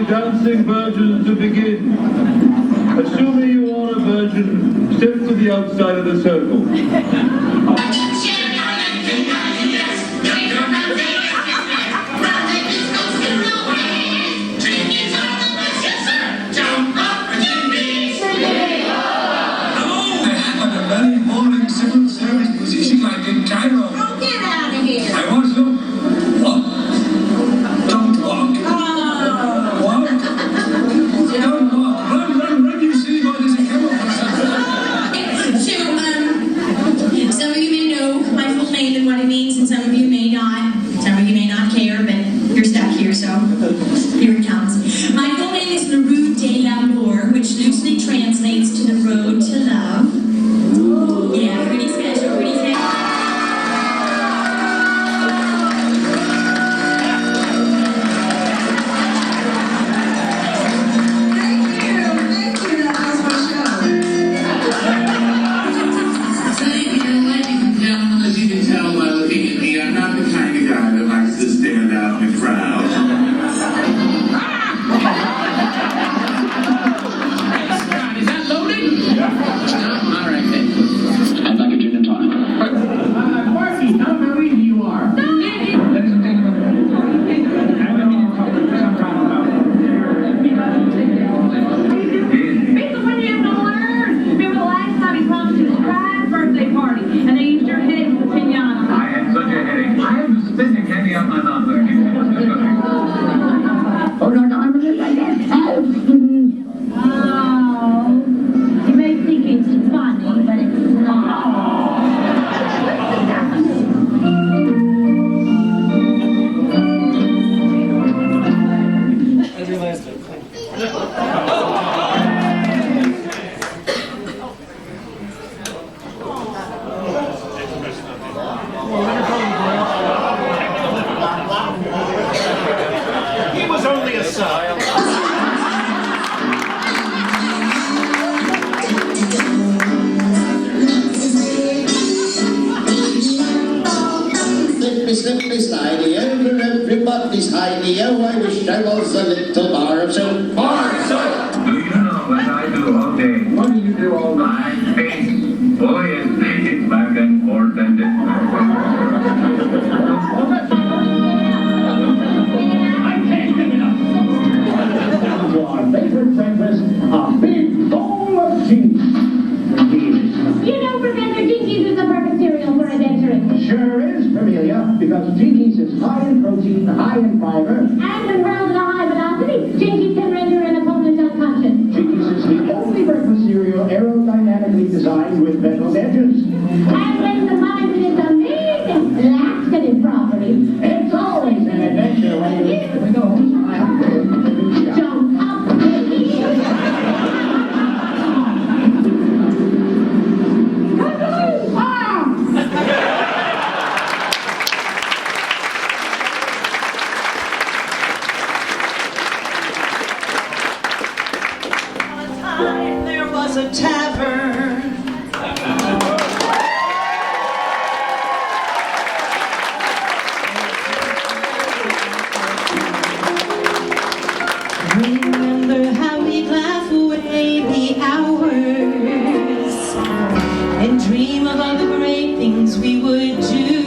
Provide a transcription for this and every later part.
dancing virgins to begin. Assuming you are a virgin, step to the outside of the circle. In Cairo. Oh, get out of here. I was, look. What? Don't walk. Oh. What? Don't walk. Run, you silly boy. There's a camera. So, some of you may know my full name and what it means, and some of you may not. Some of you may not care, but you're stuck here, so here it comes. My full name is La Rue de l'Amour, which loosely translates to the road to love. Yeah, pretty special, pretty special. Everybody's idea. I wish I was a little bar of soap. Bar of soap! Do you know what I do all day? What do you do all night? Pace. Oh yes, pace back and forth and I'm taking it up. To our favorite breakfast, a big bowl of cheese. You know Professor Jinkies is the perfect cereal for adventuring. Sure is, Familia, because Jinkies is high in protein, high in fiber. And when hurled at a high velocity, Jinkies can render an opponent unconscious. Jinkies is the only breakfast cereal aerodynamically designed with beveled edges. And when combined with its amazing laxative properties, It's always an adventure when we go. jump up the hill. There was a tavern. Remember how we'd laugh away the hours and dream of all the great things we would do.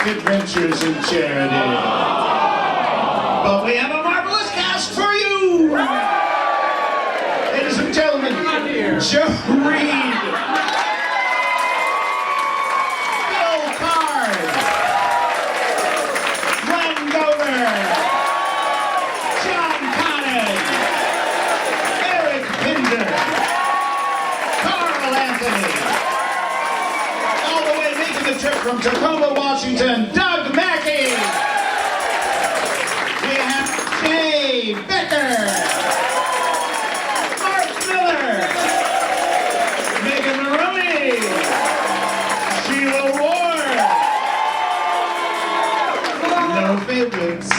Adventures in Charity. But we have a marvelous cast for you! Ladies and gentlemen, Joe Reed, Bill Karl, Gover, John Connon, the trip from Tacoma, Washington, Doug Mackay. We have Jay Becker, Mark Miller, Meghan Moroney, Sheila Ward. No favorites.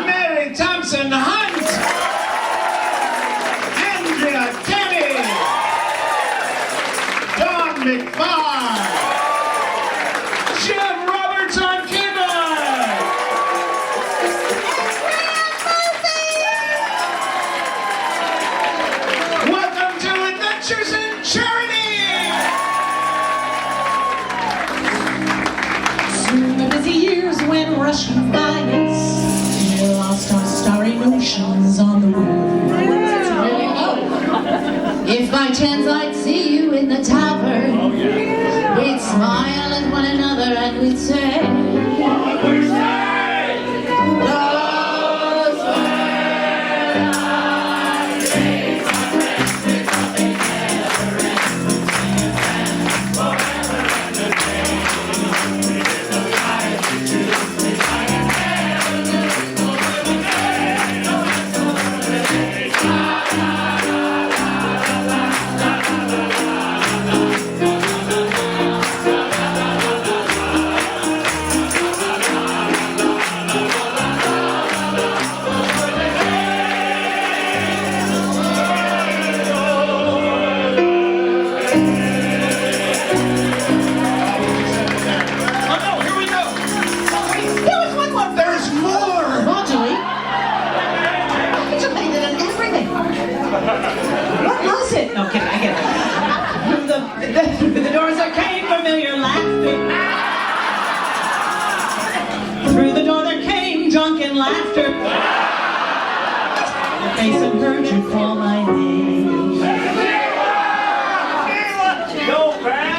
Mary Thompson Hunt, Andrea, Canny, McFarr, Jim Roberts on keyboard, welcome to Adventures in Charity. Soon the busy years went rushing by us. We lost our starry notions on the road. If by chance I'd see you in the tavern, we'd smile at one another and we'd say, what we say, those were our days. Nothing ever ends, forever and a day. In the life we choose, I can never lose over the day, no rest over the day. What was it? No, kidding, I get it. Through the doors there came familiar laughter. Through the door there came drunken laughter. The face and heard you call my name. Go back.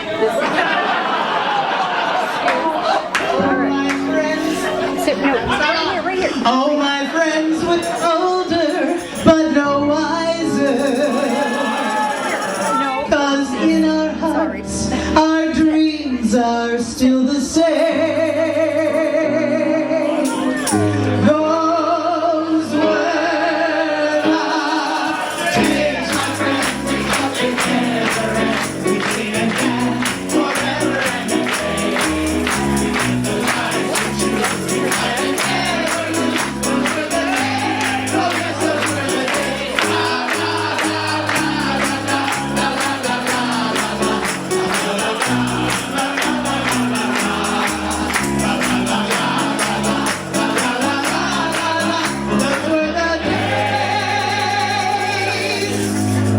Oh, my friends with older, but no wiser. Cause in our hearts, our dreams are still the same. Those were the days, my friends, nothing ever ends. We sing again, forever and a day. The life we choose, we can never lose. Over the day, no rest over the day. La la la la la la la la la Those were the days.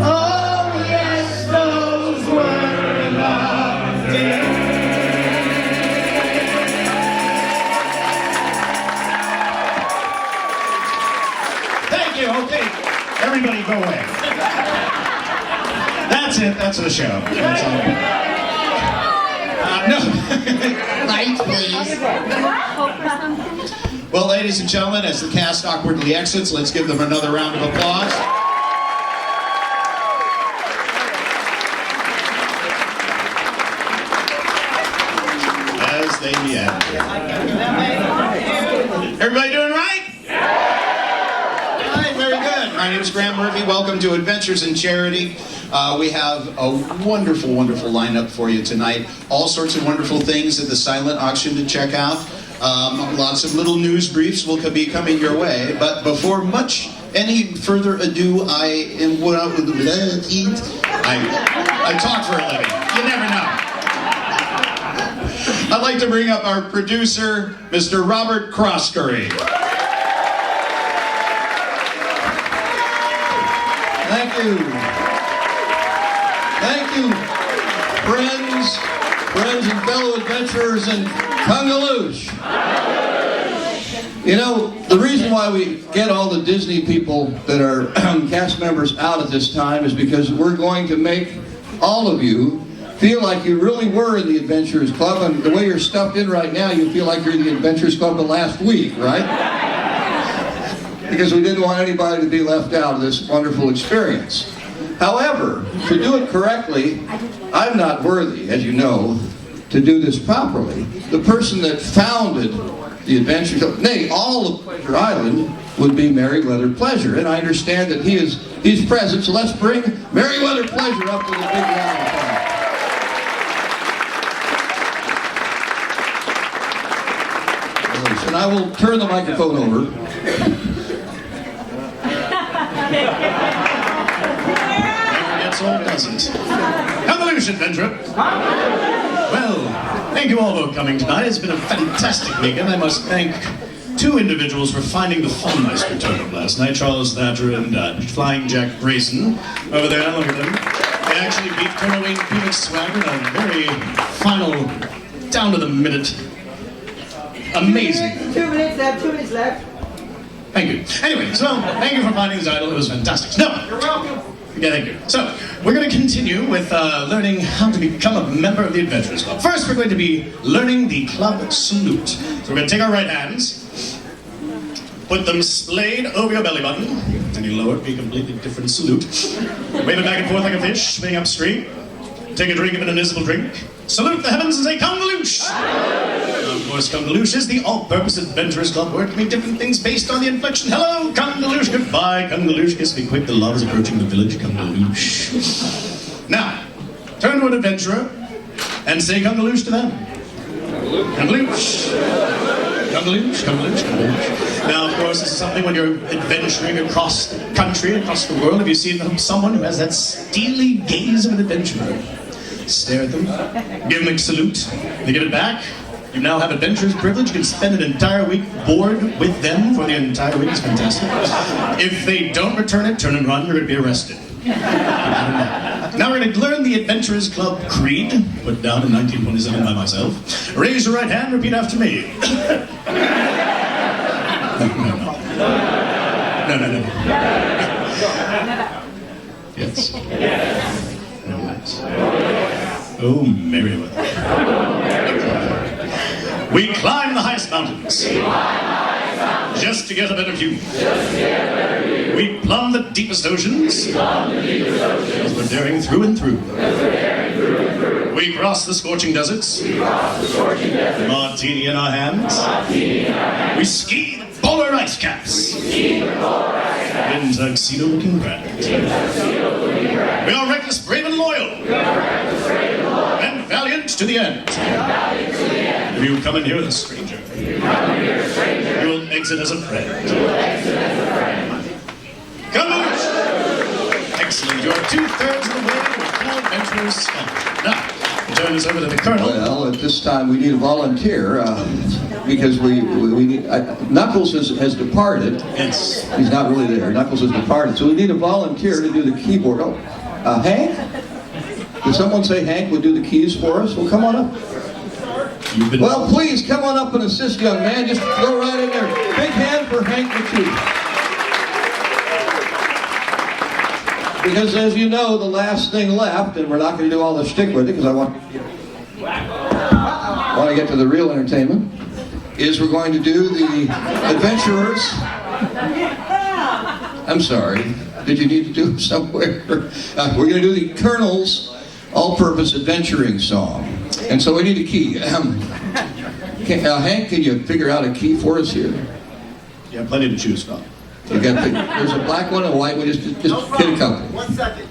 Oh yes, those were the days. Thank you. Okay, everybody go away. That's it. That's the show. That's all. No. Lights, please. Well, ladies and gentlemen, as the cast awkwardly exits, let's give them another round of applause. As they end. Everybody doing right? All right, very good. My name is Graham Murphy. Welcome to Adventures in Charity. We have a wonderful, wonderful lineup for you tonight. All sorts of wonderful things at the silent auction to check out. Lots of little news briefs will be coming your way. But before any further ado, I talk for a living. You never know. I'd like to bring up our producer, Mr. Robert Croskery. Thank you. Thank you, friends and fellow adventurers and Congaloosh. You know, the reason why we get all the Disney people that are cast members out at this time is because we're going to make all of you feel like you really were in the Adventurers Club, and the way you're stuffed in right now, you feel like you're in the Adventurers Club of last week, right? Because we didn't want anybody to be left out of this wonderful experience. However, to do it correctly, I'm not worthy, as you know, to do this properly, the person that founded the Adventure Club, nay, all of Pleasure Island, would be Meriwether Pleasure. And I understand that he's present, so let's bring Meriwether Pleasure up to the big round of applause. And I will turn the microphone over. Gets all doesn't. Evolution, Adventure. Well, thank you all for coming tonight. It's been a fantastic weekend. I must thank two individuals for finding the Funmeister turnip last night, Charles Thatcher and Flying Jack Grayson. Over there, look at them. They actually beat Colonel Wayne Felix Swagger in a very final, down-to-the-minute, amazing. 2 minutes left, 2 minutes left. Thank you. Anyway, so thank you for finding this idol. It was fantastic. No! You're welcome. Yeah, thank you. So, we're going to continue with learning how to become a member of the Adventurers Club. First, we're going to be learning the club salute. So we're going to take our right hands, put them splayed over your belly button, and you lower it, be a completely different salute. Wave it back and forth like a fish, swimming upstream. Take a drink of an invisible drink. Salute the heavens and say, Congaloosh! Of course, Congaloosh is the all-purpose Adventurers Club word to mean different things based on the inflection. Hello, Congaloosh, goodbye, Congaloosh. Kiss me quick, the love is approaching the village, Congaloosh. Now, turn to an adventurer and say Congaloosh to them. Congaloosh. Congaloosh, Congaloosh, Congaloosh. Now, of course, this is something when you're adventuring across the country, across the world. If you see someone who has that steely gaze of an adventurer, stare at them, give them a salute, they give it back. You now have adventurer's privilege. You can spend an entire week bored with them for the entire week. It's fantastic. If they don't return it, turn and run, you're going to be arrested. Now we're going to learn the Adventurers Club Creed, put down in 1927 by myself. Raise your right hand, repeat after me. No. Yes. Yes. Oh, Meriwether. We climb the highest mountains. Just to get a better view. We plumb the deepest oceans. Because we're daring through and through. We cross the scorching deserts. Martini in our hands. We ski the polar ice caps. In tuxedo looking grand. We are reckless, brave, and loyal. And valiant to the end. If you come in here with a stranger, you will exit as a friend. Come on! Excellent. You are 2/3 of the way with full adventurers. Now, we'll turn this over to the Colonel. Well, at this time we need a volunteer because we need. Knuckles has departed. Yes. He's not really there. Knuckles has departed, so we need a volunteer to do the keyboard. Oh, Hank? Did someone say Hank would do the keys for us? Well, come on up. Well, please, come on up and assist, young man. Just go right in there. Big hand for Hank McFarr. Because as you know, the last thing left, and we're not going to do all the shtick with it, because I want to get to the real entertainment, is we're going to do the Adventurers. I'm sorry. Did you need to do it somewhere? We're going to do the Colonel's all-purpose adventuring song. And so we need a key. Hank, can you figure out a key for us here? You have plenty to choose from. You got there's a black one and a white one. Just get a couple. 1 second.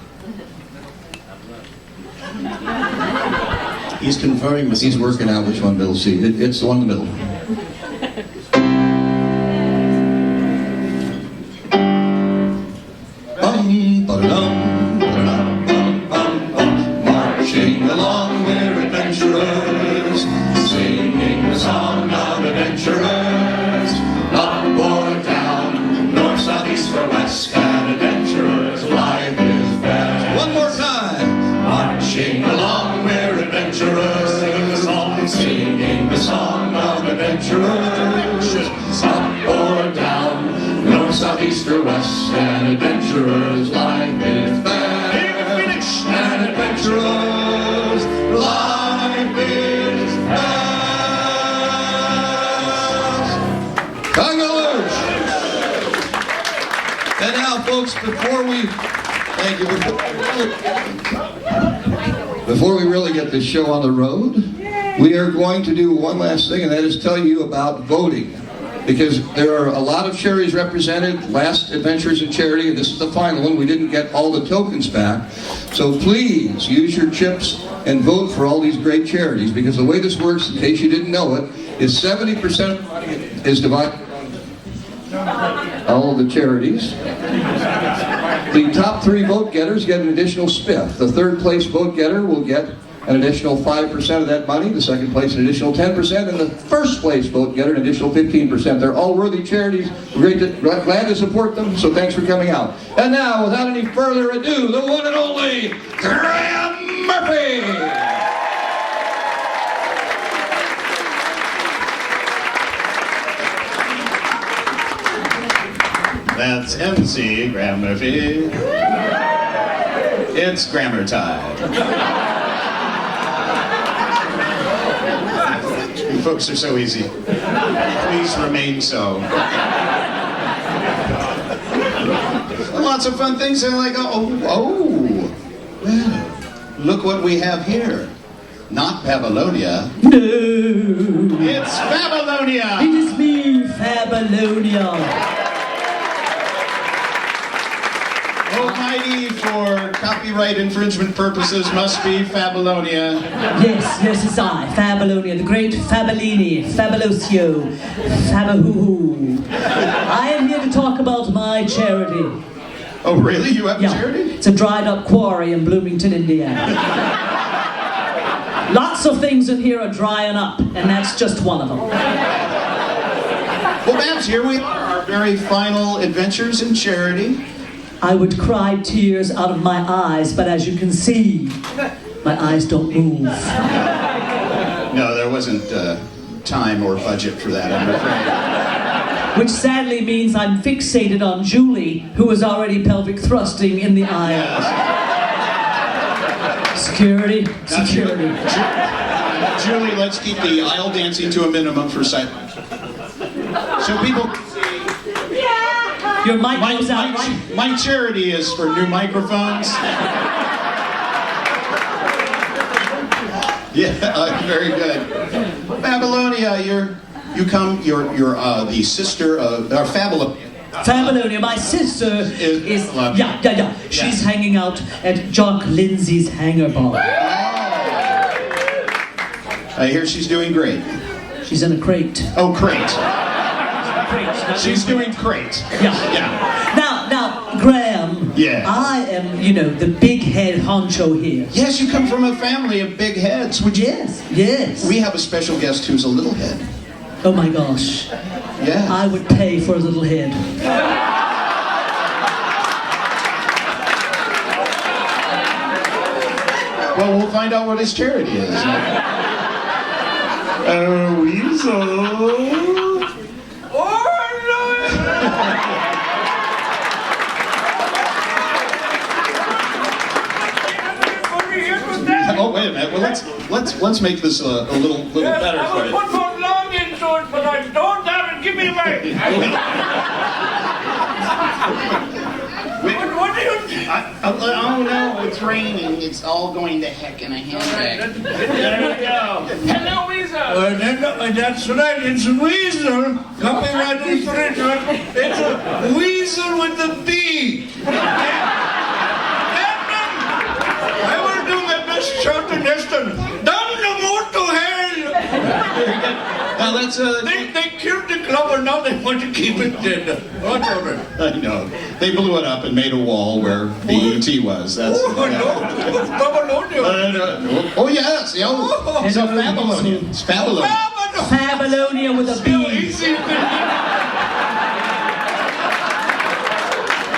He's conferring with. He's working out which one Bill see. It's the one in the middle. Marching along, we're adventurers, singing the song of adventurers. Up or down, north, south, east, or west, and adventurers, life is best. One more time. Marching along, we're adventurers, singing the song of adventurers. Up or down, north, south, east, or west, and adventurers, life is best. And adventurers, life is best. Congaloosh! And now, folks, before we really get this show on the road, we are going to do one last thing, and that is tell you about voting. Because there are a lot of charities represented, last Adventures in Charity, and this is the final one. We didn't get all the tokens back. So please use your chips and vote for all these great charities, because the way this works, in case you didn't know it, is 70% of the money is divided on all of the charities. The top 3 vote getters get an additional spiff. The 3rd place vote getter will get an additional 5% of that money, the 2nd place an additional 10%, and the 1st place vote getter an additional 15%. They're all worthy charities. We're glad to support them, so thanks for coming out. And now, without any further ado, the one and only Graham Murphy! That's MC Graham Murphy. It's grammar time. You folks are so easy. Please remain so. Lots of fun things. And like, well, look what we have here. Not Babylonia. No. It's Babylonia. It is me, Babylonia. Almighty, for copyright infringement purposes, must be Babylonia. Yes, it's I, Babylonia, the great Fabellini, Fabulosio, Fabahoo. I am here to talk about my charity. Oh, really? You have a charity? It's a dried up quarry in Bloomington, Indiana. Lots of things in here are drying up, and that's just one of them. Well, Babs, here we are, our very final Adventures in Charity. I would cry tears out of my eyes, but as you can see, my eyes don't move. No, there wasn't time or budget for that, I'm afraid. Which sadly means I'm fixated on Julie, who is already pelvic thrusting in the aisle. Security. Julie, let's keep the aisle dancing to a minimum for silence. So people can see. Your mic goes out. My charity is for new microphones. Yeah, very good. Babylonia, you're the sister of Babylonia. Babylonia, my sister is She's hanging out at Jock Lindsay's hangar bar. I hear she's doing great. She's in a crate. Oh, crate. She's doing great. Yeah. Now, Graham. Yeah. I am, the big head honcho here. Yes, you come from a family of big heads. Would you? Yes. We have a special guest who's a little head. Oh my gosh. Yeah. I would pay for a little head. Well, we'll find out what his charity is. Weasel. Oh, wait a minute. Well, let's make this a little better for you. I would put one long into it, but I don't have it. Give me a break. What do you... Oh no, it's raining. It's all going to heck in a handbag. There we go. Hello, Weasel. That's right, it's a weasel. Copyright infringement. It's a weasel with a B. I will do my best shot in Easton. Down the motor hell. Now that's They killed the clubber, now they want to keep it dead. What of it? I know. They blew it up and made a wall where the ET was. That's. Oh yes, it's a Babylonia. It's Babylonia. Babylonia with a B.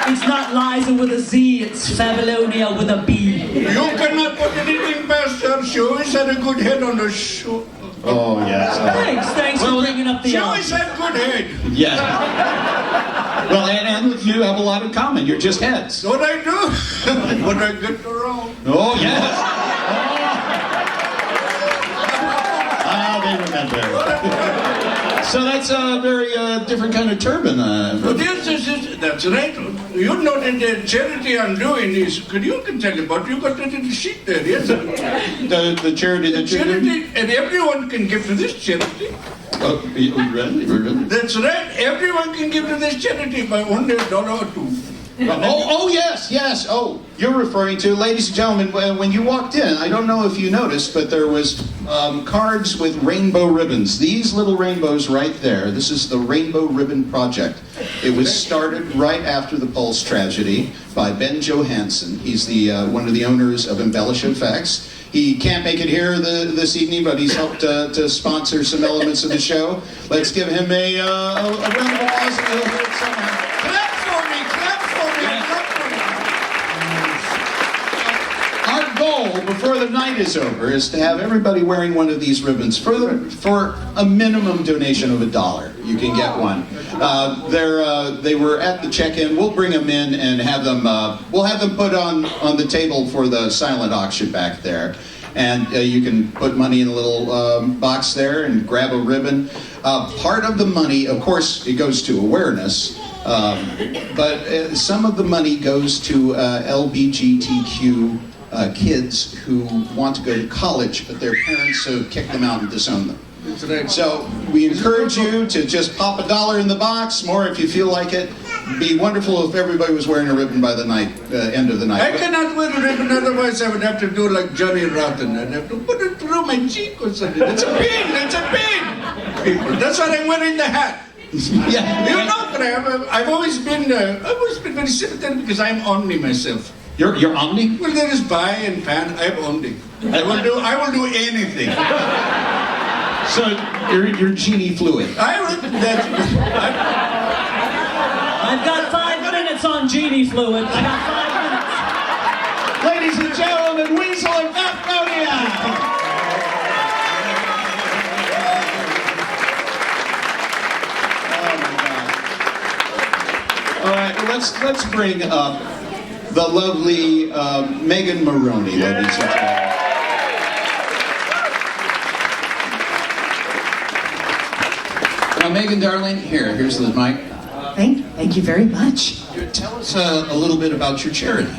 It's not Liza with a Z, it's Babylonia with a B. You cannot put anything past her. She always had a good head on her show. Oh yes. Thanks for bringing up the. She always had good head. Yeah. Well, and you have a lot in common. You're just heads. What I do? What I get around. Oh yes. They remember. So that's a very different kind of turban. But yes, that's right. You know that the charity I'm doing is, you can tell about, you got it in the sheet there, yes? The charity that you're doing? Charity, and everyone can give to this charity. Oh, really? That's right, everyone can give to this charity by only $1 or $2. Oh, yes. Oh, you're referring to, ladies and gentlemen, when you walked in, I don't know if you noticed, but there was cards with rainbow ribbons. These little rainbows right there, this is the Rainbow Ribbon Project. It was started right after the Pulse tragedy by Ben Johansson. He's the one of the owners of Embellish Effects. He can't make it here this evening, but he's helped to sponsor some elements of the show. Let's give him a round of applause and we'll hear it somehow. Clap for me, clap for me, clap for me. Our goal before the night is over is to have everybody wearing one of these ribbons for a minimum donation of $1. You can get one. They were at the check-in. We'll bring them in and have them. We'll have them put on the table for the silent auction back there, and you can put money in a little box there and grab a ribbon. Part of the money, of course, it goes to awareness. But some of the money goes to LGBTQ kids who want to go to college, but their parents have kicked them out and disowned them. So we encourage you to just pop $1 in the box, more if you feel like it. It'd be wonderful if everybody was wearing a ribbon by the end of the night. I cannot wear a ribbon, otherwise I would have to do like Johnny Rotten. I'd have to put it through my cheek or something. It's a pin, People, that's why I'm wearing the hat. Yeah. You know, Graham, I've always been very sympathetic because I'm Omni myself. You're Omni? Well, there is bi and pan. I'm Omni. I will do anything. So you're genie fluid. I've got 5 minutes on genie fluid. I got 5 minutes. Ladies and gentlemen, Weasel and Magnolia. All right, let's bring up the lovely Meghan Moroney, ladies and gentlemen. Now, Meghan, darling, here's the mic. Thank you very much. Tell us a little bit about your charity.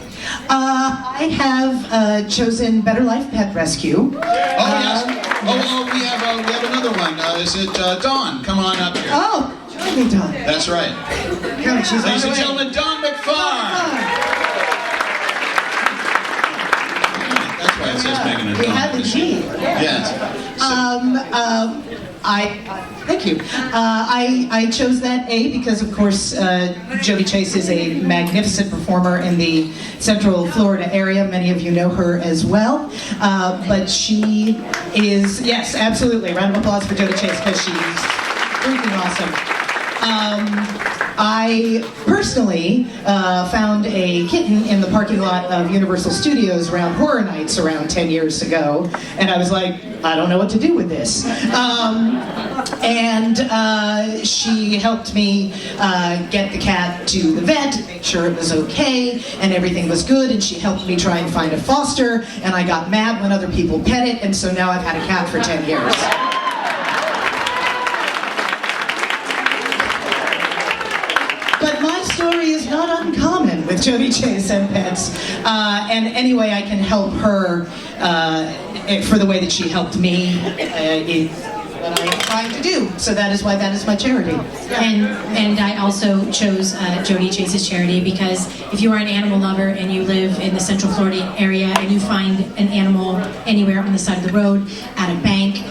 I have chosen Better Life Pet Rescue. Yes. We have another one. Is it Dawn? Come on up here. Oh, join me, Dawn. That's right. Come, she's on Ladies the and way. gentlemen, Dawn McFarr. That's why it says Meghan and We Dawn. have the G. Yes. Thank you. I chose that A because, of course, Jody Chase is a magnificent performer in the Central Florida area. Many of you know her as well. But she is, yes, absolutely. Round of applause for Jody Chase because she's freaking awesome. I personally found a kitten in the parking lot of Universal Studios around Horror Nights around 10 years ago, and I was like, I don't know what to do with this. She helped me get the cat to the vet, make sure it was okay, and everything was good, and she helped me try and find a foster, and I got mad when other people pet it, and so now I've had a cat for 10 years. But my story is not uncommon with Jody Chase and pets. And anyway, I can help her for the way that she helped me is what I'm trying to do. So that is why that is my charity. And I also chose Jody Chase's charity because if you are an animal lover and you live in the Central Florida area and you find an animal anywhere on the side of the road, at a bank,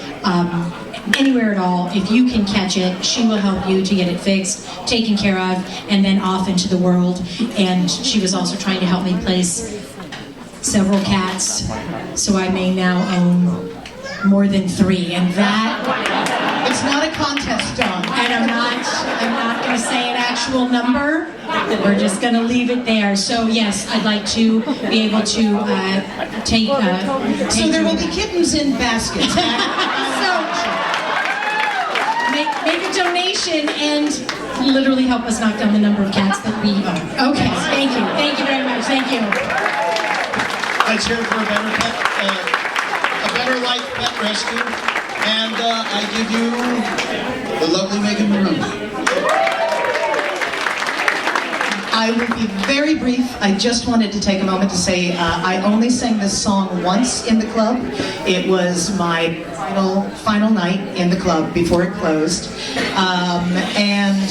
anywhere at all, if you can catch it, she will help you to get it fixed, taken care of, and then off into the world. And she was also trying to help me place several cats, so I may now own more than 3, and that... It's not a contest, Dawn. And I'm not going to say an actual number. We're just going to leave it there. So yes, I'd like to be able to take... So there will be kittens in baskets. Make a donation and literally help us knock down the number of cats that we own. Okay, thank you. Thank you very much. Thank you. Let's hear it for a Better Life Pet Rescue. And I give you the lovely Meghan Moroney. I will be very brief. I just wanted to take a moment to say I only sang this song once in the club. It was my final night in the club before it closed. And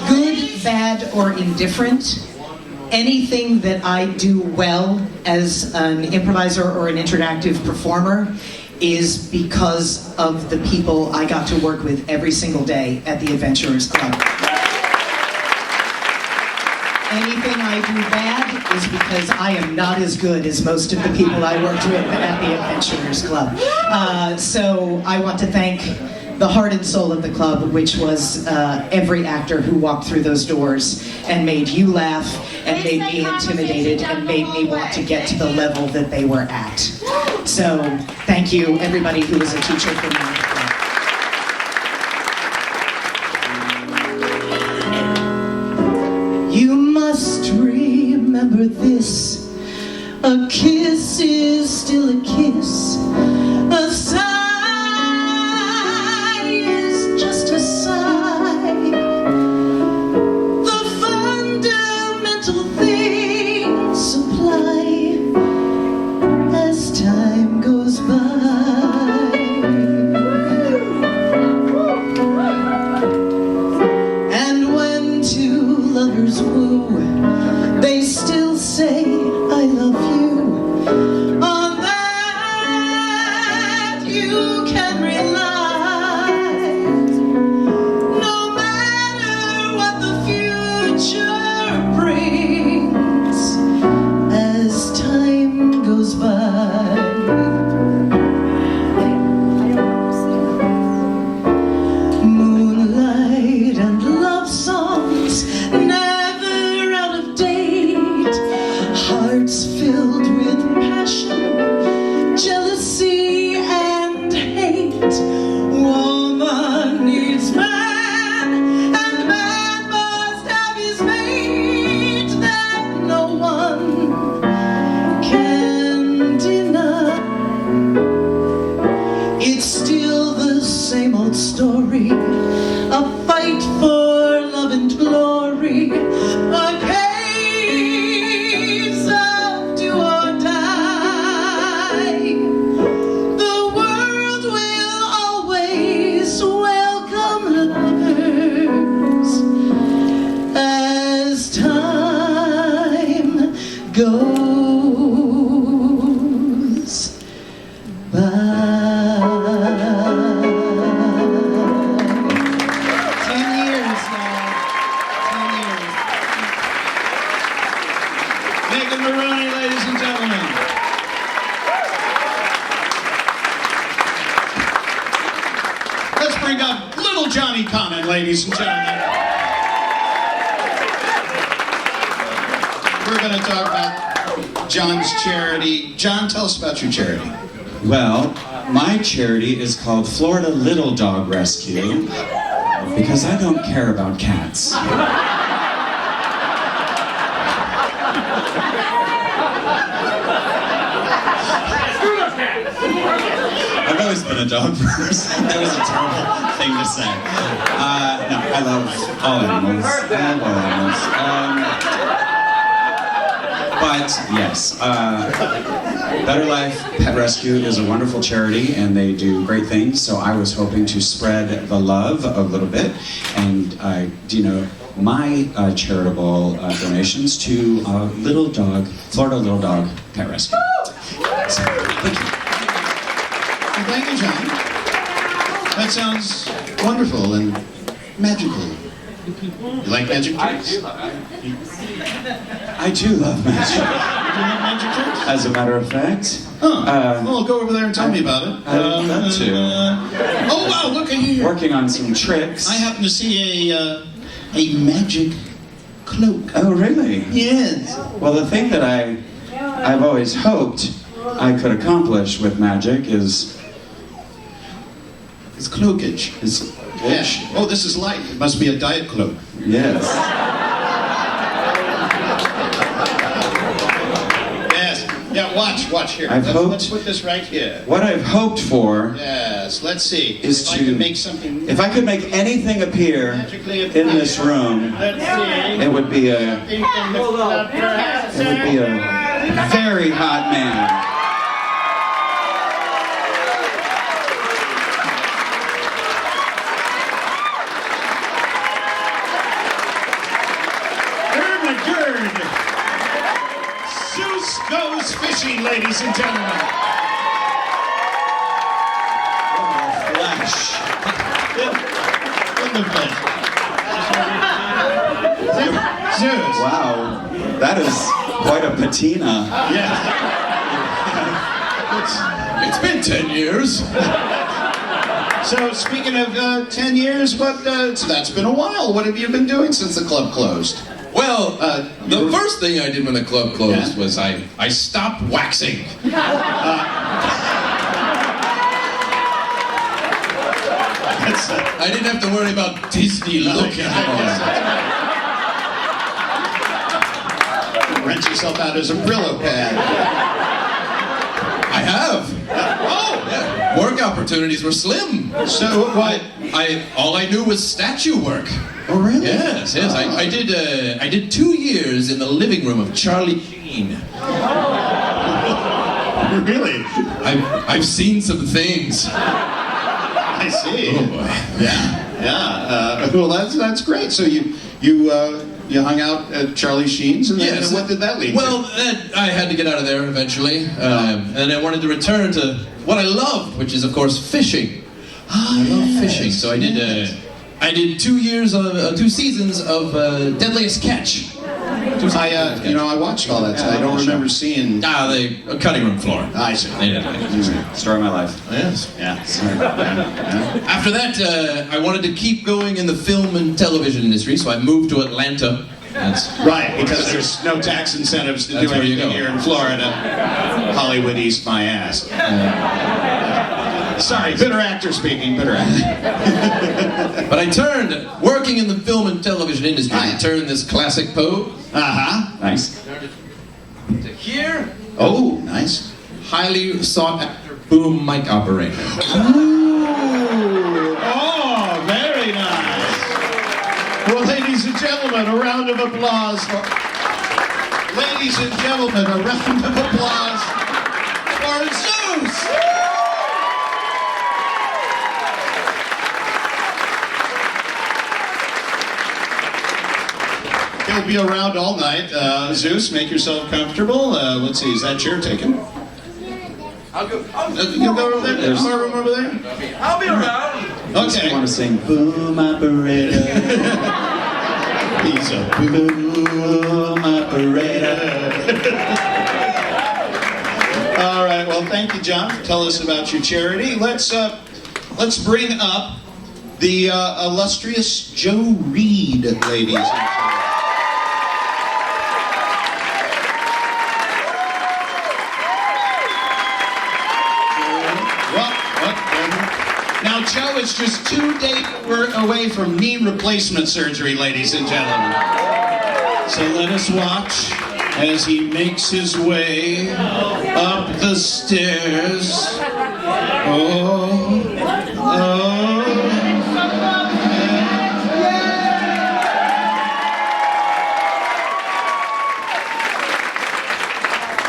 good, bad, or indifferent, anything that I do well as an improviser or an interactive performer is because of the people I got to work with every single day at the Adventurers Club. Anything I do bad is because I am not as good as most of the people I worked with at the Adventurers Club. So I want to thank the heart and soul of the club, which was every actor who walked through those doors and made you laugh and made me intimidated and made me want to get to the level that they were at. So thank you, everybody who was a teacher for me. You must remember this, a kiss is still a kiss, a sigh is just a sigh. The fundamental things apply as time goes by. And when two lovers woo, they still say, I love you. On that you can rely. No matter what the future brings, as time goes by. Moonlight and love songs, never out of date. Hearts filled with passion, jealousy and hate. Woman needs man, and man must have his mate. That no one can deny. It's still the same old story, a fight for love and glory, a case of do or die. The world will always welcome lovers as time goes by. 10 years, y'all. 10 years. Meghan Moroney, ladies and gentlemen. Let's bring up little Johnny Connon, ladies and gentlemen. We're going to talk about John's charity. John, tell us about your charity. Well, my charity is called Florida Little Dog Rescue because I don't care about cats. I've always been a dog person. That was a terrible thing to say. No, I love all animals. I love all animals. But yes, Better Life Pet Rescue is a wonderful charity and they do great things. So I was hoping to spread the love a little bit and my charitable donations to Florida Little Dog Pet Rescue. So, thank you. Well, thank you, John. That sounds wonderful and magical. You like magic tricks? I do love magic. You love magic tricks? As a matter of fact. Well, go over there and tell me about it. I'd love to. Oh, wow, look at you. Working on some tricks. I happen to see a magic cloak. Oh, really? Yes. Well, the thing that I've always hoped I could accomplish with magic is cloakage. Yes. Oh, this is light. It must be a diet cloak. Yes. Yes. Yeah, Watch here. I've Let's hoped- put this right here. What I've hoped for Yes, let's see. is If I to can make something if I could make anything appear magically in this room, Let's see. it would be a very hot man. Zeus goes fishing, ladies and gentlemen. Flash. In the flesh. Zeus. Wow, that is quite a patina. Yeah. It's been 10 years. So speaking of 10 years, so that's been a while. What have you been doing since the club closed? Well, the first thing I did when the club closed was I stopped waxing. I didn't have to worry about Disney look anymore. Rent yourself out as a Brillo pad. I have. Oh, yeah. Work opportunities were slim. So what? All I knew was statue work. Oh, really? Yes. I did 2 years in the living room of Charlie Sheen. Really? I've seen some things. I see. Oh boy. Yeah. Well, that's great. So you hung out at Charlie Sheen's, and then what did that lead Well, to? I had to get out of there eventually, and I wanted to return to what I loved, which is of course fishing. I love fishing, so I did 2 years of 2 seasons of Deadliest Catch. I watched all that. I don't remember seeing. The cutting room floor. I see. Story of my life. Yes. Yeah. After that, I wanted to keep going in the film and television industry, so I moved to Atlanta. That's right, because there's no tax incentives to do where you anything go. here in Florida. Hollywood East my ass. Sorry, bitter actor speaking, bitter actor. But I turned, working in the film and television industry, I turned this classic pose. Nice. To here. Oh, nice. Highly sought after boom mic operator. Oh, very nice. Well, ladies and gentlemen, a round of applause for... Ladies and gentlemen, a round of applause for Zeus! He'll be around all night. Zeus, make yourself comfortable. Let's see, is that chair taken? I'll go. You go over there? There's a room over there? I'll be around. Okay. I want to sing boom operator. He's a boom operator. All right. Well, thank you, John, for telling us about your charity. Let's bring up the illustrious Joe Reed, ladies and gentlemen. Now, Joe is just 2 days away from knee replacement surgery, ladies and gentlemen. So let us watch as he makes his way up the stairs.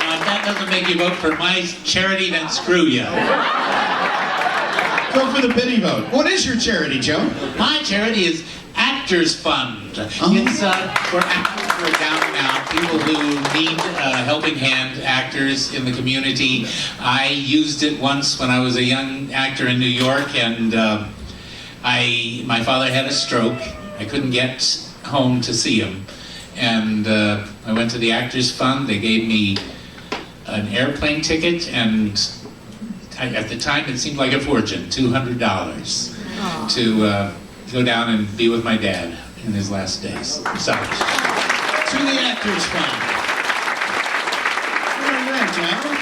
If that doesn't make you vote for my charity, then screw you. Go for the biddy vote. What is your charity, Joe? My charity is Actors Fund. It's for actors who are down and out, people who need a helping hand, actors in the community. I used it once when I was a young actor in New York, and my father had a stroke. I couldn't get home to see him. And I went to the Actors Fund. They gave me an airplane ticket, and at the time it seemed like a fortune, $200, to go down and be with my dad in his last days. So, To the Actors Fund. All right, Joe.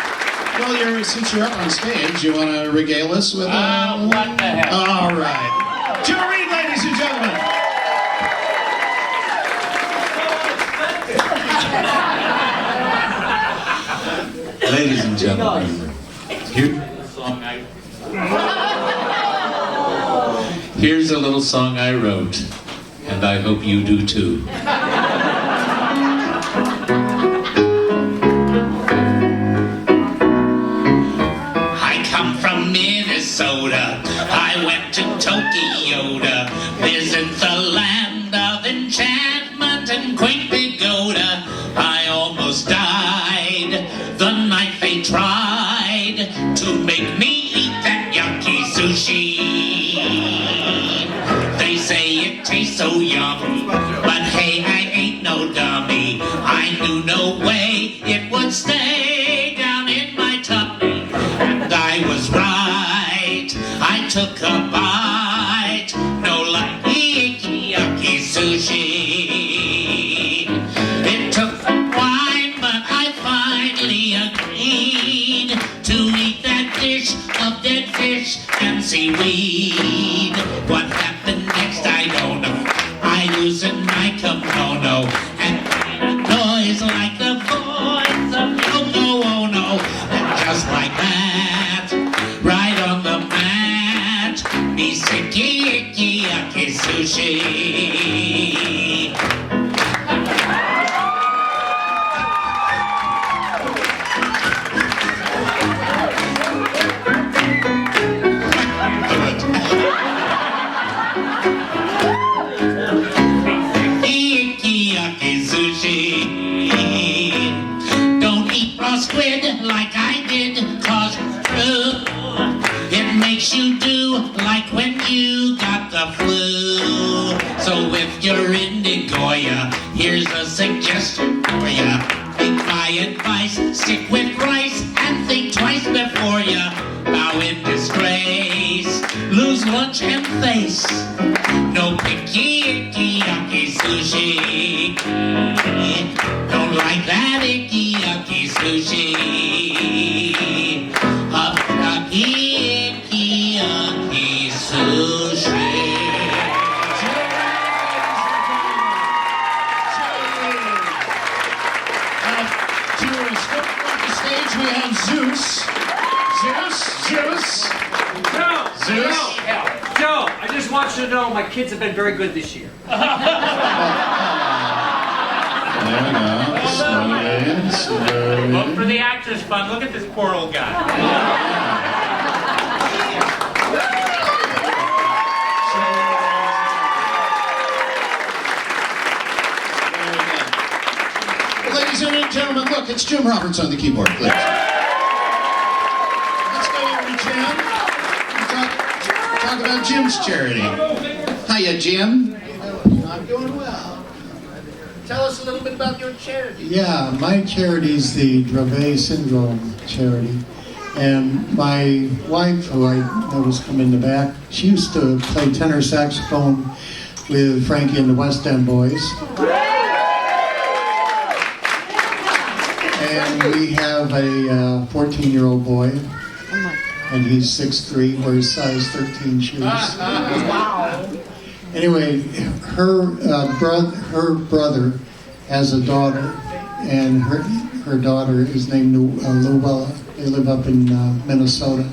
Well, since you're up on stage, you want to regale us with what the hell? All right. Joe Reed, ladies and gentlemen. Ladies and gentlemen, here's a little song I wrote, and I hope you do too. I come from Minnesota, I went to Tokyo to visit the land of enchantment and quaint pagoda. I almost died the night they tried to make me eat that yucky sushi. They say it tastes so yum, but hey, I ain't no dummy. I knew no way it would stay down in my tummy, and I was right. I took a bite, no like icky yucky sushi. It took some wine, but I finally agreed to eat that dish of dead fish and seaweed. What happened next, I don't know. I loosened my kimono and made a noise like the voice of Yoko Ono. And just like that, right on the mat, me sicky icky yucky sushi. Don't eat raw squid like I did, cause true, it makes you do like when you got the flu. So if you're in Nagoya, here's a suggestion for ya. Take my advice, stick with rice, and think twice before ya bow in disgrace. Lose lunch and face, no picky icky yucky sushi. Don't like that icky yucky sushi. Icky yucky sushi. To escort off the stage, we have Zeus. Zeus. Joe, I just want you to know my kids have been very good this year. Look for the actors fund. Look at this poor old guy. Ladies and gentlemen, look, it's Jim Roberts on the keyboard, please. Let's go over to Jim. Talk about Jim's charity. Hiya, Jim. I'm doing well. Tell us a little bit about your charity. Yeah, my charity is the Dravet syndrome charity. And my wife, who I was coming in the back, she used to play tenor saxophone with Frankie and the West End Boys. And we have a 14-year-old boy, and he's 6'3", wears size 13 shoes. Wow. Anyway, her brother has a daughter, and her daughter is named Luella. They live up in Minnesota,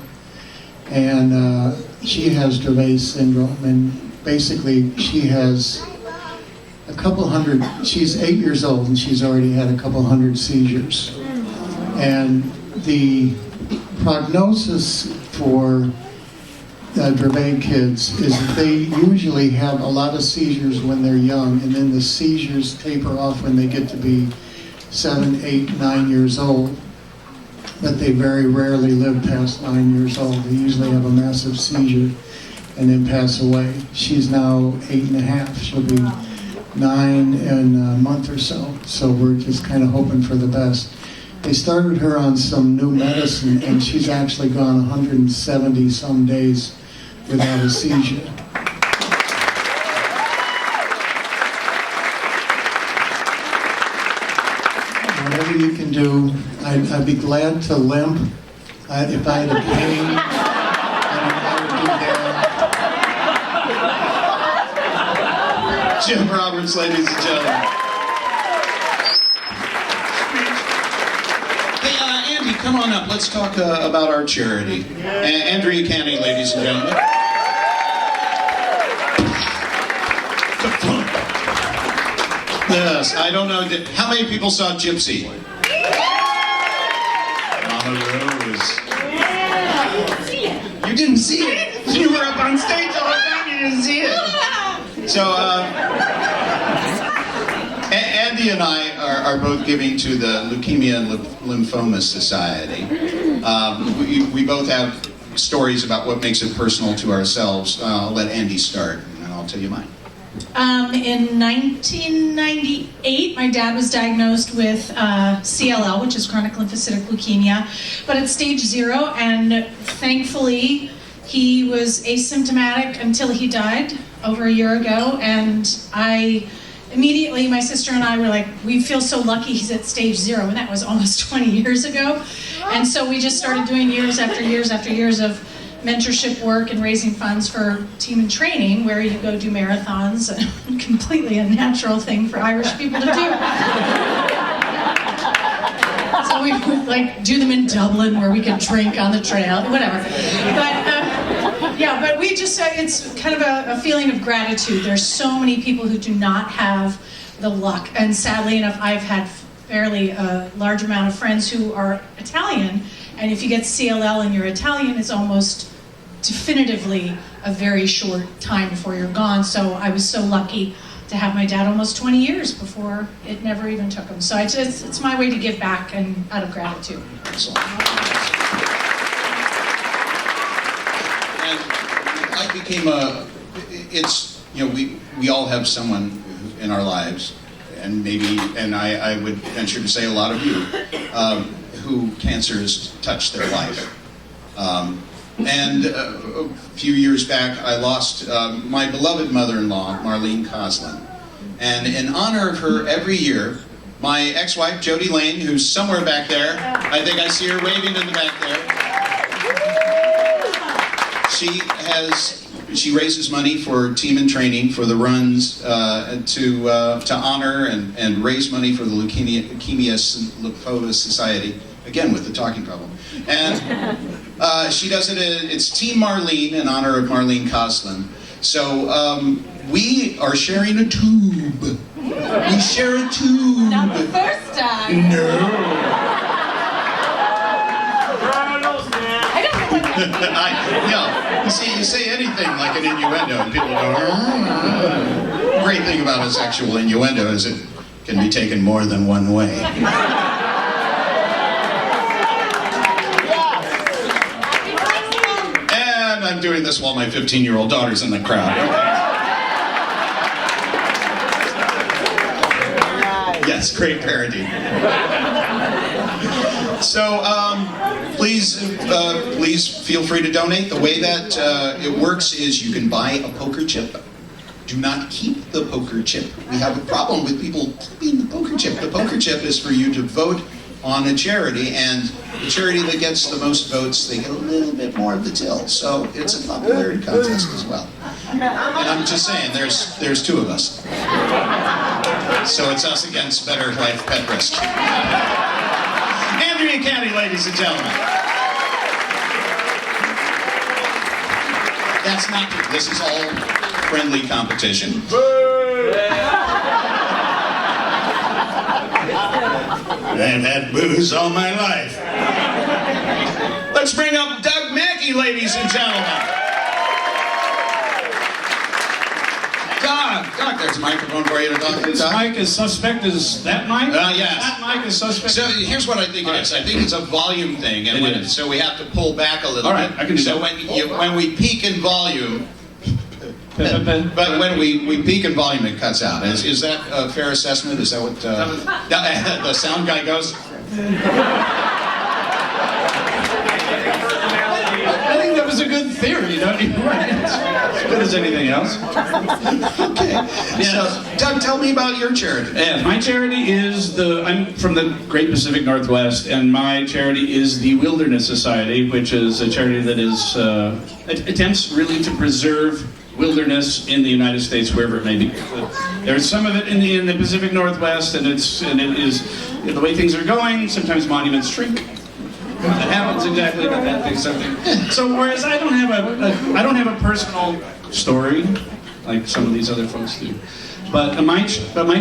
and she has Dravet syndrome, and basically she has a couple hundred. She's 8 years old, and she's already had a couple hundred seizures, and the prognosis for Dravet kids is that they usually have a lot of seizures when they're young, and then the seizures taper off when they get to be 7, 8, 9 years old. But they very rarely live past 9 years old. They usually have a massive seizure and then pass away. She's now 8.5. She'll be 9 in a month or so. So we're just kind of hoping for the best. They started her on some new medicine, and she's actually gone 170 some days without a seizure. Whatever you can do, I'd be glad to limp. If I had a cane, I would do that. Jim Roberts, ladies and gentlemen. Hey, Andy, come on up. Let's talk about our charity. Andrea Canny, ladies and gentlemen. Yes, I don't know. How many people saw Gypsy? Mama Rose. You didn't see it. You were up on stage all the time. You didn't see it. So, Andy and I are both giving to the Leukemia and Lymphoma Society. We both have stories about what makes it personal to ourselves. I'll let Andy start, and then I'll tell you mine. In 1998, my dad was diagnosed with CLL, which is chronic lymphocytic leukemia, but at stage 0, and thankfully he was asymptomatic until he died over a year ago, and immediately, my sister and I were like, we feel so lucky he's at stage 0, and that was almost 20 years ago. And so we just started doing years after years after years of mentorship work and raising funds for team and training, where you go do marathons, a completely unnatural thing for Irish people to do. So we would like do them in Dublin where we could drink on the trail, whatever. But we just, it's kind of a feeling of gratitude. There's so many people who do not have the luck, and sadly enough, I've had fairly a large amount of friends who are Italian, and if you get CLL and you're Italian, it's almost definitively a very short time before you're gone. So I was so lucky to have my dad almost 20 years before it never even took him. So it's my way to give back and out of gratitude. And I became we all have someone in our lives, and I would venture to say a lot of you, who cancer has touched their life. And a few years back, I lost my beloved mother-in-law, Marlene Coslin. And in honor of her, every year, my ex-wife, Jody Lane, who's somewhere back there, I think I see her waving in the back there. She raises money for team and training for the runs to honor and raise money for the Leukemia Lymphoma Society. Again, with the talking problem. And she does it, it's Team Marlene in honor of Marlene Coslin. So we are sharing a tube. We share a tube. Not the first time. No. I don't know what that You see, you say anything like an innuendo and people go, Great thing about a sexual innuendo is it can be taken more than one way. I'm doing this while my 15-year-old daughter's in the crowd. Yes, great parody. So please feel free to donate. The way that it works is you can buy a poker chip. Do not keep the poker chip. We have a problem with people keeping the poker chip. The poker chip is for you to vote on a charity, and the charity that gets the most votes, they get a little bit more of the till. So it's a popularity contest as well. And I'm just saying, there's 2 of us. So it's us against Better Life Pet Rescue. Andrea Canny, ladies and gentlemen. That's not true. This is all friendly competition. I've had booze all my life. Let's bring up Doug Mackay, ladies and gentlemen. Doug, there's a microphone for you to talk to. This mic is suspect. Is that mic? Yes. That mic is suspect. So here's what I think it is. I think it's a volume thing, and so we have to pull back a little bit. All right, I can do so that. when we peak in volume, but when we peak in volume, it cuts out. Is that a fair assessment? Is that what the sound guy goes? I think that was a good theory, don't you? As good as anything else. Okay. Yes. So, Doug, tell me about your charity. Yeah, my charity is I'm from the Great Pacific Northwest, and my charity is the Wilderness Society, which is a charity that is attempts really to preserve wilderness in the United States, wherever it may be. There's some of it in the Pacific Northwest, and it is the way things are going. Sometimes monuments shrink, It happens exactly about that thing, something. So whereas I don't have a personal story like some of these other folks do. But my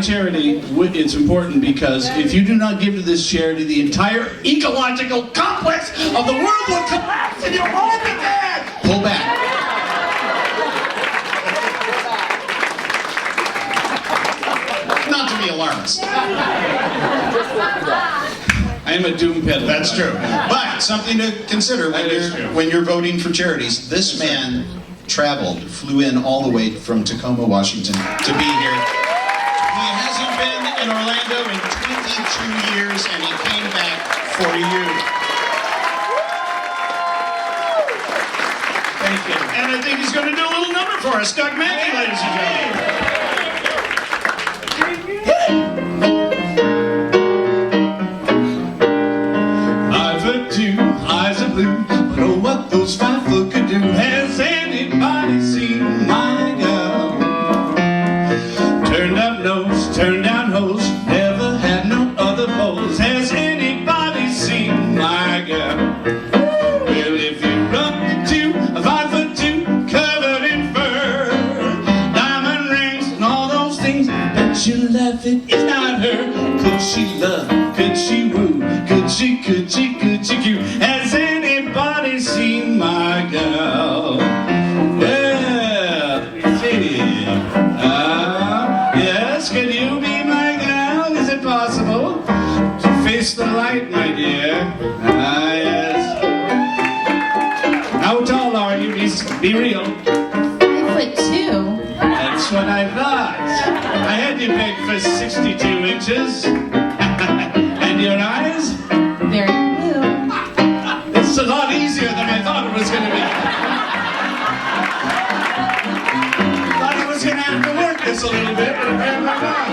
charity, it's important because if you do not give to this charity, the entire ecological complex of the world will collapse and you'll all be dead. Pull back. Not to be alarmist. I am a doom peddler. That's true. But something to consider when you're voting for charities. This man flew in all the way from Tacoma, Washington to be here. He hasn't been in Orlando in 22 years and he came back for you. Thank you. And I think he's going to do a little number for us. Doug Mackay, ladies and gentlemen. 5'2", eyes are blue, but oh, what those 5 foot could do. Has anybody seen my gal? Turned up nose, turned down hose, never had no other pose. Has anybody seen my gal? Well, if you run into a 5'2", covered in fur, diamond rings and all those things, bet you laugh it is not her. Could she love? Could she woo? Could she coo? Has anybody seen my gal? Well, yes, can you be my gal? Is it possible to face the light, my dear? Yes. How tall are you? Be real. 5'2". That's what I thought. I had you pegged for 62 inches. And your eyes? Very blue. It's a lot easier than I thought it was going to be. Thought I was going to have to work this a little bit, but apparently not.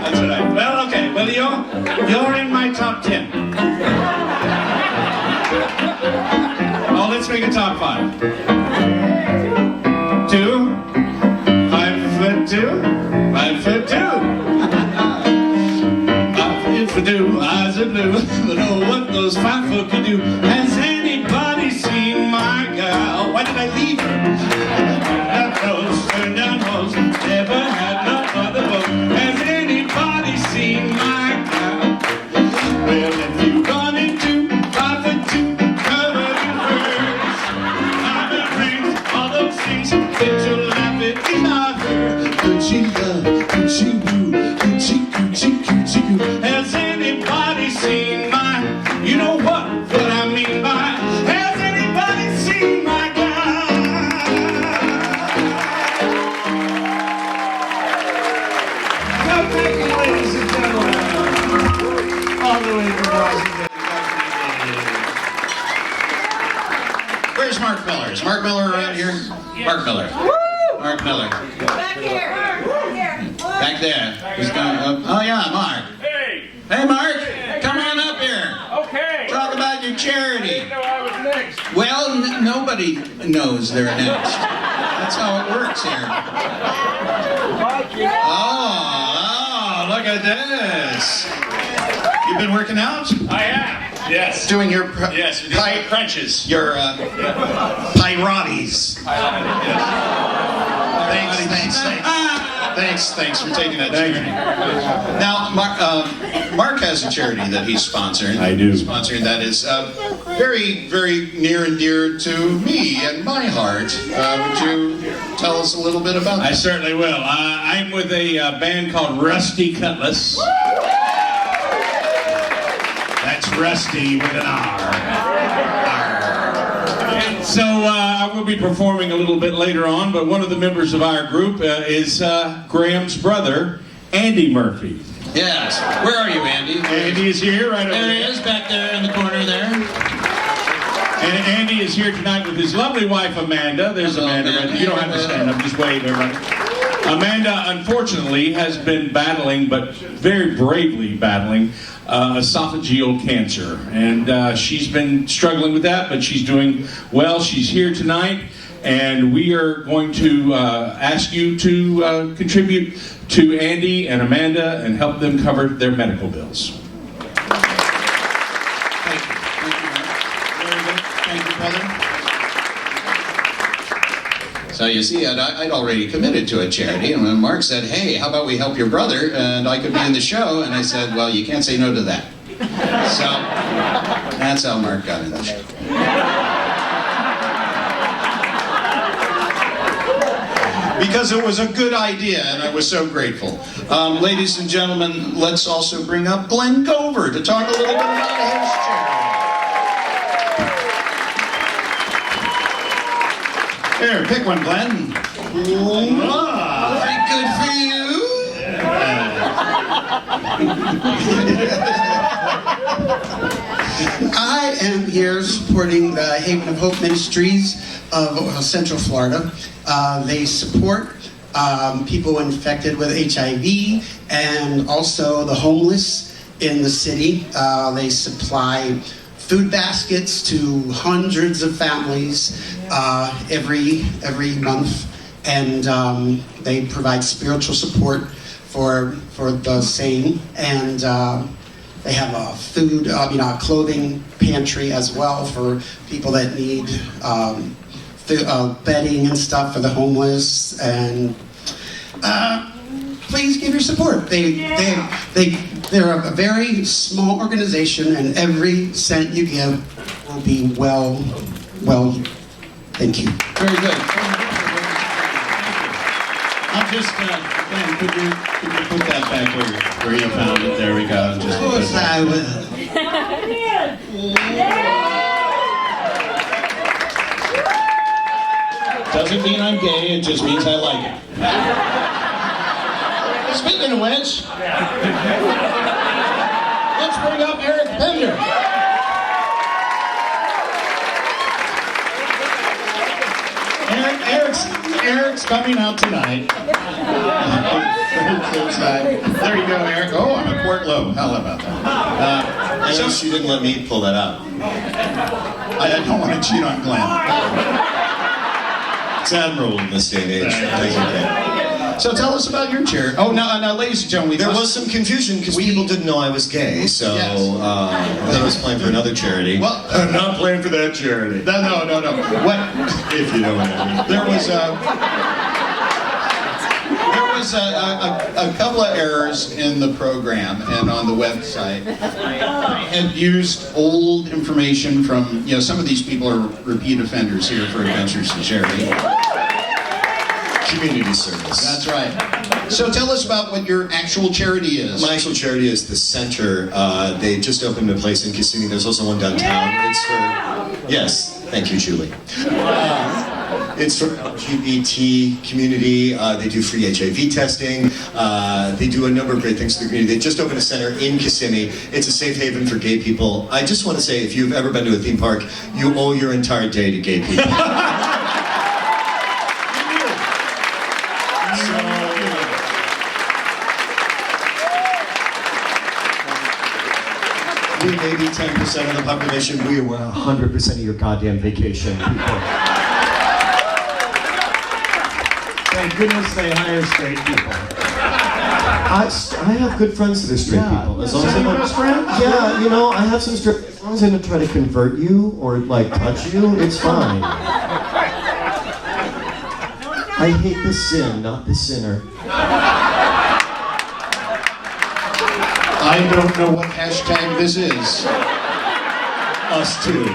That's right. Well, okay. Well, you're in my top 10. Oh, let's make a top 5. 2, 5'2", 5'2". Eyes are blue, but oh, what those 5 foot can do. Has anybody seen my gal? Why did I leave her? Up nose, turned down hose, never had no other boat. Has anybody seen my gal? Well, if you run into 5'2", covered in furs, diamond rings, all those things, bet you'll laugh it is not her. Could she love? Could she woo? Could she coo? Has anybody seen my, you know what I mean by, has anybody seen my gal? Now, thank you, ladies and gentlemen, all the way from Washington. Where's Mark Miller? Is Mark Miller around here? Mark Miller. Mark Miller. Back here. Back there. He's going up. Oh yeah, Mark. Hey, Mark, come on up here. Okay. Talk about your charity. I didn't know I was next. Well, nobody knows they're next. That's how it works here. Oh, look at this. You've been working out? I have. Yes. Doing your crunches. Your pyrotes. Thanks for taking that charity. Now, Mark has a charity that he's sponsoring. I do. Sponsoring that is very, very near and dear to me and my heart. Would you tell us a little bit about that? I certainly will. I'm with a band called Rusty Cutlass. That's Rusty with an R. And so I will be performing a little bit later on, but one of the members of our group is Graham's brother, Andy Murphy. Yes. Where are you, Andy? Andy is here, right over there. there. There he is, back there in the corner there. And Andy is here tonight with his lovely wife, Amanda. There's Amanda right there. You don't have to stand up, just wave, everybody. Amanda, unfortunately, has been battling, but very bravely battling, esophageal cancer. And she's been struggling with that, but she's doing well. She's here tonight, and we are going to ask you to contribute to Andy and Amanda and help them cover their medical bills. So you see, I'd already committed to a charity, and when Mark said, hey, how about we help your brother, and I could be in the show, and I said, well, you can't say no to that. So that's how Mark got in the show. Because it was a good idea, and I was so grateful. Ladies and gentlemen, let's also bring up Glenn Gover to talk a little bit about his charity. Here, pick one, Glenn. Very good for you. I am here supporting the Haven of Hope Ministries of Central Florida. They support people infected with HIV and also the homeless in the city. They supply food baskets to hundreds of families every month, and they provide spiritual support for the same, and they have a clothing pantry as well for people that need bedding and stuff for the homeless, and please give your support. They're a very small organization, and every cent you give will be well. Thank you. Very good. I'm just, Ben, could you put that back where you found it? There we go. Just Of course I will. Doesn't mean I'm gay, it just means I like it. Speaking of which, let's bring up Eric Pender. Eric's coming out tonight. There you go, Eric. Oh, I'm a quart low. How about that? So she didn't let me pull that out. I don't want to cheat on Glenn. It's admirable in this day and age. So tell us about your chair. Oh, now, ladies and gentlemen, there was some confusion because people didn't know I was gay, so Yes. I was playing for another charity. Well, I'm not playing for that charity. No. What? If you know what I mean. There was a couple of errors in the program and on the website. I had used old information from, some of these people are repeat offenders here for Adventures in Charity. Community service. That's right. So tell us about what your actual charity is. My actual charity is the Center. They just opened a place in Kissimmee. There's also one downtown. It's for, yes, thank you, Julie. It's for LGBT community. They do free HIV testing. They do a number of great things for the community. They just opened a center in Kissimmee. It's a safe haven for gay people. I just want to say, if you've ever been to a theme park, you owe your entire day to gay people. We may be 10% of the population. We are 100% of your goddamn vacation, people. Thank goodness they hire straight people. I have good friends that are straight people. As long as Any best friends? Yeah, I have some straight. As long as I don't try to convert you or touch you, it's fine. I hate the sin, not the sinner. I don't know what hashtag this is. Us too.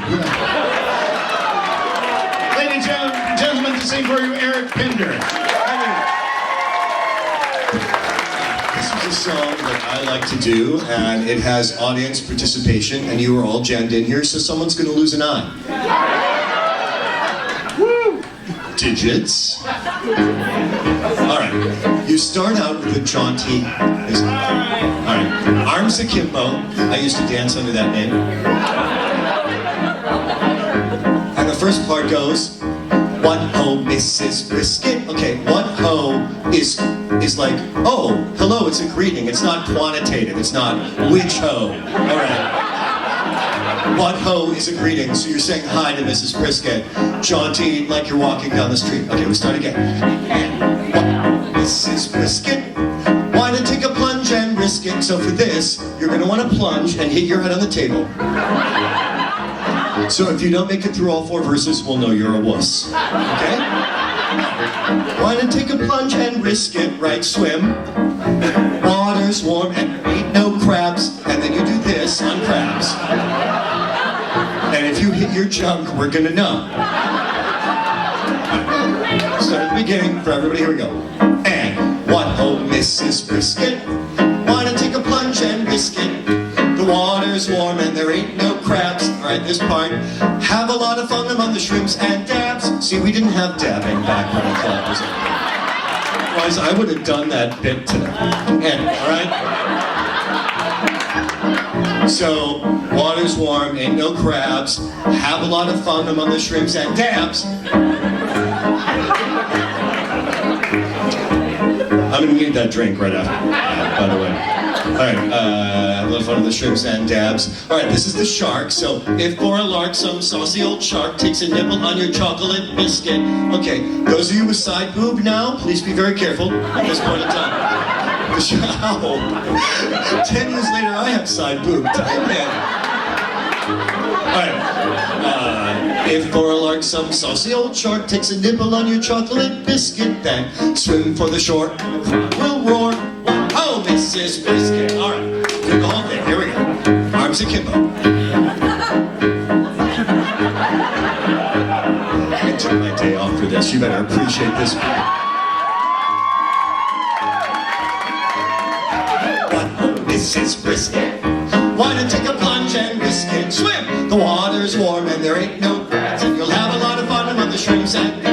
Ladies and gentlemen, to sing for you, Eric Pender. This is a song that I like to do, and it has audience participation, and you are all jammed in here, so someone's going to lose an eye. Woo! Digits. All right. You start out with a jaunty. All right. Arms akimbo. I used to dance under that name. And the first part goes, what ho, Mrs. Brisket? Okay, what ho is like, oh, hello, it's a greeting. It's not quantitative. It's not which ho. All right. What ho is a greeting. So you're saying hi to Mrs. Brisket. Jaunty, like you're walking down the street. Okay, we start again. And what, Mrs. Brisket? Why not take a plunge and risk it? So for this, you're going to want to plunge and hit your head on the table. So if you don't make it through all 4 verses, we'll know you're a wuss. Okay? Want to take a plunge and risk it, right? Swim. Water's warm and there ain't no crabs. And then you do this on crabs. And if you hit your junk, we're gonna know. Start at the beginning for everybody. Here we go. And what ho, Mrs. Brisket? Want to take a plunge and risk it? The water's warm and there ain't no crabs. All right, this part. Have a lot of fun among the shrimps and dabs. See, we didn't have dabbing back when the club was open. Otherwise, I would have done that bit today. And, all right? So, water's warm, ain't no crabs. Have a lot of fun among the shrimps and dabs. I'm gonna need that drink right after, by the way. Alright, have a little fun with the shrimps and dabs. Alright, this is the shark. So, if for a lark some saucy old shark takes a nibble on your chocolate biscuit. Okay, those of you with side boob now, please be very careful at this point in time. The shark, 10 years later, I have side boob. Alright, if for a lark some saucy old shark takes a nibble on your chocolate biscuit, then swim for the shore, we'll roar. Oh, Mrs. Biscuit. All right, do the whole thing. Here we go. Arms akimbo. I took my day off for this. You better appreciate this. What, oh, Mrs. Brisket? Want to take a plunge and risk it? Swim. The water's warm and there ain't no crabs, and you'll have a lot of fun among the shrimps and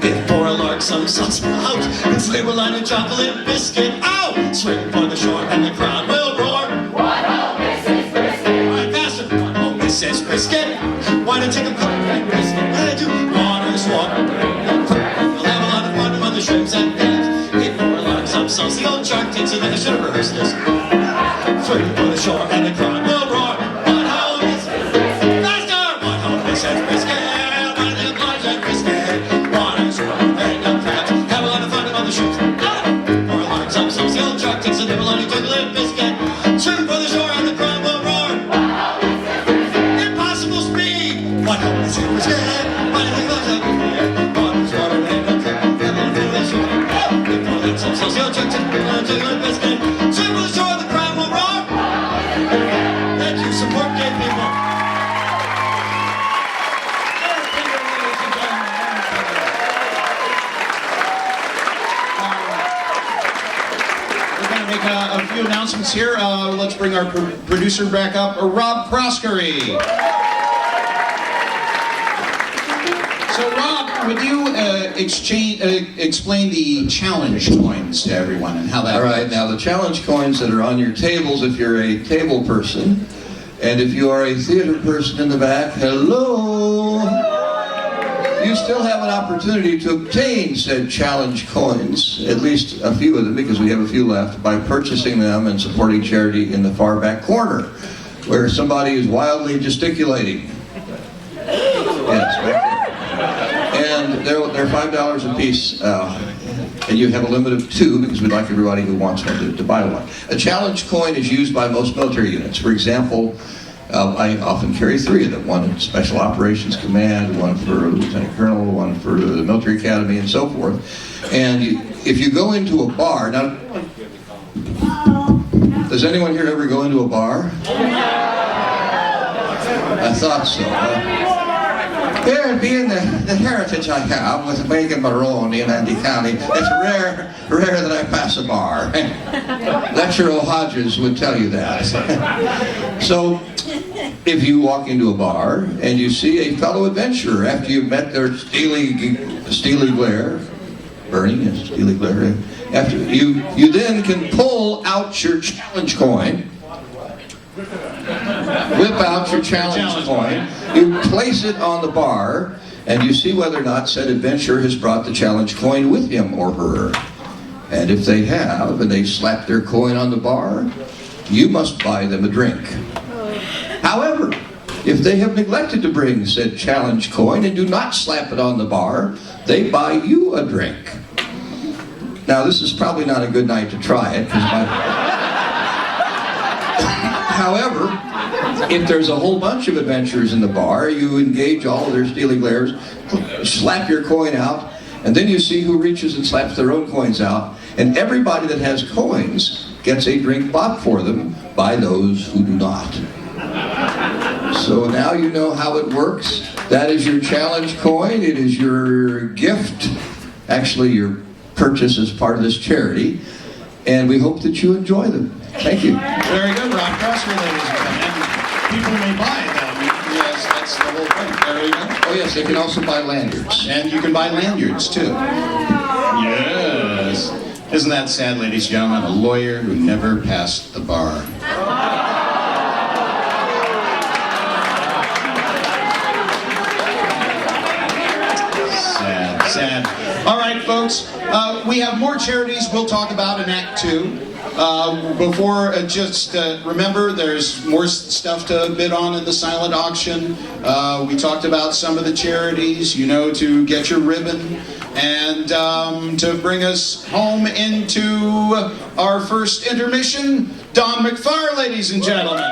if for a lark some sauce out, it's nibble on a chocolate biscuit. Ow! Swim for the shore and the crowd will roar. What ho, Mrs. Brisket? All right, faster. What ho, Mrs. Brisket? Want to take a plunge and risk it? What I do? Water's warm. You'll have a lot of fun among the shrimps and crabs. If for a lark some saucy old shark takes a I should have rehearsed this. Swim for the shore and the crowd will roar. What ho, Mrs. Brisket? Faster! What ho, Mrs. Brisket? Want to take a plunge and risk it? Water's warm. Ain't no crabs. Have a lot of fun among the shrimps. For a lark some saucy old shark takes a nibble on your chocolate biscuit. Swim for the shore and the crowd will roar. Impossible speed. What ho, Mrs. Brisket? Want to take a plunge and risk it? Water's warm. Ain't no crabs. Have a lot of fun among the shrimps. For a lark some saucy old shark takes a nibble on your chocolate biscuit. Swim for the shore and the crowd will roar. Thank you. Support gay people. We're going to make a few announcements here. Let's bring our producer back up, Rob Croskery. So, Rob, would you explain the challenge coins to everyone and how that All right, works? now the challenge coins that are on your tables if you're a table person, and if you are a theater person in the back, hello! You still have an opportunity to obtain said challenge coins, at least a few of them, because we have a few left, by purchasing them and supporting charity in the far back corner, where somebody is wildly gesticulating. Yes, back there. And they're $5 a piece, and you have a limit of 2 because we'd like everybody who wants one to buy one. A challenge coin is used by most military units. For example, I often carry 3 of them, one in Special Operations Command, one for Lieutenant Colonel, one for the Military Academy, and so forth. And if you go into a bar, now, does anyone here ever go into a bar? I thought so. Here, being the heritage I have with Meghan, Moroney, and Andy Canny, it's rare that I pass a bar. Lecturer O'Hodges would tell you that. So, if you walk into a bar and you see a fellow adventurer after you've met their steely glare, burning and steely glare, after you then can pull out your challenge coin. Whip out your challenge coin, you place it on the bar, and you see whether or not said adventurer has brought the challenge coin with him or her. And if they have, and they slap their coin on the bar, you must buy them a drink. However, if they have neglected to bring said challenge coin and do not slap it on the bar, they buy you a drink. Now, this is probably not a good night to try it, however, if there's a whole bunch of adventurers in the bar, you engage all of their steely glares, slap your coin out, And then you see who reaches and slaps their own coins out. And everybody that has coins gets a drink bought for them by those who do not. So now you know how it works. That is your challenge coin. It is your gift. Actually, your purchase as part of this charity. And we hope that you enjoy them. Thank you. Very good, Rob Crosser, ladies and gentlemen. And people may buy them. Yes, that's the whole thing. Very good. Oh yes, they can also buy lanyards. And you can buy lanyards too. Yes. Isn't that sad, ladies and gentlemen? A lawyer who never passed the bar. Sad, sad. All right, folks. We have more charities we'll talk about in Act 2. Remember, there's more stuff to bid on in the silent auction. We talked about some of the charities, you know, to get your ribbon and to bring us home into our first intermission, Don McFarr, ladies and gentlemen.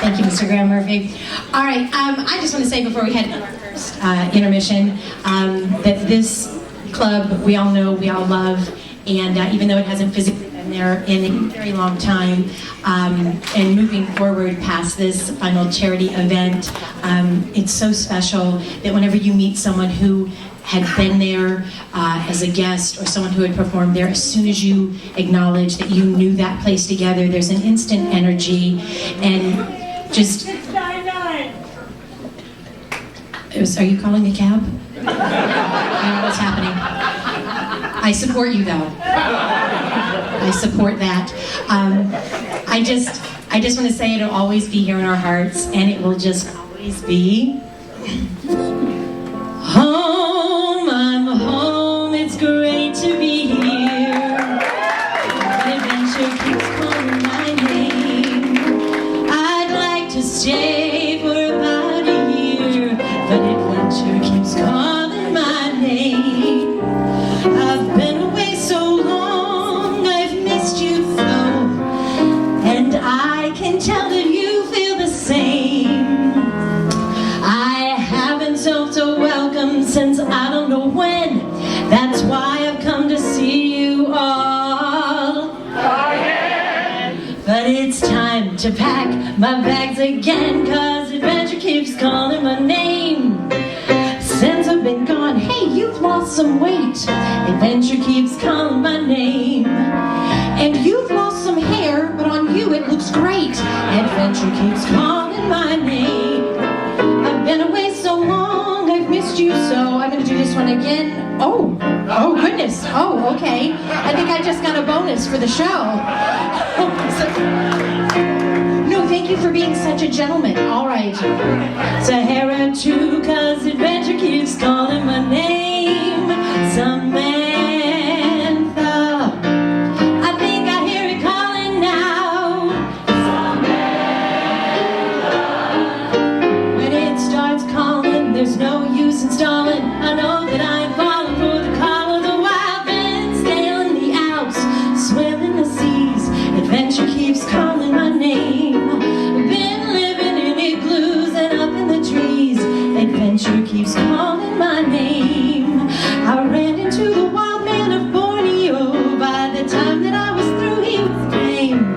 Thank you, Mr. Graham Murphy. All right, I just want to say before we head to our first intermission that this club we all know, we all love, and even though it hasn't physically been there in a very long time, and moving forward past this final charity event, it's so special that whenever you meet someone who had been there as a guest or someone who had performed there, as soon as you acknowledge that you knew that place together, there's an instant energy and just... Are you calling a cab? I don't know what's happening. I support you though. I support that. I just want to say it'll always be here in our hearts, and it will just always be home. I'm home. It's great to be here. Adventure keeps calling my name. I'd like to stay for about a year, but adventure keeps calling my name. I've been away so long, I've missed you so, and I can tell that you feel the same. I haven't felt so welcome since I don't know when. That's why I've come to see you all. But it's time to pack my bags again, 'cause adventure keeps calling my name. Since I've been gone, hey, you've lost some weight. Adventure keeps calling my name. And you've lost some hair, but on you it looks great. Adventure keeps calling my name. I've been away so long, I've missed you so. I'm gonna do this one again. Oh goodness. Oh, okay. I think I just got a bonus for the show. No, thank you for being such a gentleman. All right. Sahara too, 'cause adventure keeps calling my name. Samantha, I think I hear it calling now. Samantha, when it starts calling, there's no use in stalling. I know that I'm falling for the call of the wild men, sailing the Alps, swimming the seas. Adventure keeps calling my name. I've been living in igloos and up in the trees. Adventure keeps calling my name. I ran into the wild man of Borneo. By the time that I was through, he was game. I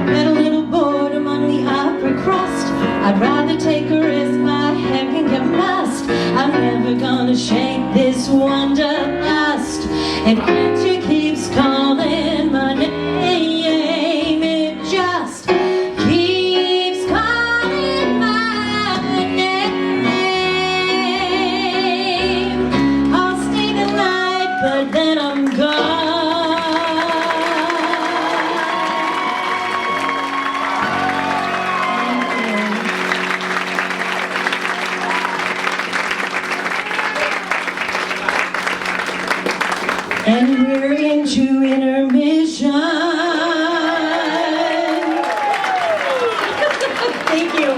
met a little bored among the upper crust. I'd rather take a risk, my head can get mussed. I'm never gonna shake this wanderlust. Adventure keeps calling my name. It just keeps calling my name. I'll stay the night, but then I'm gone. And we're into intermission. Thank you.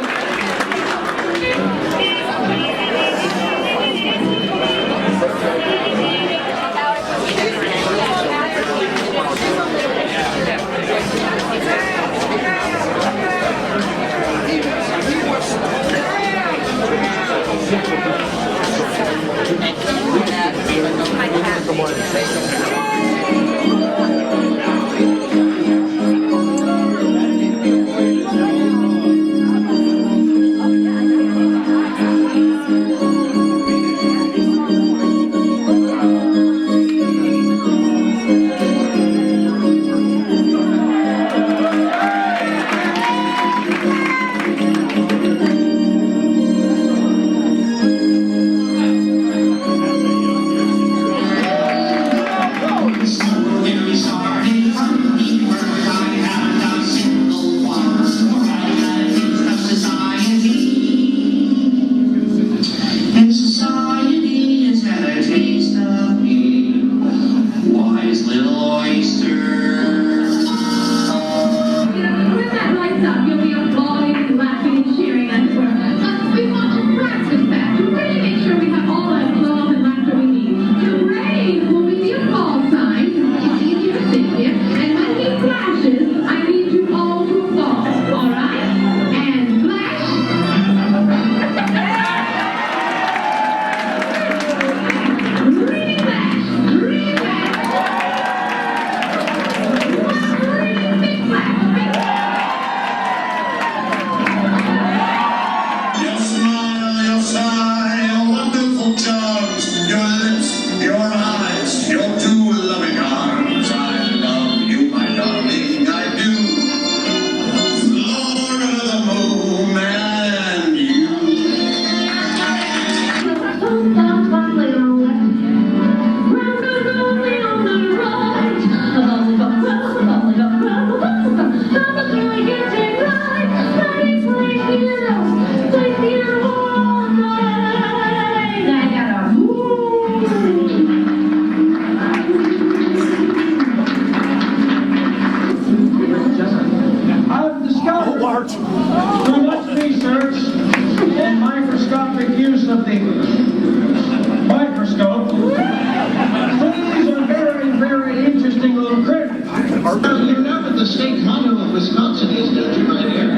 Wisconsin is, don't you, my dear?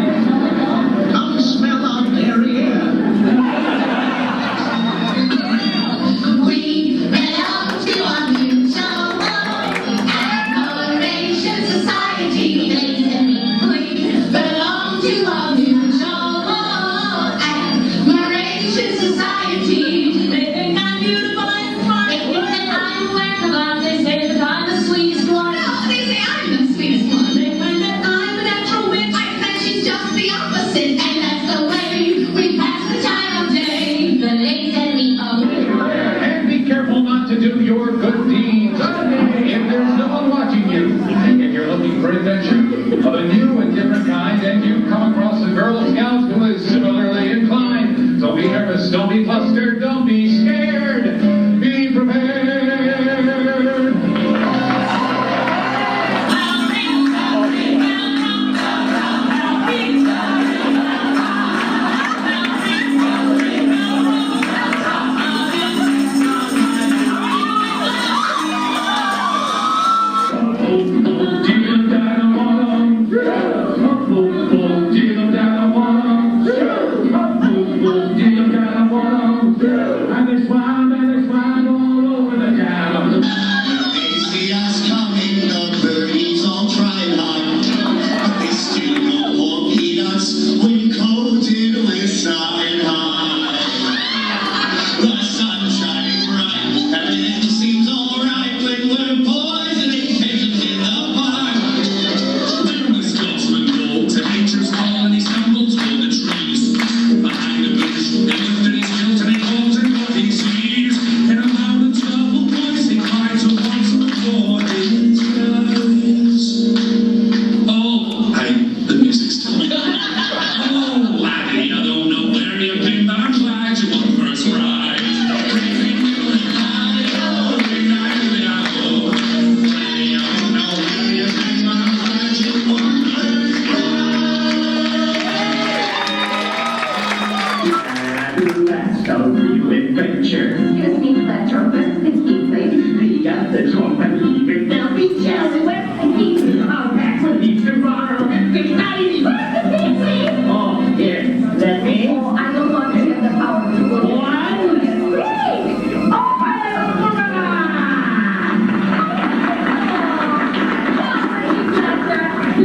Come smell our derriere. We belong to a mutual admiration society. We belong to a mutual admiration society. They think I'm beautiful and smart. They think that I'm aware of us. They say that I'm the sweetest one. No, they say I'm the sweetest one. They find that I'm a natural witch. I bet she's just the opposite. And that's the way we pass the time of day. The ladies and me And be careful not to do your good deeds if there's no one watching you. If you're looking for adventure of a new and different kind, and you come across a Girl Scout who is similarly inclined, don't be nervous, don't be flustered, don't be scared. Be prepared. They see us coming, the birdies all try hard, but they still go more peanuts when coated with side high. The sun shining bright, everything seems alright when we're poisoning patients in the park. When we Scotsmen go to nature's call and he stumbles through the trees, behind a bush, and lifted his kilt and he holds and what he sees, in a loud and troubled voice he cries a once before his eyes. Oh, the music's still. Oh, laddie, I don't know where you've been, but I'm glad you won first prize. Crazy little high, oh, big eye, really, oh. Laddie, I don't know where you've been, but I'm glad you won first prize. That's a real adventure. Excuse me, philanthropist. Excuse me. We got the drum and leaving. Now be careful where the keys are. Back with these tomorrow. It's not easy. Oh, here. Let me. Oh, I no longer have the power to go. One. Three. Oh,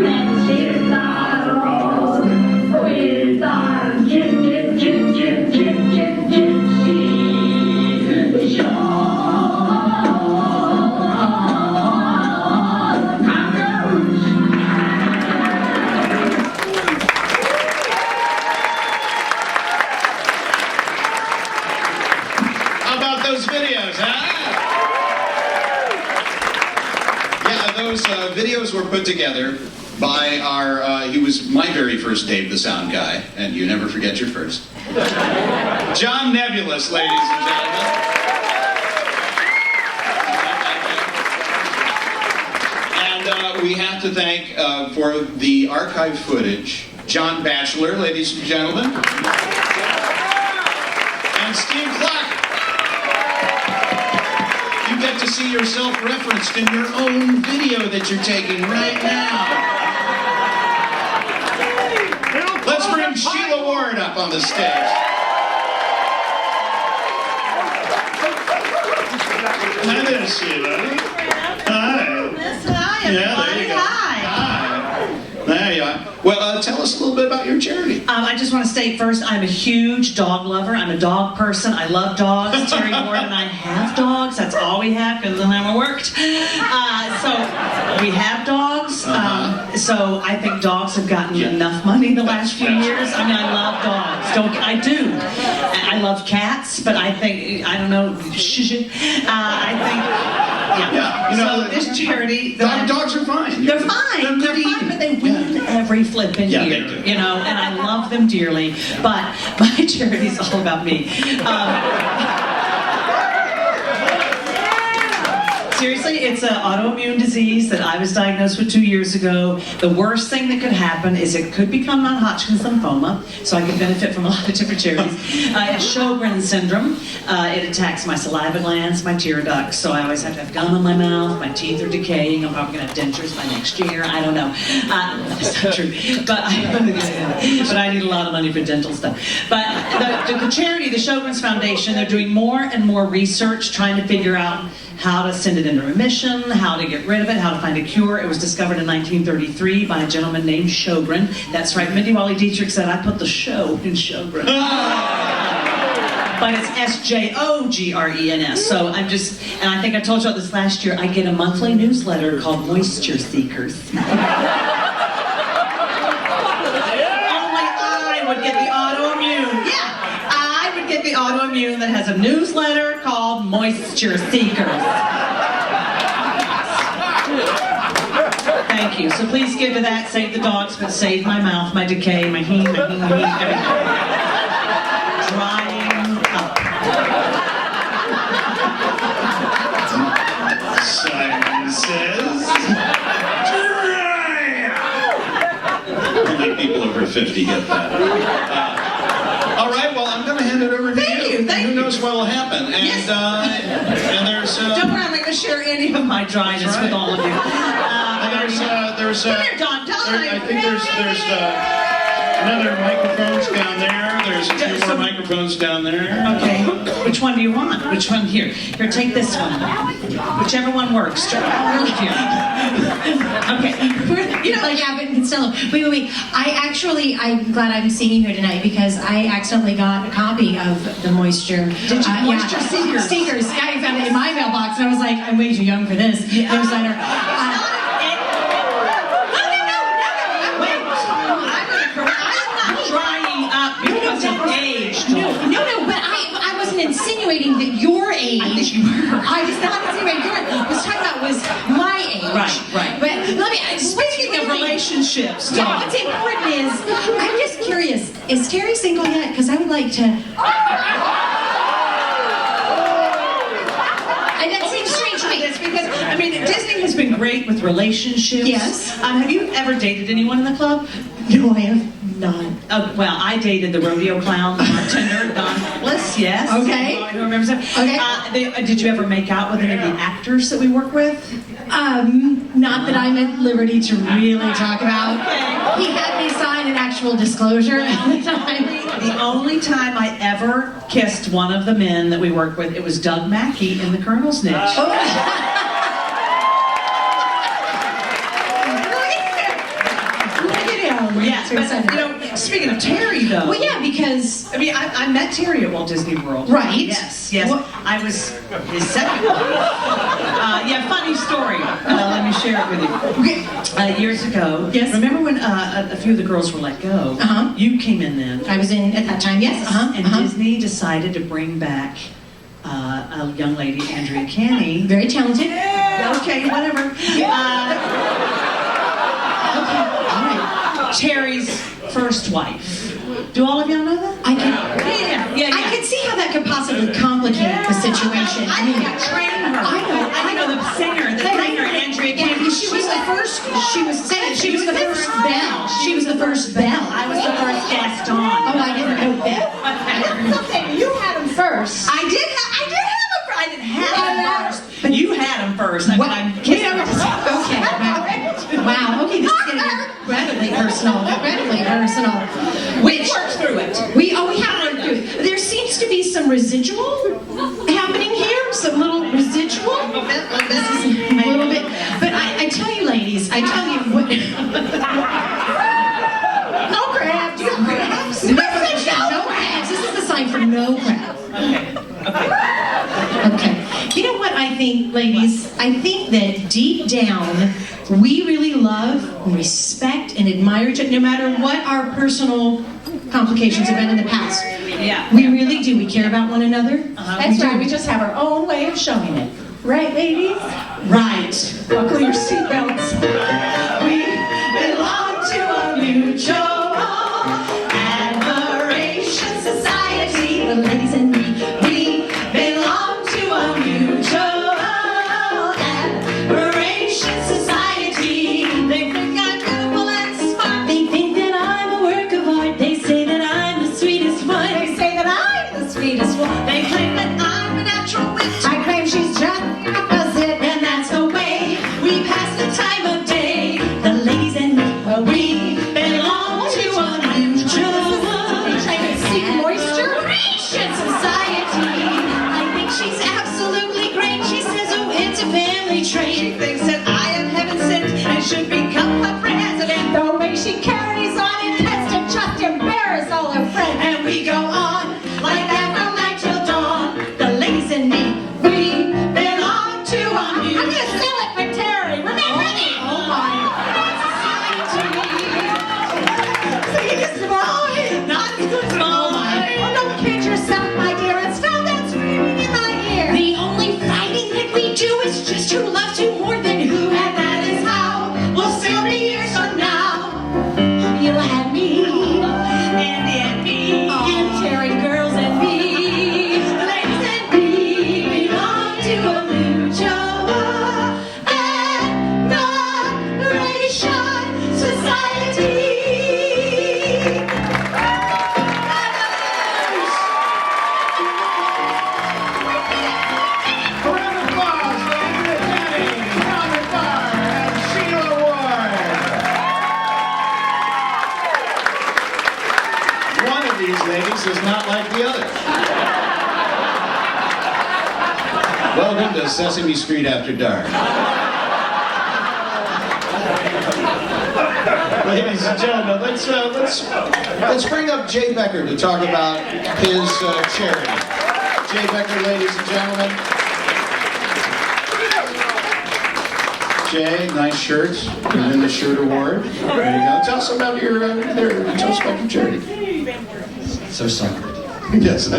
let's hit the road with our How about those videos, huh? Yeah, those videos were put together by our, he was my very first Dave the Sound guy, and you never forget your first. John Nebulous, ladies and gentlemen. And we have to thank, for the archive footage, John Batchelor, ladies and gentlemen. And Steve Clark. You get to see yourself referenced in your own video that you're taking right now. Let's bring Sheila Ward up on the stage. Hi there, Sheila. Hi. Listen, hi, everybody. Yeah, there you go. Hi. There you are. Well, tell us a little bit about your charity. I just want to say first, I'm a huge dog lover. I'm a dog person. I love dogs. Terry Ward and I have dogs. That's all we have because then I worked. So we have dogs. So I think dogs have gotten enough money the last few years. I mean, I love dogs. I do. I love cats, but I think, I don't know, I think, yeah. You know, so this charity... Dogs are fine. They're fine. They're fine, but they win every flipping year. They do. You know, and I love them dearly, but my charity's all about me. Seriously, it's an autoimmune disease that I was diagnosed with 2 years ago. The worst thing that could happen is it could become non-Hodgkin's lymphoma, so I could benefit from a lot of different charities. It's Sjogren's syndrome. It attacks my saliva glands, my tear ducts, so I always have to have gum in my mouth. My teeth are decaying. I'm probably going to have dentures by next year. I don't know. That's not true. But I need a lot of money for dental stuff. But the charity, the Sjogren's Foundation, they're doing more and more research trying to figure out how to send it into remission, how to get rid of it, how to find a cure. It was discovered in 1933 by a gentleman named Sjogren. That's right, Mindy Wally Dietrich said, I put the show in Sjogren. But it's S-J-O-G-R-E-N-S. So and I think I told you about this last year, I get a monthly newsletter called Moisture Seekers. Only I would get the autoimmune. Yeah, I would get the autoimmune that has a newsletter called Moisture Seekers. Thank you. So please give to that. Save the dogs, but save my mouth, my decay, my heme, everything. Drying up. Simon says, only people over 50 get that. All right, well, I'm going to hand it over to you. Thank Who you. knows what will happen? And, Yes. and there's... Don't worry, I'm not going to share any of my dryness That's right. with all of you. there's Come here, Don. I think there's another microphones down there. There's a few more microphones down there. Okay. Which one do you want? Which one? Here. Here, take this one. Whichever one works. Okay. You know, like Abbott and Costello. Wait. I'm glad I'm seeing you here tonight because I accidentally got a copy of the Moisture. Did you? Moisture Seekers. Seekers. I found it in my mailbox and I was like, I'm way too young for this. Newsletter. Drying up because of age. No, but I wasn't insinuating that your age. I think you were. I was not insinuating your age. What I was talking about was my age. Right. But let me, Speaking of relationships, yeah, what's important is, I'm just curious, is Terry single yet? Because I would like to... And that seems strange to me. It's because, I mean, Disney has been great with relationships. Yes. Have you ever dated anyone in the club? No, I have not. Well, I dated the rodeo clown, the bartender, Don Bliss, yes. Okay. Who remembers him? Okay. Did you ever make out with any of the actors that we work with? Not that I'm at liberty to really talk about. Okay. He had me sign an actual disclosure at the time. The only time I ever kissed one of the men that we worked with, it was Doug Mackay in The Colonel's Niche. Yeah, but speaking of Terry, though. Well, yeah, because I mean, I met Terry at Walt Disney World. Right. Yes. Well, I was his second wife. Yeah, funny story. Let me share it with you. Years ago. Yes. Remember when a few of the girls were let go? You came in then. I was in at that time. Yes. And Disney decided to bring back a young lady, Andrea Canny. Very talented. Okay, whatever. Terry's first wife. Do all of y'all know that? I can. Yeah. I can see how that could possibly complicate the situation. I mean, train her. I know the singer, Andrea Canny. She was the first. She was the first belle. She was the first belle. I was the first Gaston. Oh, I didn't know that. That's okay. You had him first. I did have him first. I didn't have him first. But you had him first. Okay. Wow. Okay, this is getting incredibly personal. We worked through it. We have worked through it. There seems to be some residual happening here. Some little residual. A little bit. But I tell you, ladies, I tell you what. No crabs. No crabs. No crabs. This is the sign for no crabs. Okay. You know what I think, ladies? I think that deep down, we really love, respect, and admire each other, no matter what our personal complications have been in the past. Yeah. We really do. We care about one another. That's right. We just have our own way of showing it. Right, ladies? Right. Buckle your seatbelts. We belong to a mutual admiration society. The ladies and me belong to a mutual family trait. She thinks that I am heaven sent and should become a president. The way she carries on intends to just embarrass all her friends. And we go on like that from night till dawn. The ladies and me, we belong to a new. I'm gonna sell it for Terry. Remember that? Oh my. See, it's mine, not mine. Oh, don't kid yourself, my dear. It's still that screaming in my ear. The only fighting that we do is just who loves who more than who, and that is how we'll still be years from now. You'll have me And me, and Terry girls and me. ladies and me belong to a mutual admiration society. Round of applause for Andrea, Canny, Karl, McFarr, and Sheila Ward. One of these ladies is not like the other. Welcome to Sesame Street After Dark. Ladies and gentlemen, let's bring up Jay Becker to talk about his charity. Jay Becker, ladies and gentlemen. Jay, nice shirt. You win the shirt award. There you go. Tell us about your charity. So sorry. Yes.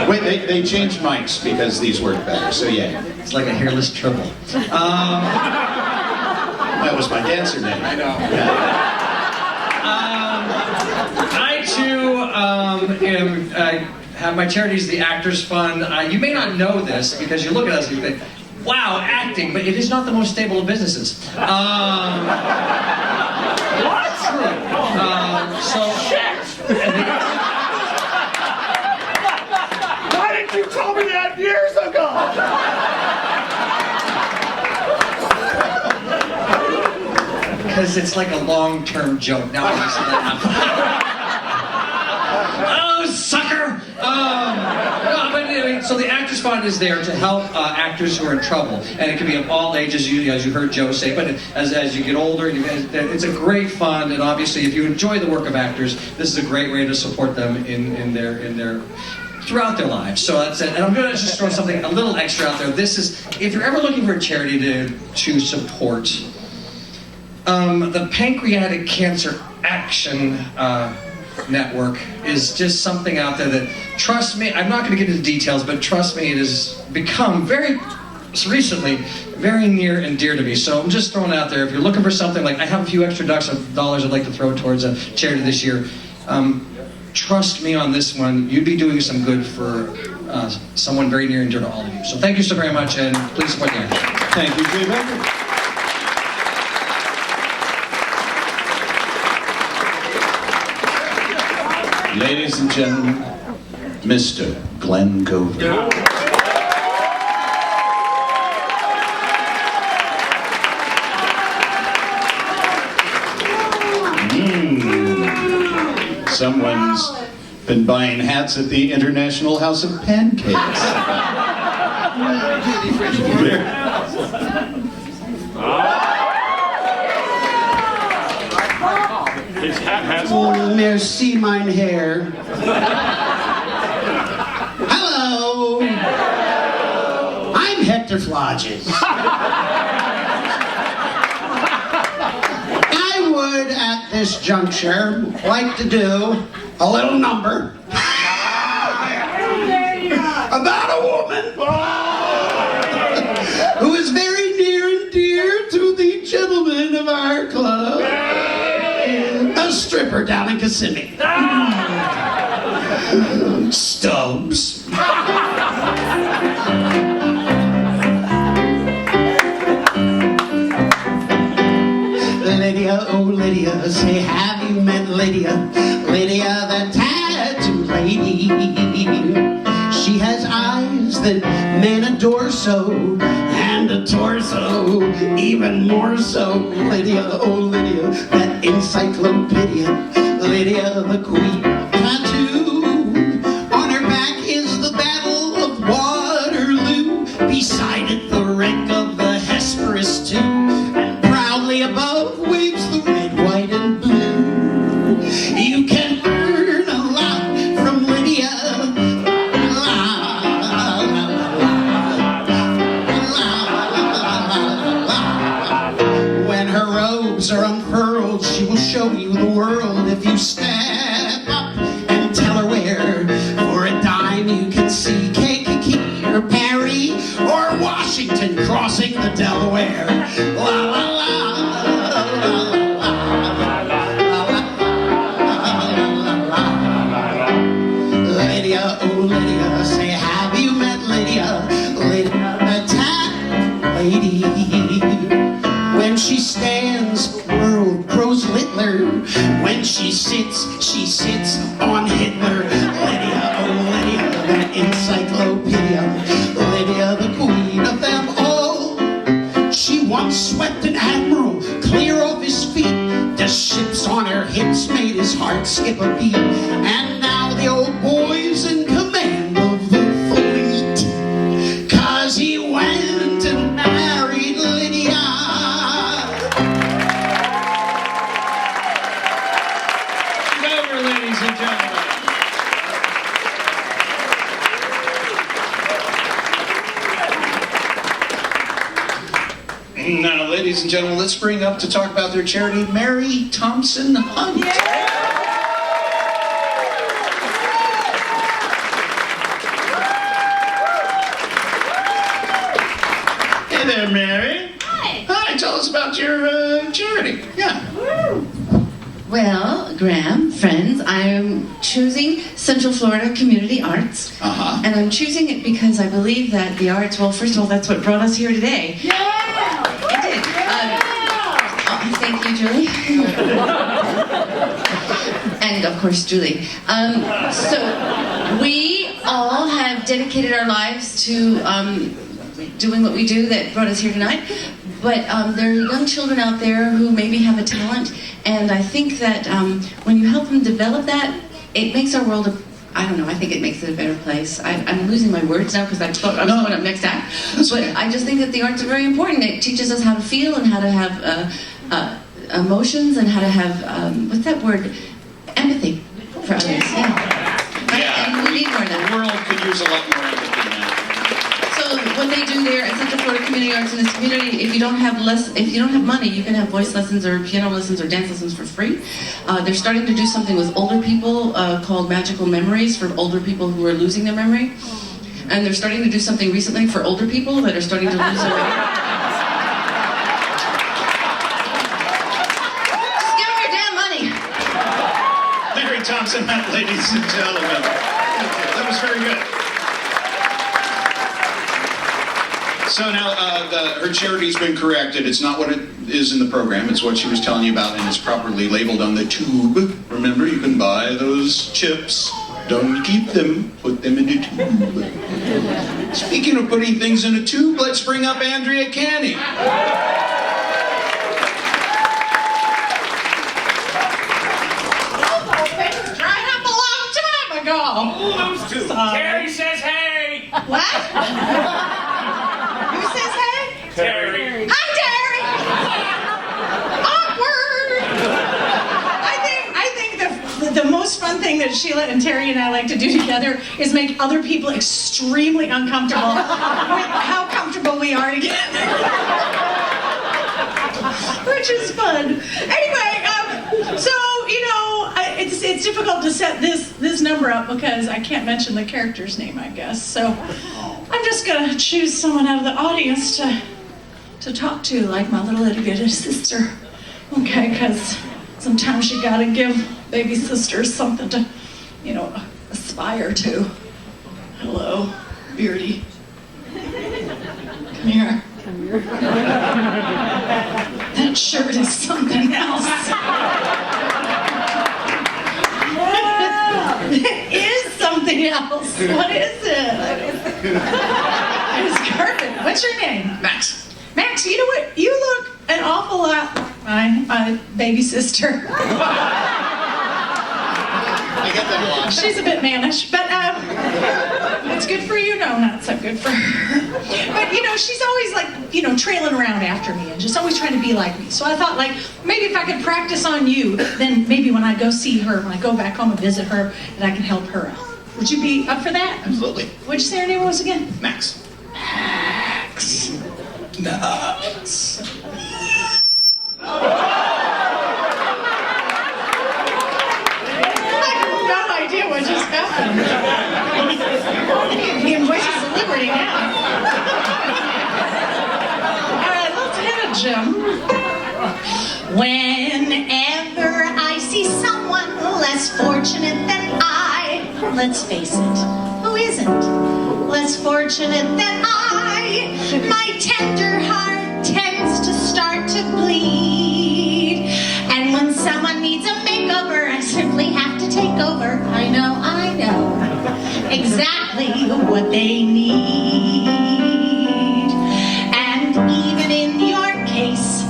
Wait, they changed mics because these work better. So yeah. It's like a hairless triple. That was my dancer name. I know. I too have my charities, the Actors Fund. You may not know this because you look at us and you think, wow, acting, but it is not the most stable of businesses. What? True. Why didn't you tell me that years ago? Because it's like a long-term joke. Now I just let Oh, sucker! No, but anyway, so the Actors Fund is there to help actors who are in trouble, and it can be of all ages, as you heard Joe say. But as you get older, it's a great fund, and obviously, if you enjoy the work of actors, this is a great way to support them in their throughout their lives. So that's it. And I'm going to just throw something a little extra out there. This is, if you're ever looking for a charity to support, the Pancreatic Cancer Action Network is just something out there that, trust me, I'm not going to get into details, but trust me, it has become very recently very near and dear to me. So I'm just throwing it out there. If you're looking for something, like I have a few extra dollars I'd like to throw towards a charity this year. Trust me on this one, you'd be doing some good for someone very near and dear to all of you. So thank you so very much, and please support the actors. Thank you, Jay Becker. Ladies and gentlemen, Mr. Glenn Gover. Someone's been buying hats at the International House of Pancakes. Merci, mein Herr. Hello. I'm Hector Flodges. I would, at this juncture, like to do a little number about a woman who is very near and dear to the gentlemen of our club. A stripper down in Kissimmee. Stubbs. Lydia, oh Lydia, say have you met Lydia? Lydia the tattoo lady. She has eyes that men adore so, and a torso even more so. Lydia, oh Lydia, that encyclopedia. Lydia the queen tattoo. On her back is the Battle of Waterloo. Beside it the wreck of the Hesper. wings are unfurled, she will show you the world if you step up and tell her where. For a dime you can see Kankakee or Perry or Washington crossing the Delaware. La la la. Lydia, oh Lydia, say have you met Lydia? Lydia, the tap lady. When she stands, world grows littler. When she sits on Hitler. Lydia, oh Lydia, that encyclopedia. Lydia, the queen of them all. She once swept an admiral clear off his feet. The ships on her hips made his heart skip a beat. And now the old boy's in command of the fleet. 'Cause he went and married Lydia. Gover, ladies and gentlemen. Now, ladies and gentlemen, let's bring up to talk about their charity, Mary Thompson Hunt. Hey there, Mary. Hi. Hi, tell us about your charity. Yeah. Well, Graham, friends, I'm choosing Central Florida Community Arts. Uh-huh. And I'm choosing it because I believe that the arts, well, first of all, that's what brought us here today. Yeah! It did. Thank you, Julie. And, of course, Julie. So, we all have dedicated our lives to doing what we do that brought us here tonight. But there are young children out there who maybe have a talent, and I think that when you help them develop that, it makes our world I don't know, I think it makes it a better place. I'm losing my words now because I'm going up next act. But I just think that the arts are very important. It teaches us how to feel and how to have emotions and how to have, what's that word? Empathy for others. Yeah. And we need more of that. The world could use a lot more empathy now. So what they do there at Central Florida Community Arts in this community, if you don't have money, you can have voice lessons or piano lessons or dance lessons for free. They're starting to do something with older people called Magical Memories for older people who are losing their memory. And they're starting to do something recently for older people that are starting to lose their memory. Just give them your damn money. Mary Thompson, ladies and gentlemen. That was very good. So now her charity's been corrected. It's not what it is in the program. It's what she was telling you about, and it's properly labeled on the tube. Remember, you can buy those chips. Don't keep them. Put them in a tube. Speaking of putting things in a tube, let's bring up Andrea Canny. Dried up a long time ago. Those two. Terry says hey. What? Who says hey? Terry. Hi, Terry. Awkward. I think the most fun thing that Sheila and Terry and I like to do together is make other people extremely uncomfortable with how comfortable we are together. Which is fun. Anyway, so it's difficult to set this number up because I can't mention the character's name, I guess. So I'm just gonna choose someone out of the audience to talk to, like my little itty bitty sister. Okay, because sometimes you gotta give baby sisters something to, aspire to. Hello, Beardy. Come here. That shirt is something else. It is something else. What is it? It's perfect. What's your name? Max. Max, you know what? You look an awful lot like my baby sister. I get that a lot. She's a bit mannish, but it's good for you. No, not so good for her. But she's always trailing around after me and just always trying to be like me. So I thought, maybe if I could practice on you, then maybe when I go see her, when I go back home and visit her, that I can help her out. Would you be up for that? Absolutely. What'd you say her name was again? Max. Max. Max. Jim. Whenever I see someone less fortunate than I, let's face it, who isn't less fortunate than I? My tender heart tends to start to bleed. And when someone needs a makeover, I simply have to take over. I know exactly what they need. And even in your case,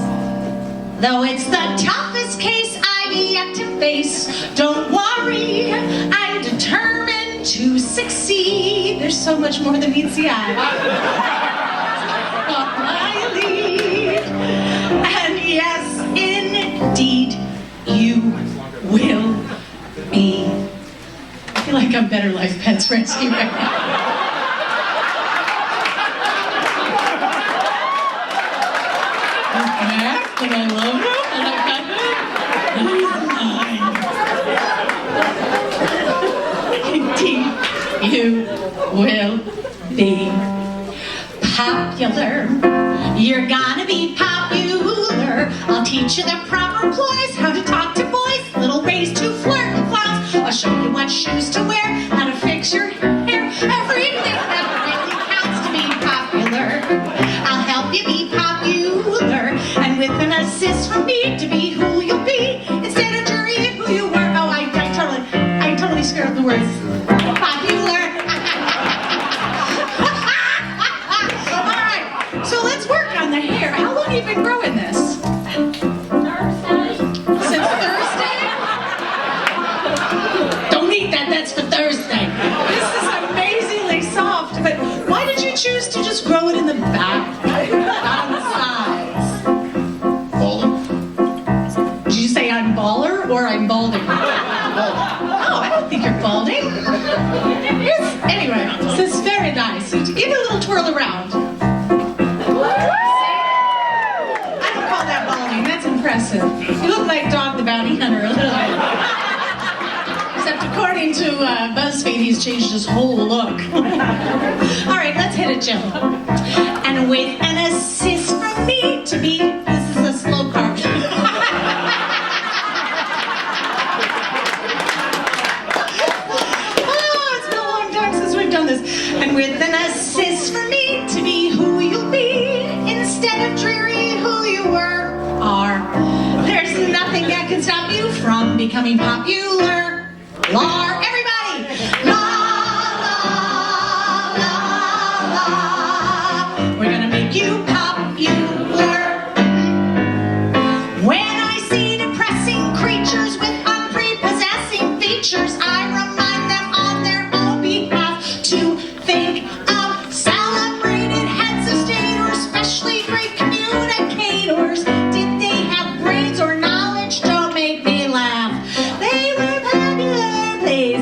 though it's the toughest case I've yet to face, don't worry, I'm determined to succeed. There's so much more than meets the eye. Up my lead. And yes, indeed, you will be. I feel like I'm Better Life Pets Rescue right now. And I love him, and I got him. Indeed, you will be popular. You're gonna be popular. I'll teach you the proper ploys, how to talk to boys, little ways to flirt and flounce. I'll show you what shoes to wear, how to fix your hair, everything that really counts to be popular. I'll help you be popular, and with an assist from me to be who you'll be, instead of jury who you were. Oh, I totally screwed up the words. Popular. All right, so let's work on the hair. How long have you been growing this? Since Thursday? Don't eat that, that's for Thursday. This is amazingly soft, but why did you choose to just grow it in the back? On the sides? Balding? Did you say I'm baller or I'm balding? Oh, I don't think you're balding. Yes. Anyway, this is very nice. Give it a little twirl around. I don't call that balding. That's impressive. You look like Dog the Bounty Hunter a little bit. Except according to BuzzFeed, he's changed his whole look. All right, let's hit it, Jim. And with an assist from me to be, this is a slow carb. And with an assist for me to be who you'll be, instead of dreary who you are. There's nothing that can stop you from becoming popular. Lar, everybody! La, la, la, la. We're gonna make you popular. When I see depressing creatures with unprepossessing features, I remind them on their own behalf to think of celebrated heads of state or especially great communicators. Did they have brains or knowledge? Don't make me laugh. They were popular, played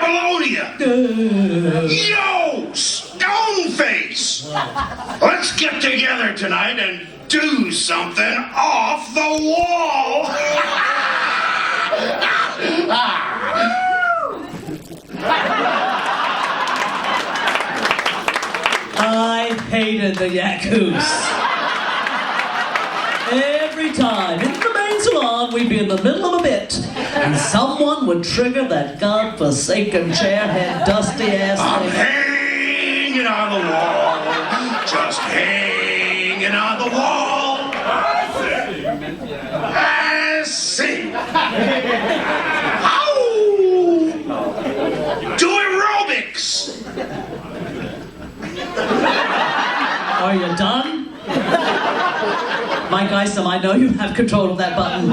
Babylonia! Yo, Stoneface! Let's get together tonight and do something off the wall! I hated the Yakuts. Every time in the main salon, we'd be in the middle of a bit, and someone would trigger that godforsaken chairhead dusty ass I'm thing. hanging on the wall, just hanging on the wall. I sing. Ow! Do aerobics. Are you done? Mike Isom, I know you have control of that button.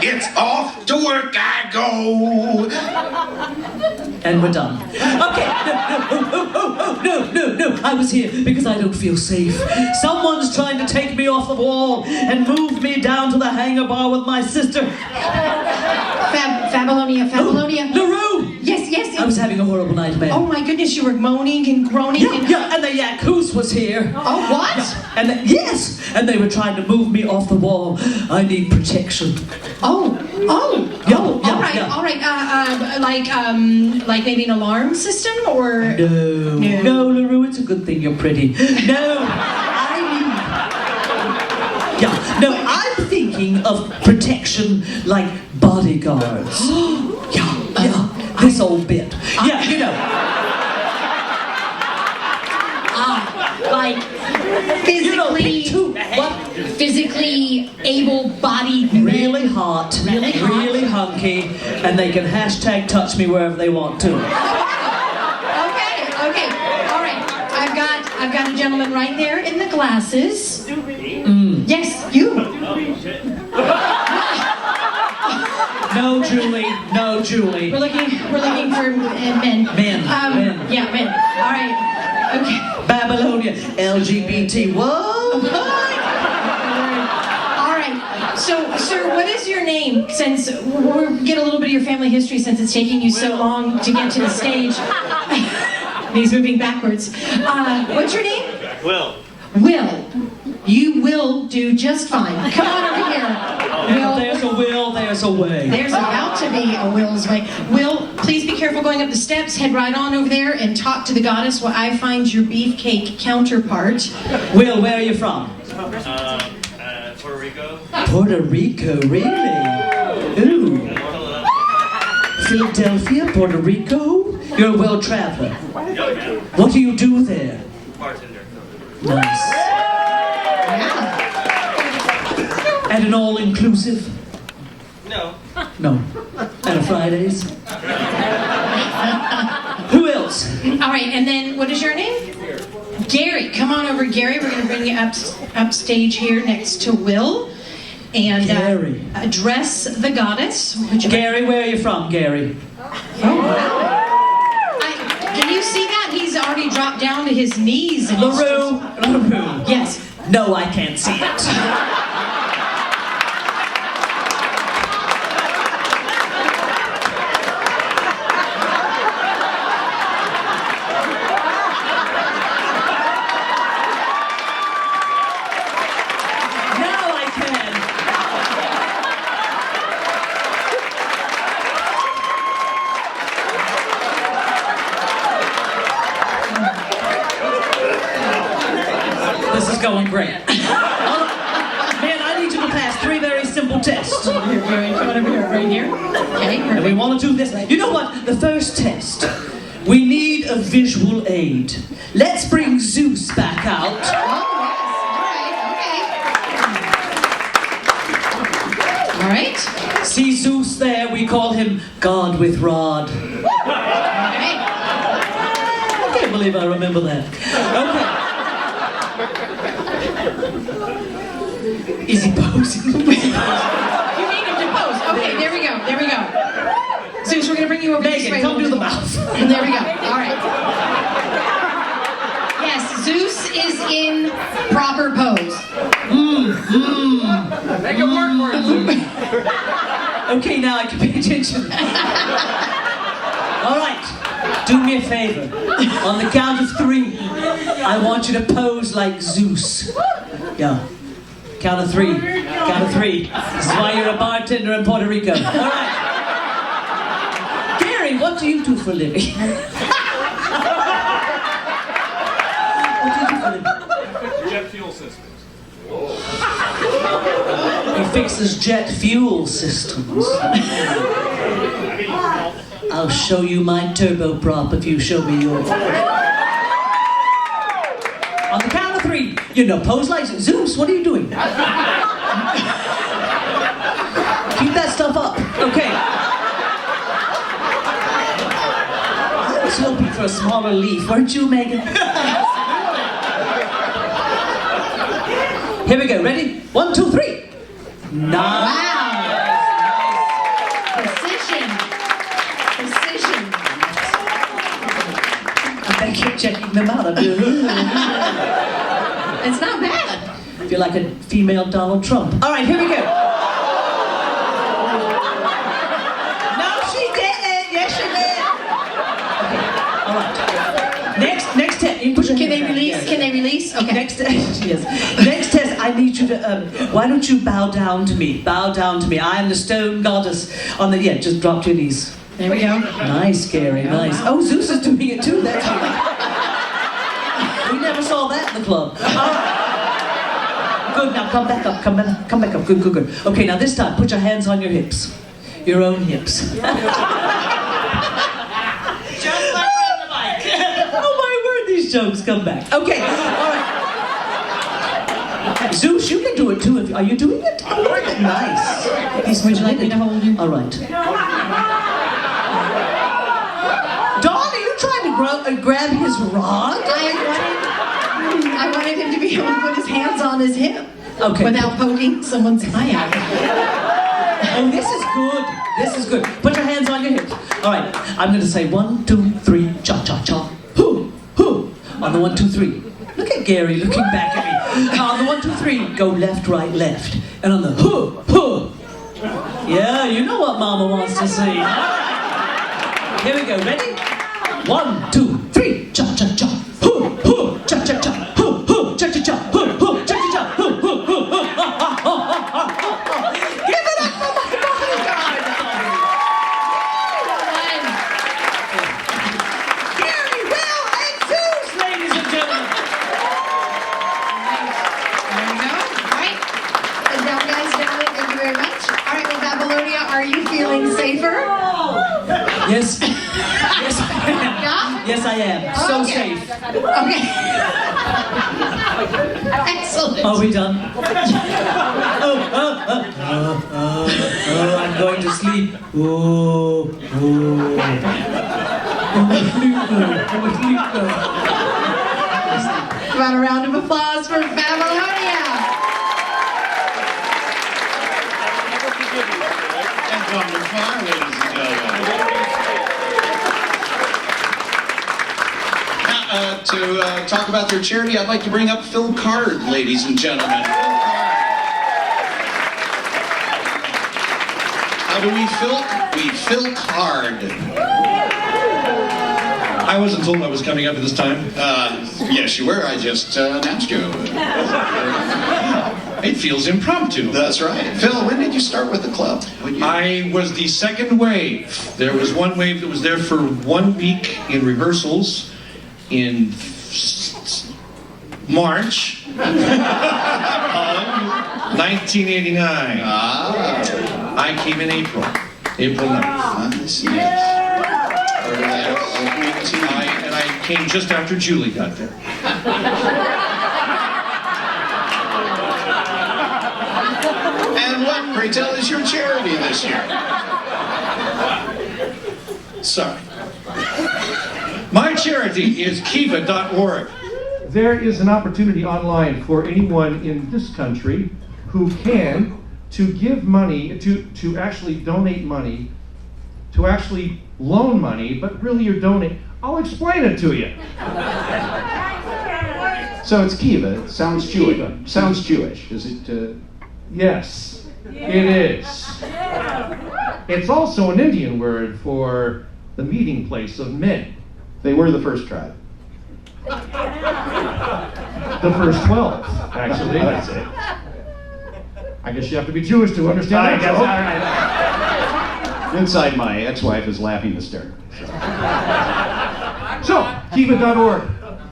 It's off to work I go. And we're done. Okay, no, I was here because I don't feel safe. Someone's trying to take me off the wall and move me down to the hangar bar with my sister. Fabulonia. LaRue! Yes. I was having a horrible nightmare. Oh my goodness, you were moaning and groaning. Yeah, and the Yakus was here. Oh, what? Yeah, and they were trying to move me off the wall. I need protection. All right. Like maybe an alarm system or? No, LaRue, it's a good thing you're pretty. I'm thinking of protection like bodyguards. This old bit. Like physically able-bodied men. Really hot, really hunky, and they can hashtag touch me wherever they want to. Okay, all right. I've got a gentleman right there in the glasses. Yes, you. No, Julie. We're looking for men. Men. Yeah, men. All right. Okay. Babylonia, LGBT. Whoa. All right. So, sir, what is your name? Since we'll get a little bit of your family history, since it's taking you so long to get to the stage. He's moving backwards. What's your name? Will. Will. You will do just fine. Come on over here. Will. There's a will, there's a way. There's about to be a Will's way. Will, please be careful going up the steps. Head right on over there and talk to the goddess while I find your beefcake counterpart. Will, where are you from? Puerto Rico. Puerto Rico, really? Ooh. Philadelphia, Puerto Rico? You're a world traveler. What do you do there? Bartender. Nice. And an all-inclusive? No. No. And a Fridays? Who else? All right, and then what is your name? Gary. Come on over, Gary. We're going to bring you up stage here next to Will. And address the goddess. Gary, where are you from, Gary? Oh, wow. Can you see that? He's already dropped down to his knees. And LaRue. Yes. No, I can't see it. Going great. Man, I need you to pass 3 very simple tests. Come on over here, right here. Okay, and we want to do this. You know what? The first test. We need a visual aid. Let's bring Zeus back out. All right. See Zeus there? We call him God with Rod. Okay. I can't believe I remember that. Okay. Is he posing? You need him to pose. Okay, there we go. Zeus, we're going to bring you over this way. Meghan, come do the mouth. There we go. All right. Yes, Zeus is in proper pose. Make it work for you. Okay, now I can pay attention. Do me a favor. On the count of 3, I want you to pose like Zeus. Yeah. Count of 3. Count of 3. This is why you're a bartender in Puerto Rico. All right. Gary, what do you do for a living? What do you do for a living? Jet fuel systems. He fixes jet fuel systems. I'll show you my turboprop if you show me yours. On the count of 3, you know, pose like Zeus. What are you doing? Keep that stuff up. Okay. I was hoping for a smaller leaf, weren't you, Meghan? Here we go. Ready? 1, 2, 3. Nice. Precision. Precision. I bet you're checking them out. It's not bad. I feel like a female Donald Trump. All right, here we go. No, she didn't. Yes, she did. Okay. All right. Next test. Can they release? Can they release? Okay. Next test. Yes. Next test. I need you to. Why don't you bow down to me? Bow down to me. I am the stone goddess. On the just drop to your knees. There we go. Nice, Gary. Nice. Oh, Zeus is doing it too. That's right. We never saw that in the club. All right. Good. Now come back up. Come back up. Good. Okay. Now this time, put your hands on your hips. Your own hips. Just like on the mic. Oh my word! These jokes come back. Okay. All right. Zeus, you can do it too. Are you doing it? Oh, nice. Would you like me to hold you? All right. Dawn, are you trying to grab his rod? I wanted him to be able to put his hands on his hip. Okay. Without poking someone's eye out. Oh, this is good. This is good. Put your hands on your hips. All right. I'm going to say 1, 2, 3, cha cha cha. Hoo, hoo. On the 1, 2, 3. Look at Gary looking back at me. On the 1, 2, 3, go left, right, left. And on the hoo, hoo. Yeah, you know what Mama wants to see. Here we go. Ready? 1, 2, 3, cha cha cha. Hoo, hoo, cha cha cha. Hoo, hoo, cha cha cha. Hoo, hoo, cha cha cha. Hoo, hoo, hoo, hoo. Give it up for my bodyguard. Gary, Will, and Zeus, ladies and gentlemen. There we go. All right. And now, guys, gentlemen, thank you very much. All right, well, Babylonia, are you feeling safer? Yes. Yes, I am. Yeah? Yes, I am. So Okay. safe. Okay. Excellent. Are we done? I'm going to sleep. About a round of applause for Babylonia. And from McFarr, ladies and gentlemen. Now, to talk about their charity, I'd like to bring up Phil Card, ladies and gentlemen. How do we filk? We filk hard. I wasn't told I was coming up at this time. Yes, you were. I just announced you. It feels impromptu. That's right. Phil, when did you start with the club? I was the second wave. There was one wave that was there for 1 week in rehearsals in March of 1989. I came in April 9th. And I came just after Julie got there. And what, pray tell, is your charity this year? Sorry. My charity is KIVA.org. There is an opportunity online for anyone in this country who can to give money, to actually donate money, to actually loan money, but really you're donating. I'll explain it to you. So it's KIVA. It sounds Jewish. Sounds Jewish. Is it? Yes, it is. It's also an Indian word for the meeting place of men. They were the first tribe. The first 12, actually. That's it. I guess you have to be Jewish to understand that. All right. Inside, my ex-wife is laughing hysterically. So, KIVA.org.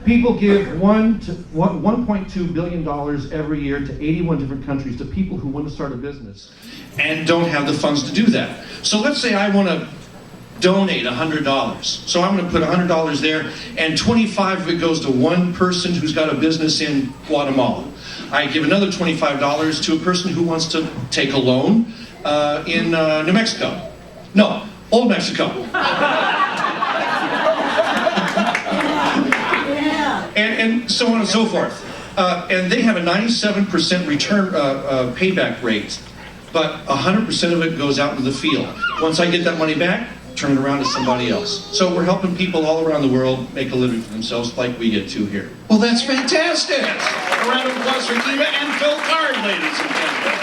People give $1.2 billion every year to 81 different countries to people who want to start a business and don't have the funds to do that. So let's say I want to donate $100. So I'm going to put $100 there, and 25 of it goes to one person who's got a business in Guatemala. I give another $25 to a person who wants to take a loan in New Mexico. No, Old Mexico. And so on and so forth. And they have a 97% return payback rate, but 100% of it goes out into the field. Once I get that money back, turn it around to somebody else. So we're helping people all around the world make a living for themselves like we get to here. Well, that's fantastic. A round of applause for KIVA and Phil Karl, ladies and gentlemen.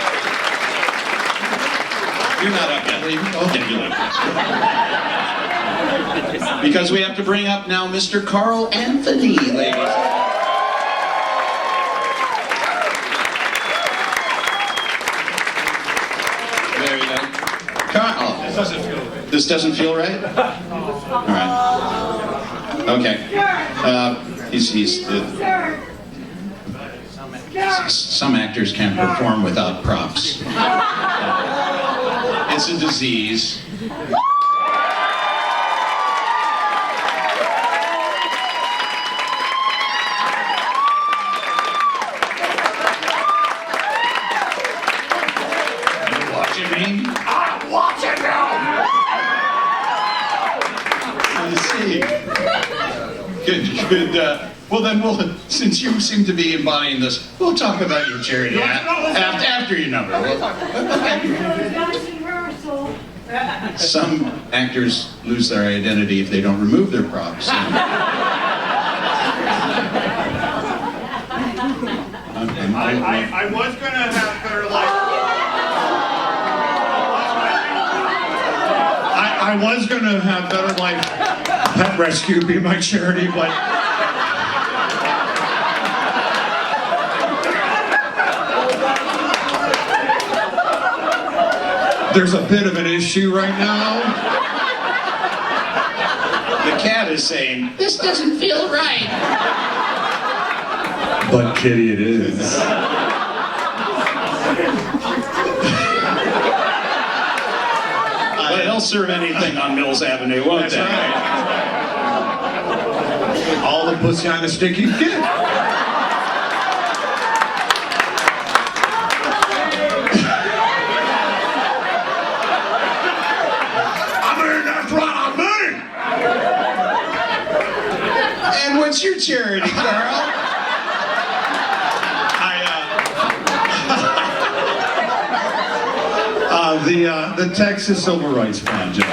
You're not up yet. Okay, you're up. Because we have to bring up now Mr. Karl Anthony, ladies. Very good. Karl. This doesn't feel right? All right. Okay. Some actors can't perform without props. It's a disease. Watching me? I'm watching now! I see. Good. Well then, since you seem to be embodying this, we'll talk about your charity after your number. Some actors lose their identity if they don't remove their props. I was going to have better life. I was going to have Better Life Pet Rescue be my charity, but there's a bit of an issue right now. The cat is saying, "This doesn't feel right." But Kitty, it is. But they'll serve anything on Mills Avenue, won't they? Right. All the pussy on a stick you get. And what's your charity, Karl? The Texas Civil Rights Project.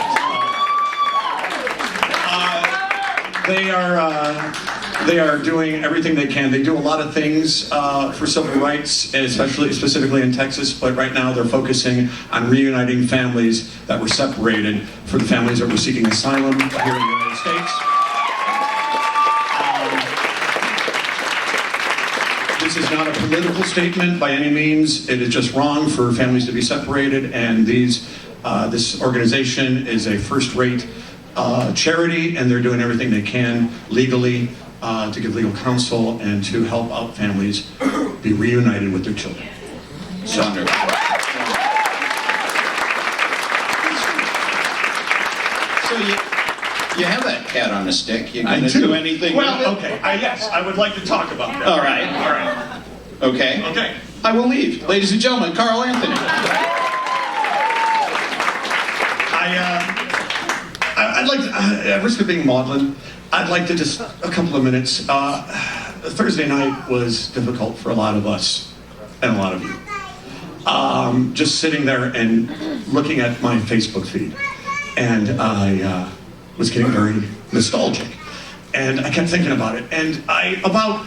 They are doing everything they can. They do a lot of things for civil rights, specifically in Texas, but right now they're focusing on reuniting families that were separated, for the families that were seeking asylum here in the United States. This is not a political statement by any means. It is just wrong for families to be separated, and this organization is a first-rate charity, and they're doing everything they can legally to give legal counsel and to help out families be reunited with their children. So you have that cat on a stick. You gonna do anything? Well, okay. Yes, I would like to talk about that. All right. Okay. Okay. I will leave. Ladies and gentlemen, Karl Anthony. I'd like to, at risk of being maudlin, I'd like to just, a couple of minutes. Thursday night was difficult for a lot of us and a lot of you. Just sitting there and looking at my Facebook feed. And I was getting very nostalgic. And I kept thinking about it. And about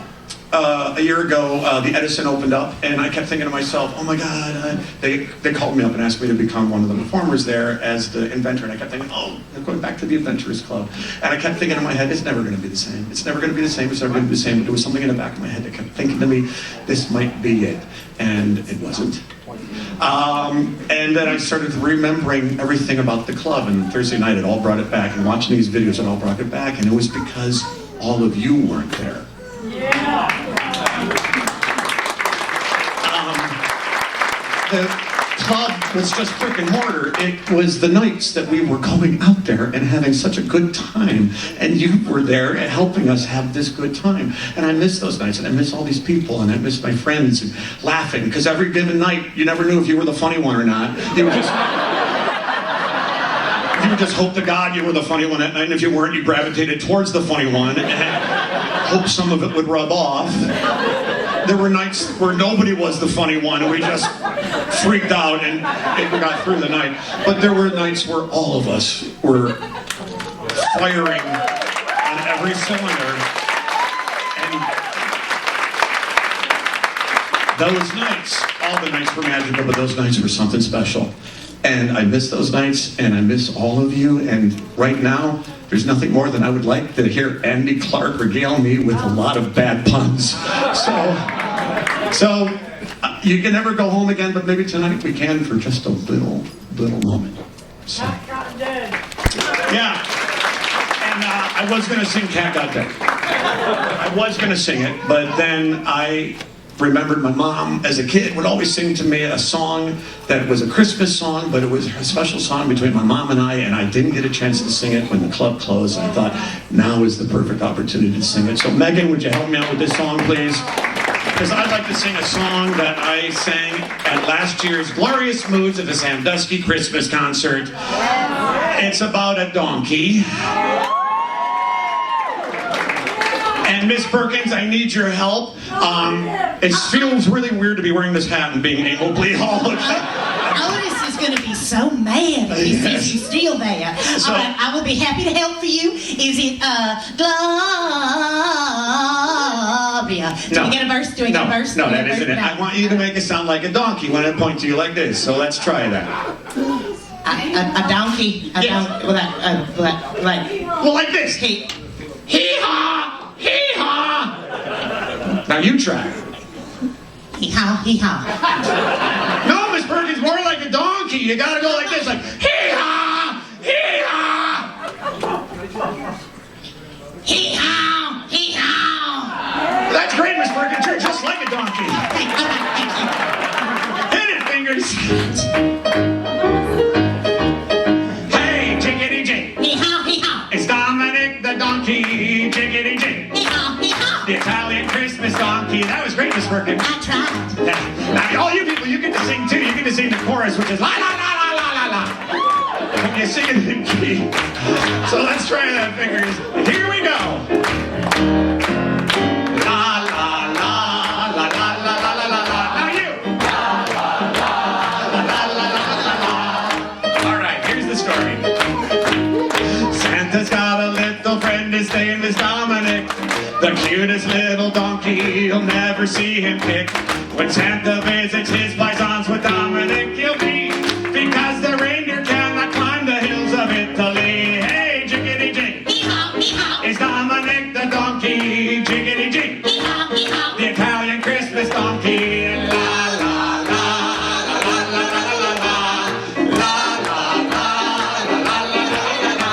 a year ago, the Edison opened up, and I kept thinking to myself, oh my God, they called me up and asked me to become one of the performers there as the inventor, and I kept thinking, oh, they're going back to the Adventurers Club. And I kept thinking in my head, it's never going to be the same. It's never going to be the same. It's never going to be the same. But there was something in the back of my head that kept thinking to me, this might be it. And it wasn't. And then I started remembering everything about the club, and Thursday night it all brought it back, and watching these videos it all brought it back, and it was because all of you weren't there. The club was just brick and mortar. It was the nights that we were going out there and having such a good time, and you were there and helping us have this good time. And I miss those nights, and I miss all these people, and I miss my friends and laughing, because every given night you never knew if you were the funny one or not. You would just hope to God you were the funny one that night, and if you weren't, you gravitated towards the funny one and hope some of it would rub off. There were nights where nobody was the funny one, and we just freaked out and we got through the night. But there were nights where all of us were firing on every cylinder. And those nights, all the nights were magical, but those nights were something special. And I miss those nights, and I miss all of you, and right now, there's nothing more than I would like to hear Andy Clark regale me with a lot of bad puns. So you can never go home again, but maybe tonight we can for just a little moment. So. Yeah, and I was going to sing Cat Got Dead. I was going to sing it, but then I remembered my mom as a kid would always sing to me a song that was a Christmas song, but it was a special song between my mom and I didn't get a chance to sing it when the club closed, and I thought now is the perfect opportunity to sing it. So Meghan, would you help me out with this song, please? Because I'd like to sing a song that I sang at last year's Glorious Moods at the Sandusky Christmas concert. It's about a donkey. And Miss Perkins, I need your help. It feels really weird to be wearing this hat and being able to bleed all the time. Otis is going to be so mad if he sees you still there. So, all right, I will be happy to help for you. Is it Gloria? Do I get a verse? Do I get a verse? No, that isn't it. I want you to make it sound like a donkey when I point to you like this. So let's try that. A donkey. Yes. Well, like this. Hee-haw! Hee-haw! Now you try. Hee-haw, hee-haw. No, Miss Perkins, more like a donkey. You gotta go like this, like hee-haw! Hee-haw! Hee-haw, hee-haw. That's great, Miss Perkins. You're just like a donkey. Hit it, fingers. Hey, jiggity-jig. Hee-haw, hee-haw. It's Dominic the donkey, jiggity-jig. The Italian Christmas donkey. That was great, Miss Perkins. I tried. Now, all you people, you get to sing too. You get to sing the chorus, which is la la la la la la la. When you sing it in key. So let's try that, fingers. Here we go. La la la la la la la la la la. Now you. La la la la la la la la. All right, here's the story. Santa's got a little friend. His name is Dominic. The cutest little donkey, you'll never see him kick. When Santa visits his paisans with Dominic, he'll be, because the reindeer cannot climb the hills of Italy. Hey, jiggity-jig. It's Dominic the donkey, jiggity-jig. The Italian Christmas donkey. La la la la la la la la la la la la la.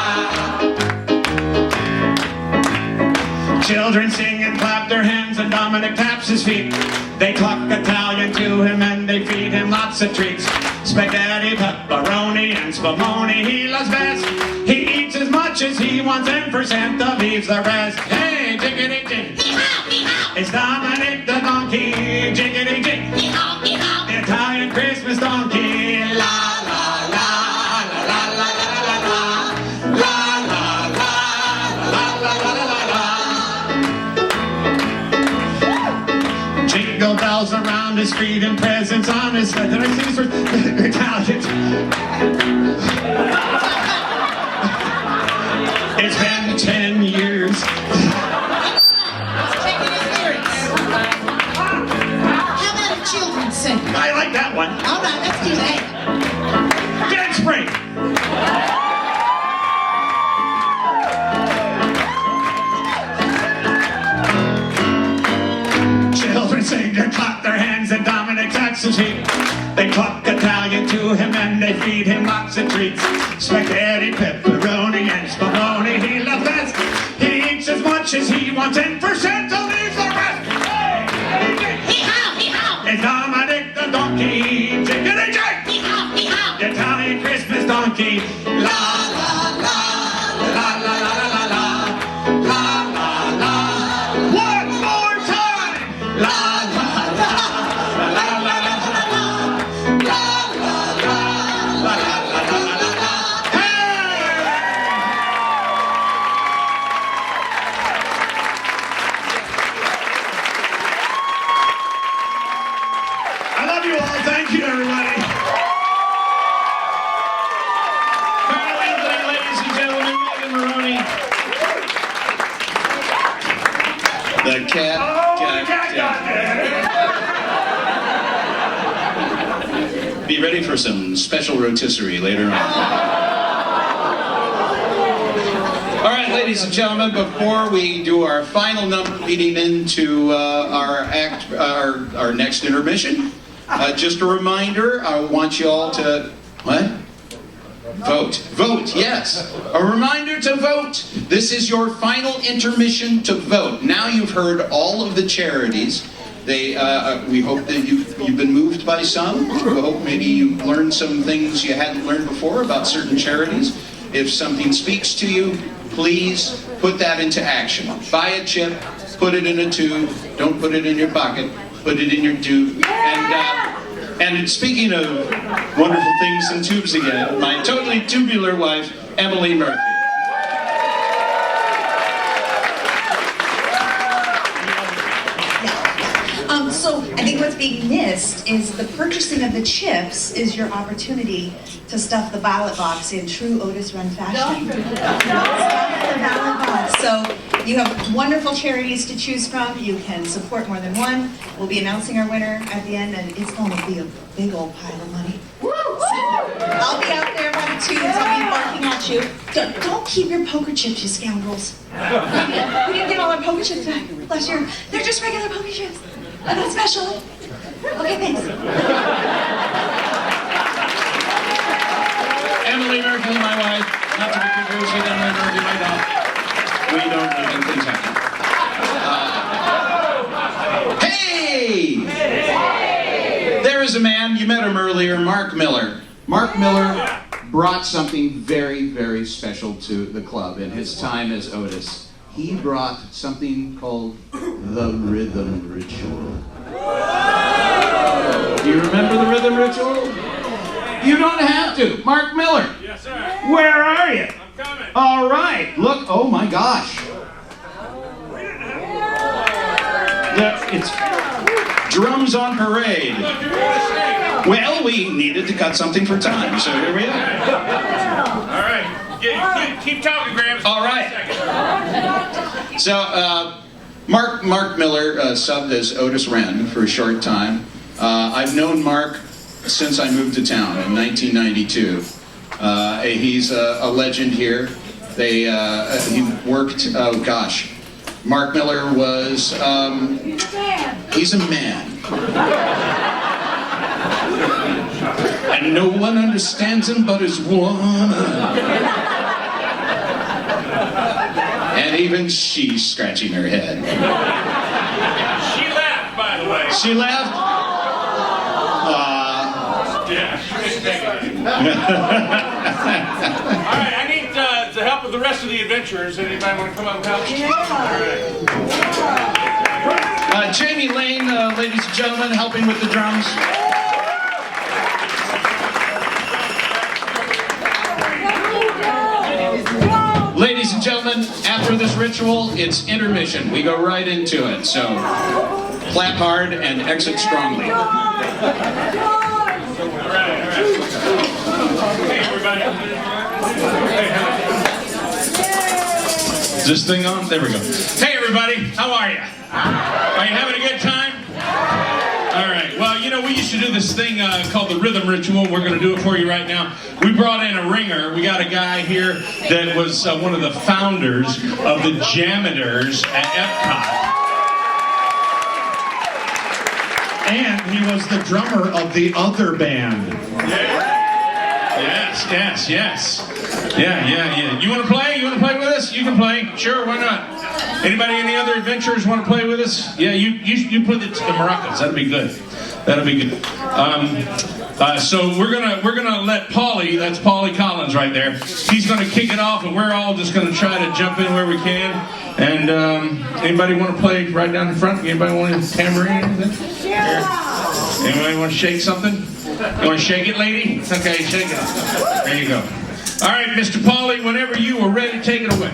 Children sing and clap their hands, and Dominic taps his feet. They talk Italian to him and they feed him lots of treats. Spaghetti, pepperoni, and spumoni he loves best. He eats as much as he wants, and for Santa leaves the rest. Hey, jiggity-jig. It's Dominic the donkey, jiggity-jig. The Italian Christmas donkey. La la la la la la la la la la la la la la la la. Jingle bells around his feet and presents on his head. Did I see this word? Italian. It's been 10 years. some sheep. They cluck Italian to him and they feed him lots of treats. Spaghetti, pepperoni, and spumoni, he loves best. He eats as much as he wants, and for Santa leaves the rest. It's Dominic the donkey, chickadee chick. The Italian Christmas donkey. La la la, la la la la la, la la la. One more time. La la la, la la la la la, la la la, la la la la la. I love you all. Thank you, everybody. Karl, Andrea, ladies and gentlemen, Meghan, Moroney. The cat. Be ready for some special rotisserie later on. All right, ladies and gentlemen, before we do our final number leading into our next intermission, just a reminder, I want you all to, what? Vote. Vote, yes. A reminder to vote. This is your final intermission to vote. Now you've heard all of the charities. We hope that you've been moved by some. We hope maybe you've learned some things you hadn't learned before about certain charities. If something speaks to you, please put that into action. Buy a chip, put it in a tube. Don't put it in your pocket. Put it in your tube. And speaking of wonderful things in tubes again, my totally tubular wife, Emily Murphy. So I think what's being missed is the purchasing of the chips is your opportunity to stuff the ballot box in true Otis Run fashion. Stuff the ballot box. So you have wonderful charities to choose from. You can support more than one. We'll be announcing our winner at the end, and it's going to be a big old pile of money. So I'll be out there by the tubes. I'll be barking at you. Don't keep your poker chips, you scoundrels. We didn't get all our poker chips back last year. They're just regular poker chips. I'm not special. Okay, thanks. Emily Murphy, my wife, not to be confused with Emily Murphy, my dog. We don't know when things happen. Hey! There is a man, you met him earlier, Mark Miller. Mark Miller brought something very, very special to the club in his time as Otis. He brought something called the Rhythm Ritual. Do you remember the Rhythm Ritual? You don't have to. Mark Miller. Yes, sir. Where are you? I'm coming. All right. Look. Oh my gosh. It's drums on parade. Well, we needed to cut something for time, so here we are. All right. Keep talking, Grams. All right. So, Mark Miller subbed as Otis Wren for a short time. I've known Mark since I moved to town in 1992. He's a legend here. He worked, oh gosh. Mark Miller was, he's a man. And no one understands him but his woman. And even she's scratching her head. She left, by the way. She left? Yeah, she didn't take it. All right, I need the help of the rest of the adventurers. Anybody want to come up and help? All right. Jamie Lane, ladies and gentlemen, helping with the drums. Ladies and gentlemen, after this ritual, it's intermission. We go right into it. So, clap hard and exit strongly. Hey, everybody. Is this thing on? There we go. Hey, everybody. How are you? Are you having a good time? All right. Well, you know, we used to do this thing called the Rhythm Ritual. We're going to do it for you right now. We brought in a ringer. We got a guy here that was one of the founders of the Jammers at Epcot. And he was the drummer of the other band. Yes. Yeah. You want to play? You want to play with us? You can play. Sure, why not? Anybody, any other adventurers want to play with us? Yeah, you put the maracas. That'll be good. So we're gonna let Paulie, that's Paulie Collins right there. He's gonna kick it off, and we're all just gonna try to jump in where we can. And anybody want to play right down in front? Anybody want a tambourine? Yeah. Anybody want to shake something? You want to shake it, lady? Okay, shake it. There you go. All right, Mr. Paulie, whenever you are ready, take it away.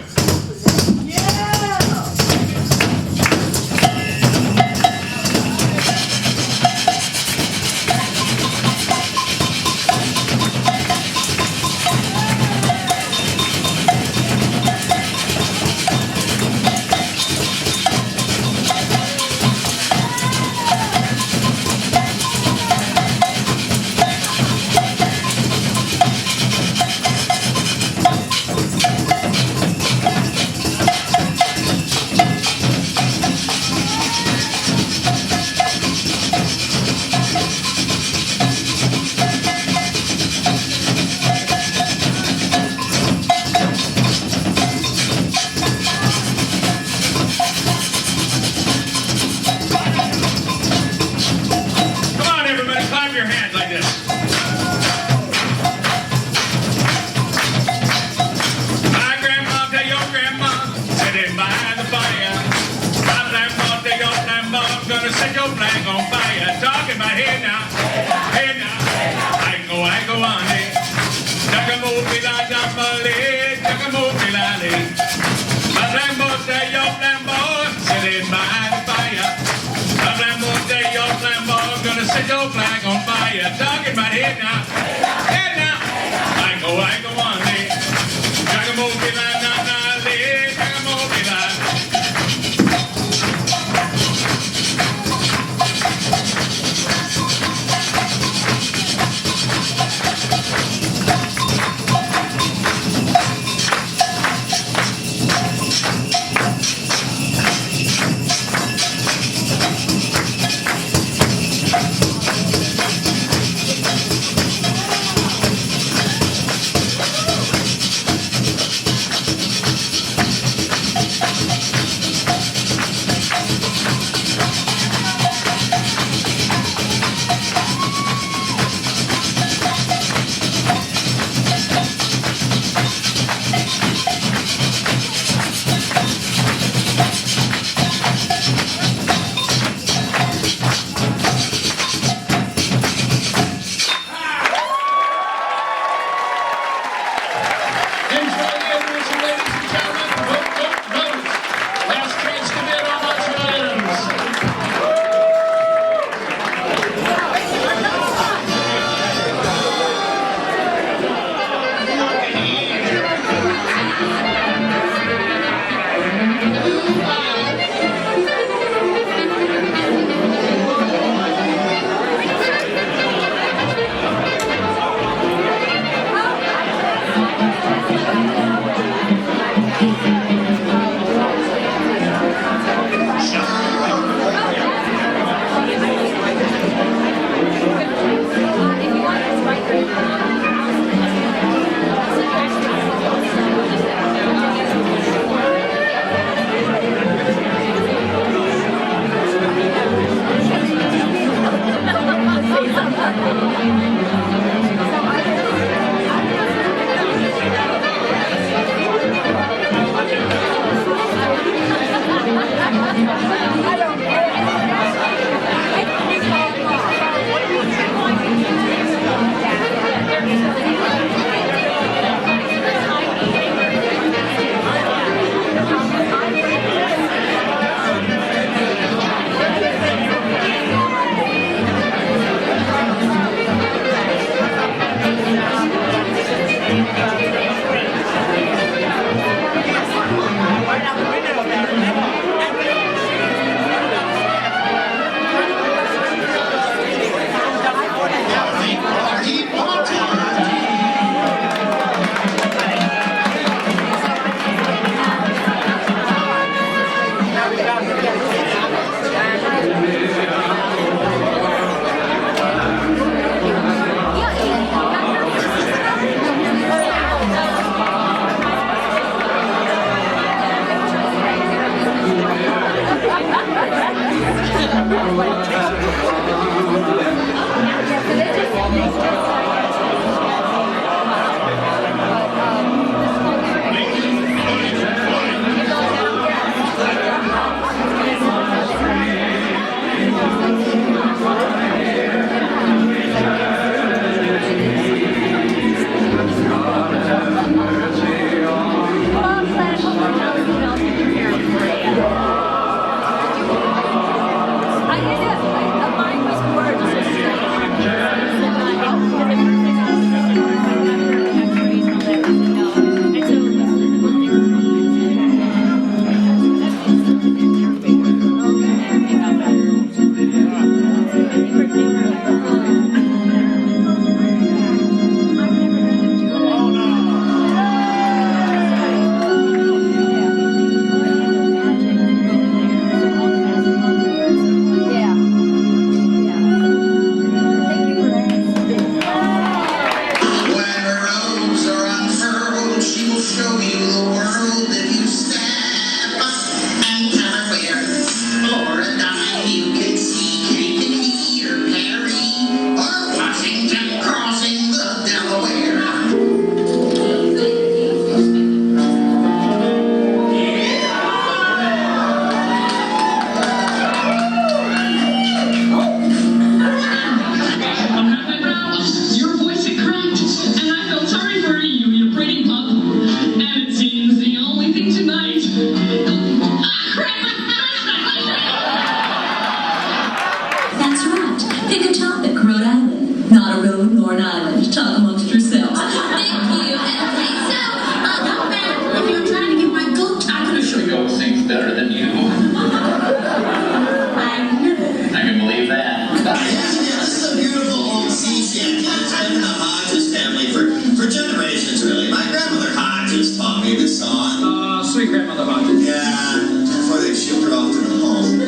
grandmother boxes. Yeah, before they shipped her off to the home.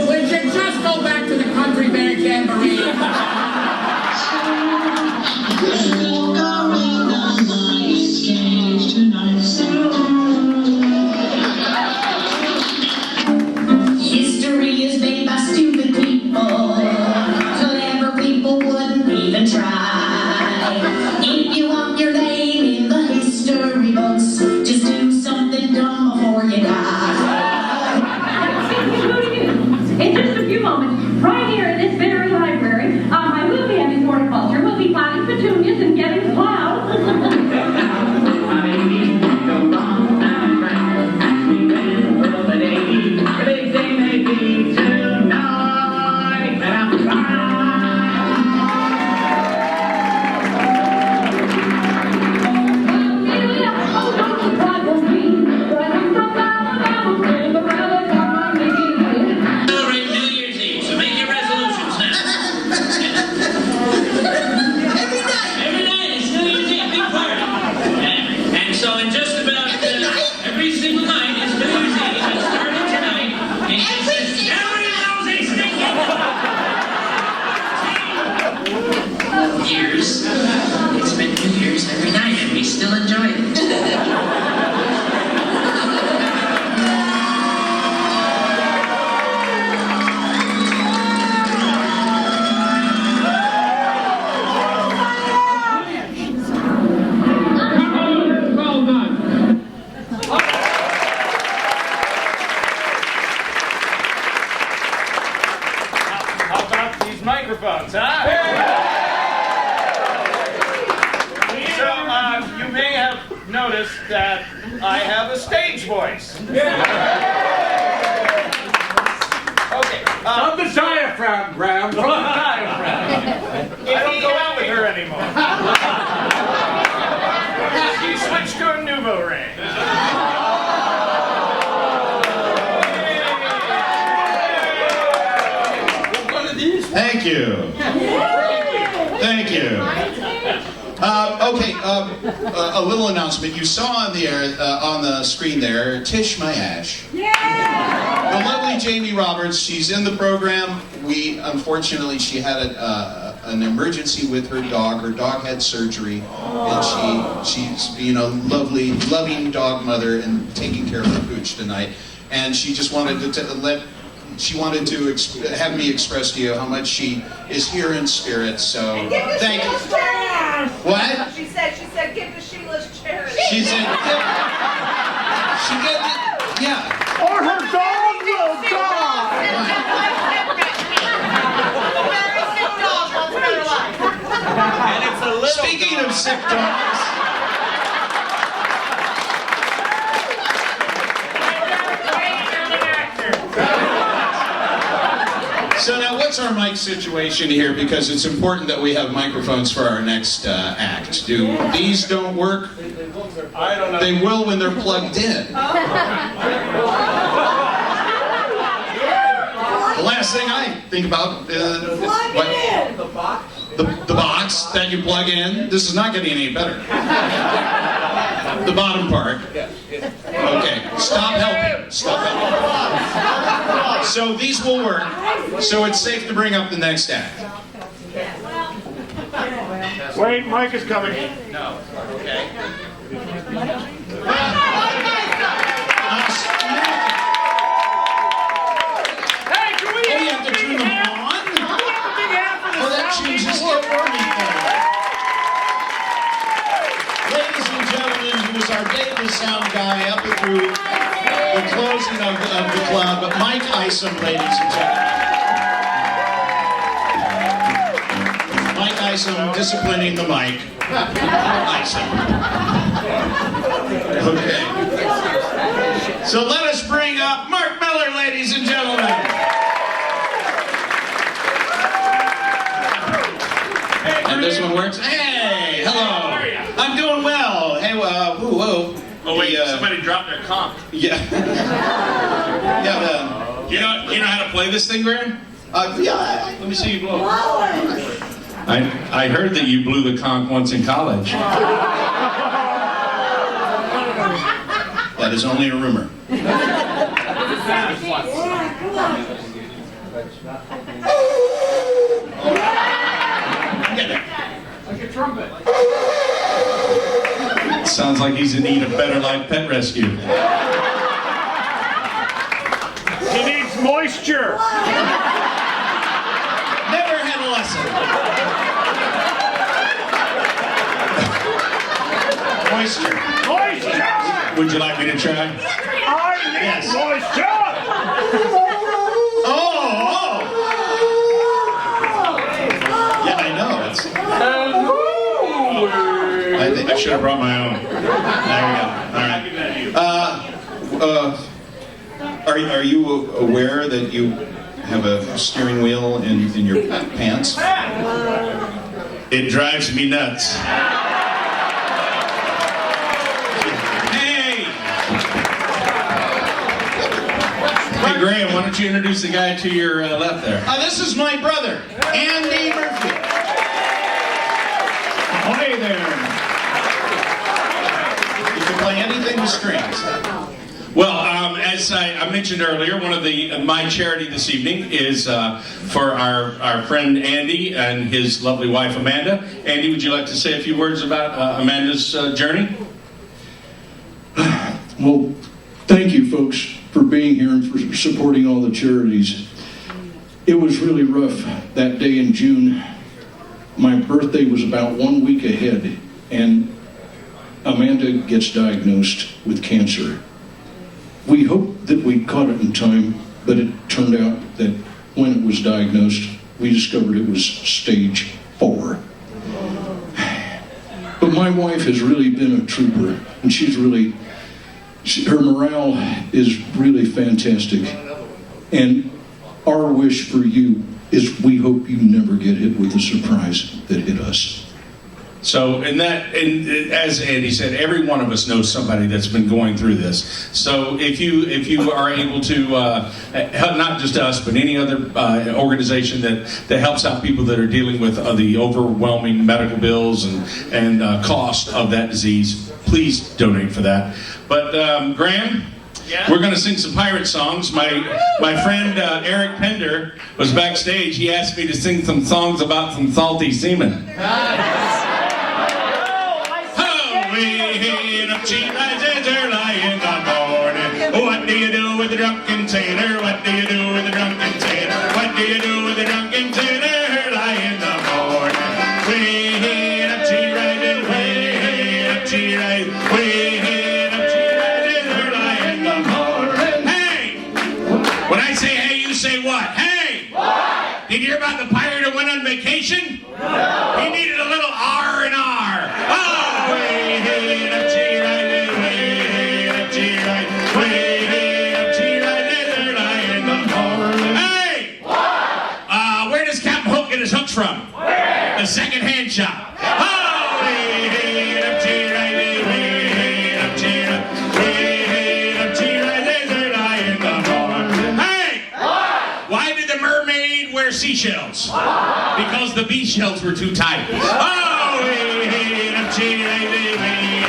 We should just go back to the country band jamboree. History is made by stupid people. Clever people wouldn't even try. If you want your name in the history books, just do something dumb before you die. In just a few moments, right here in this very library, I will be having horticulture. We'll be planting petunias and getting clouds. Celebrate New Year's Eve, so make your resolutions now. Every night it's New Year's Eve, big party. And so in just about every single night is New Year's Eve, and starting tonight, and just says, everybody knows they stinking. Years. It's been New Year's every night, and we still enjoy it. Well done. How about these microphones, huh? So, you may have noticed that I have a stage voice. Okay. From the diaphragm, Graham. From the diaphragm. I don't go out with her anymore. She switched to a nouveau range. Thank you. Thank you. Okay, a little announcement. You saw on the air, on the screen there, Tish Mayash. The lovely Jamie Roberts. She's in the program. Unfortunately, she had an emergency with her dog. Her dog had surgery, and she's lovely, loving dog mother and taking care of her pooch tonight. And she just wanted to have me express to you how much she is here in spirit. So thank you. What? She said, give to Sheila's charity. She said, yeah. Or her dog will die. Very sick dog wants better life. And it's a little Speaking of sick dogs. So now what's our mic situation here? Because it's important that we have microphones for our next act. Do these don't work? I don't know. They will when they're plugged in. The last thing I think about The box that you plug in. This is not getting any better. The bottom part. Okay, stop helping. Stop helping. So these will work. So it's safe to bring up the next act. Wait, Mike is coming. No. Okay. Hey, can we Oh, you have to turn them on? Oh, that changes everything. Ladies and gentlemen, who is our daily sound guy up through the closing of the club, Mike Isom, ladies and gentlemen. Mike Isom disciplining the mic. Isom. Okay. So let us bring up Mark Miller, ladies and gentlemen. And this one works. Hey, hello. I'm doing well. Hey, whoa. Oh wait, somebody dropped their comp. Yeah. Yeah, You know how to play this thing, Graham? Yeah. Let me see you blow. I heard that you blew the conch once in college. That is only a rumor. Like a trumpet. Sounds like he's in need of Better Life Pet Rescue. He needs moisture. Never had a lesson. Moisture. Moisture! Would you like me to try? I need moisture! Oh! Yeah, I know. I think I should have brought my own. There we go. All right. Are you aware that you have a steering wheel in your pants? It drives me nuts. Hey, Graham, why don't you introduce the guy to your left there? This is my brother, Andy Murphy. Hey there. You can play anything with strings. Well, as I mentioned earlier, one of my charity this evening is for our friend Andy and his lovely wife Amanda. Andy, would you like to say a few words about Amanda's journey? Well, thank you folks for being here and for supporting all the charities. It was really rough that day in June. My birthday was about 1 week ahead, and Amanda gets diagnosed with cancer. We hoped that we'd caught it in time, but it turned out that when it was diagnosed, we discovered it was stage 4. But my wife has really been a trooper, and her morale is really fantastic. And our wish for you is we hope you never get hit with the surprise that hit us. So, and as Andy said, every one of us knows somebody that's been going through this. So, if you are able to help not just us, but any other organization that helps out people that are dealing with the overwhelming medical bills and cost of that disease, please donate for that. But Graham. Yeah? We're going to sing some pirate songs. My friend Eric Pender was backstage. He asked me to sing some songs about some salty semen. What do you do with the drunken sailor? What do you do with the drunken sailor? What do you do with the drunken sailor? Early in the morning. Way up, she riding, way up, she riding, way up, she riding, early in the morning. Hey! When I say hey, you say what? Hey! What? Did you hear about the pirate who went on vacation? No! He needed a little R and R. Oh! Way up, she riding, way up, she riding, way up, she riding, early in the morning. Hey! What? Where does Captain Hook get his hooks from? Where? The second-hand shop. Oh! Way up, she riding, way up, she riding, way up, she riding, early in the morning. Hey! What? Why did the mermaid wear seashells? What? Because the bee shells were too tight. Oh! Way up, she riding, way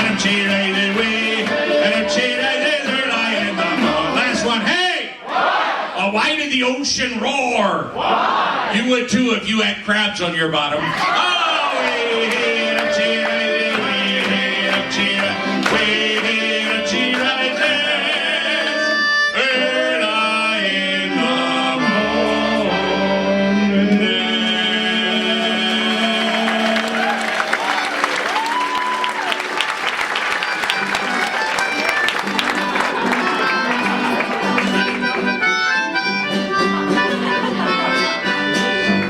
up, she riding, way up, she riding, early in the morning. Last one. Hey! What? Why did the ocean roar? Why? You would too if you had crabs on your bottom. Oh! Way up, she riding, way up, she riding, way up, she riding, early in the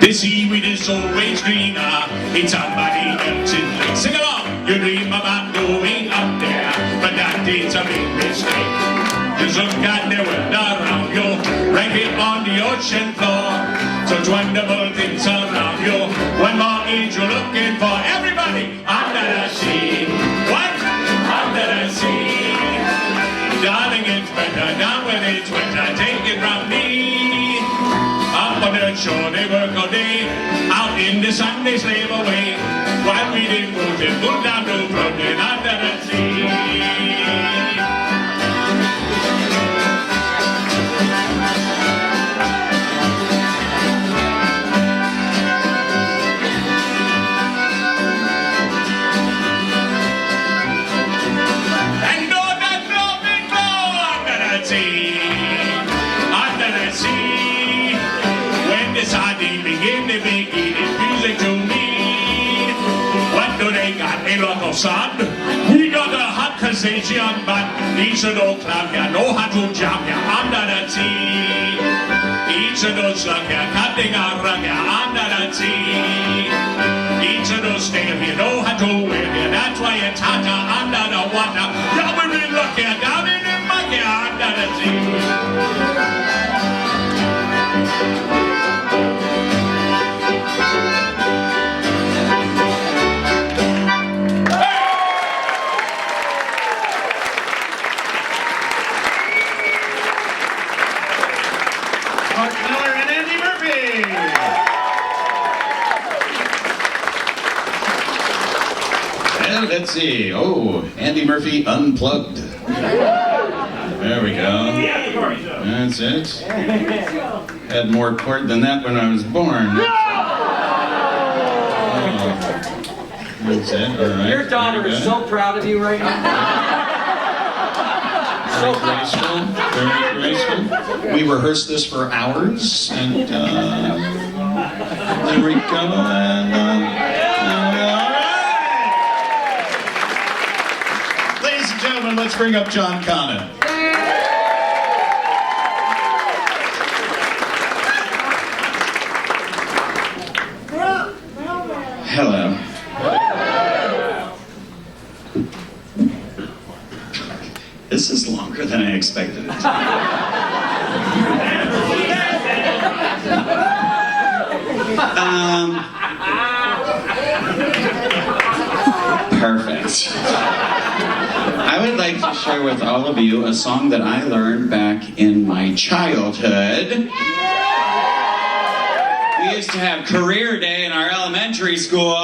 The seaweed is always greener, it's somebody else's lake. Sing along! You dream about going up there, but that is a big mistake. Just look at the world around you, right here on the ocean floor. Such wonderful things around you. What more is you looking for? Everybody under the sea. What? Under the sea. Darling, it's better down when it's winter. Take it round sure they work all day. Out in the sun they slave away, while we did move it, move down to Brooklyn under the sea. Sardine begin to be eating music to me. What do they got? A lot of sun? We got a hot cessation, but each of those club ya know how to jump ya under the sea. Each of those slug ya cutting a rug ya under the sea. Each of those snail you know how to wear ya. That's why it's hotter under the water. Yeah, we be lucky down in the mud ya under the sea. Let's see. Oh, Andy Murphy unplugged. There we go. That's it. Had more cord than that when I was born. Oh. That's it. All right. Your daughter is so proud of you right now. Very graceful. Very graceful. We rehearsed this for hours, and there we go. Ladies and gentlemen, let's bring up John Connon. Hello. This is longer than I expected it Perfect. I would like to share with all of you a song that I learned back in my childhood. We used to have career day in our elementary school.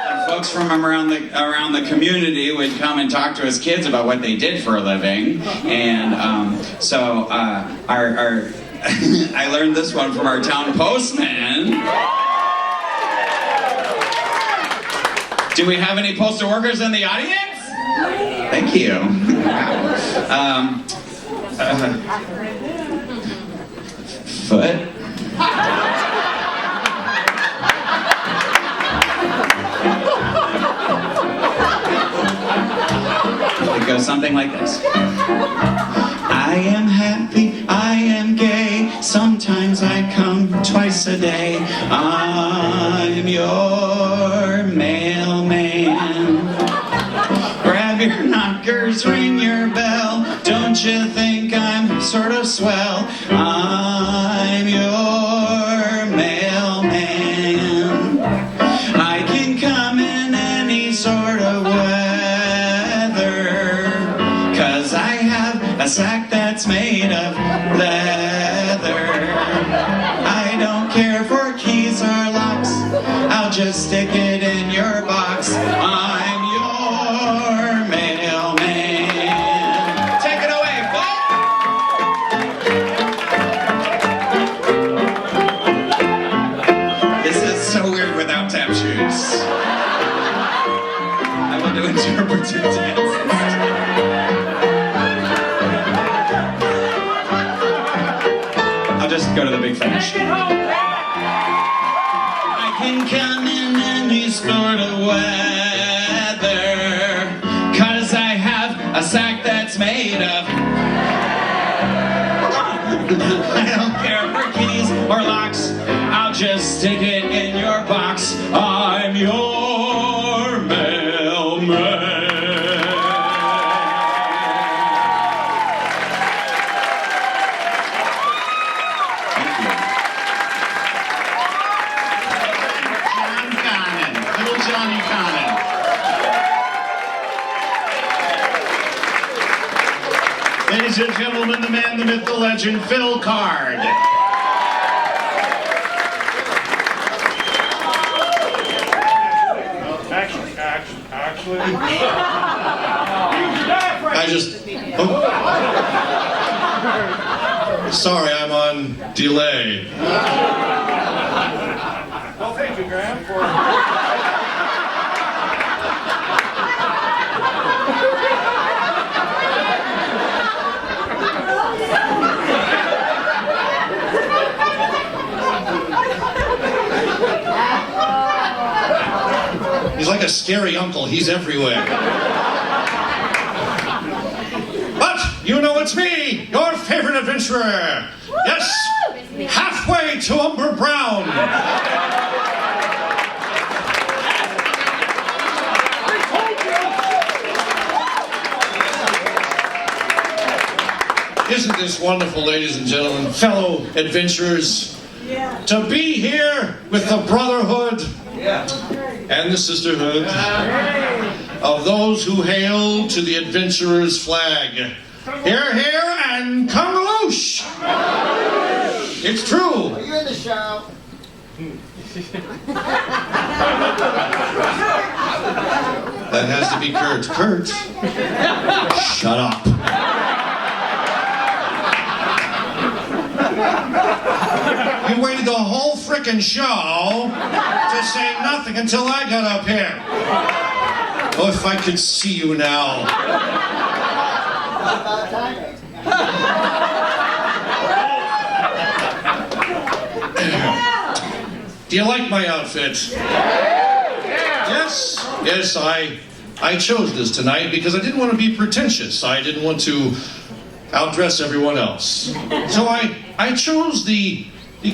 And folks from around the community would come and talk to us kids about what they did for a living. And so I learned this one from our town postman. Do we have any postal workers in the audience? Thank you. Foot. It goes something like this. I am happy, I am gay, sometimes I come twice a day. I'm your mailman. Grab your knockers, ring your bell. Don't you think I'm sort of swell? I'm your mailman. I can come in any sort of weather, 'cause I have a sack that's made of leather. I don't care for keys or locks, I'll just stick it in your box. I'm your mailman. Take it away, Bob. This is so weird without tap shoes. I want to interpretive dances. I'll just go to the big finish. I can come in any sort of weather, 'cause I have a sack that's made of. I don't care for keys or locks, I'll just stick it in your box. I'm your mailman. Ladies and gentlemen, the man, the myth, the legend, Phil Card. I just... Oh. Sorry, I'm on delay. Well, thank you, Graham, for... He's like a scary uncle. He's everywhere. But you know it's me, your favorite adventurer. Yes, halfway to Umber Brown. Isn't this wonderful, ladies and gentlemen, fellow adventurers? Yeah. To be here with the brotherhood and the sisterhood of those who hail to the adventurer's flag. Hear, hear, and Congaloosh! It's true. Are you in the show? That has to be Kurt. Kurt, shut up. You waited the whole frickin' show to say nothing until I got up here. Oh, if I could see you now. Do you like my outfit? Yes, yes, I chose this tonight because I didn't want to be pretentious. I didn't want to outdress everyone else. So I chose the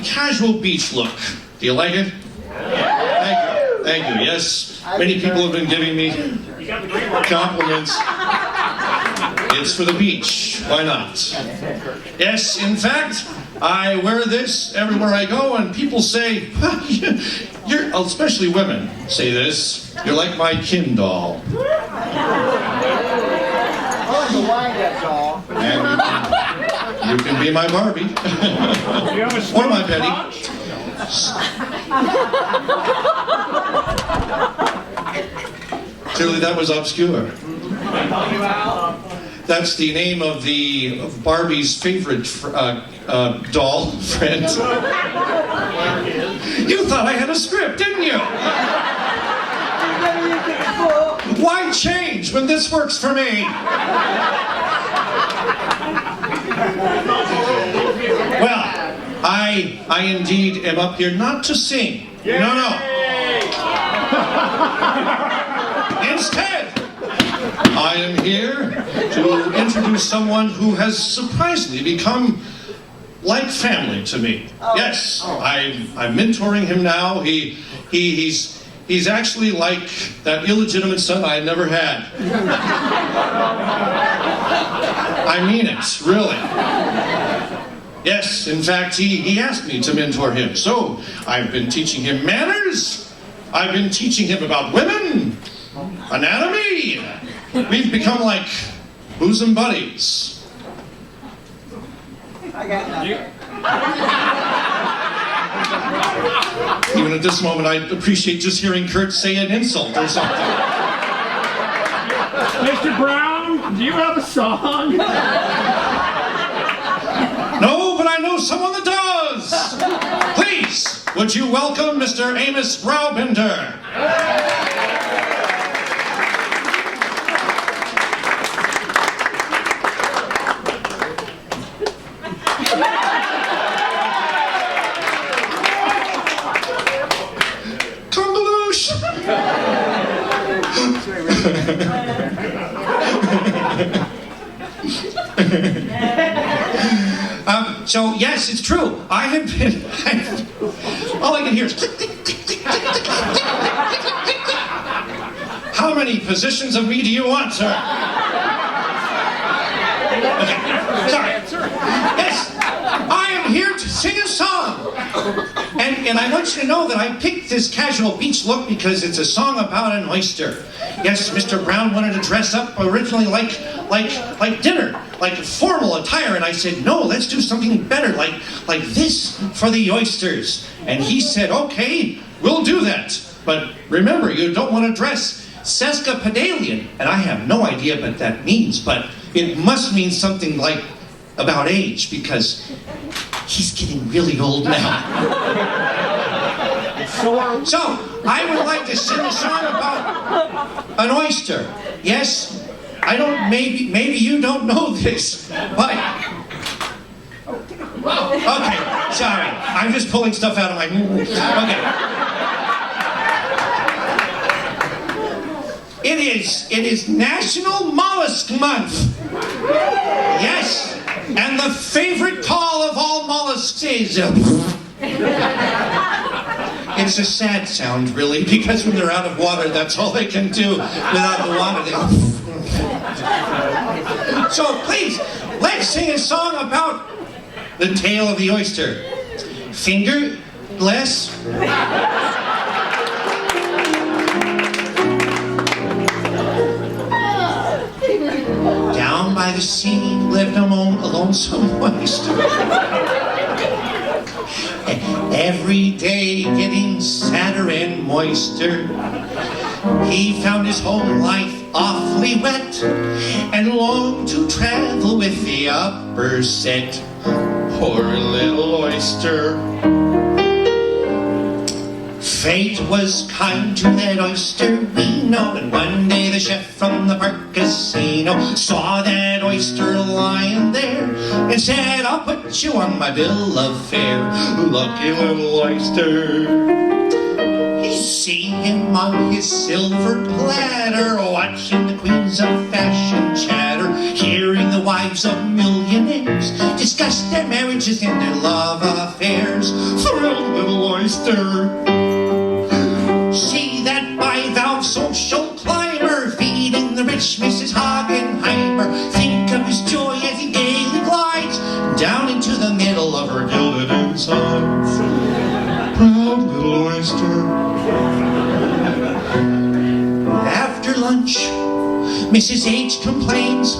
casual beach look. Do you like it? Thank you. Thank you. Yes, many people have been giving me compliments. It's for the beach. Why not? Yes, in fact, I wear this everywhere I go, and people say, you're, especially women say this, you're like my Ken doll. And you can be my Barbie. Or my Betty. Clearly that was obscure. That's the name of Barbie's favorite doll friend. You thought I had a script, didn't you? Why change when this works for me? Well, I indeed am up here not to sing. No. Instead, I am here to introduce someone who has surprisingly become like family to me. Yes, I'm mentoring him now. He's actually like that illegitimate son I never had. I mean it, really. Yes, in fact, he asked me to mentor him. So I've been teaching him manners. I've been teaching him about women, anatomy. We've become like bosom buddies. I got nothing. Even at this moment, I appreciate just hearing Kurt say an insult or something. Mr. Brown, do you have a song? No, but I know someone that does. Please, would you welcome Mr. Amos Browbender? So yes, it's true. I have been. All I can hear is. How many positions of me do you want, sir? Okay, sorry. Yes, I am here to sing a song. And I want you to know that I picked this casual beach look because it's a song about an oyster. Yes, Mr. Brown wanted to dress up originally like dinner, like formal attire, and I said, no, let's do something better, like this for the oysters. And he said, okay, we'll do that. But remember, you don't want to dress sesquipedalian, and I have no idea what that means, but it must mean something like about age, because he's getting really old now. So, I would like to sing a song about an oyster. Yes, I don't, maybe you don't know this, but... Okay, sorry. I'm just pulling stuff out of my... Okay. It is National Mollusk Month. Yes, and the favorite call of all mollusks is... It's a sad sound, really, because when they're out of water, that's all they can do. Without the water, they... So please, let's sing a song about the tale of the oyster. Fingerless. Down by the sea lived a lonesome oyster. Every day getting sadder and moister. He found his home life awfully wet and longed to travel with the upper set. Poor little oyster. Fate was kind to that oyster, we know, and one day the chef from the park casino saw that oyster lying there and said, I'll put you on my bill of fare. Lucky little oyster. You see him on his silver platter, watching the queens of fashion chatter, hearing the wives of millionaires discuss their marriages and their love affairs. Thrilled little oyster. See that by-thou social climber feeding the rich Mrs. Hagenheimer. Think of his joy as he gaily glides down into the middle of her gilded insides. Proud little oyster. After lunch, Mrs. H complains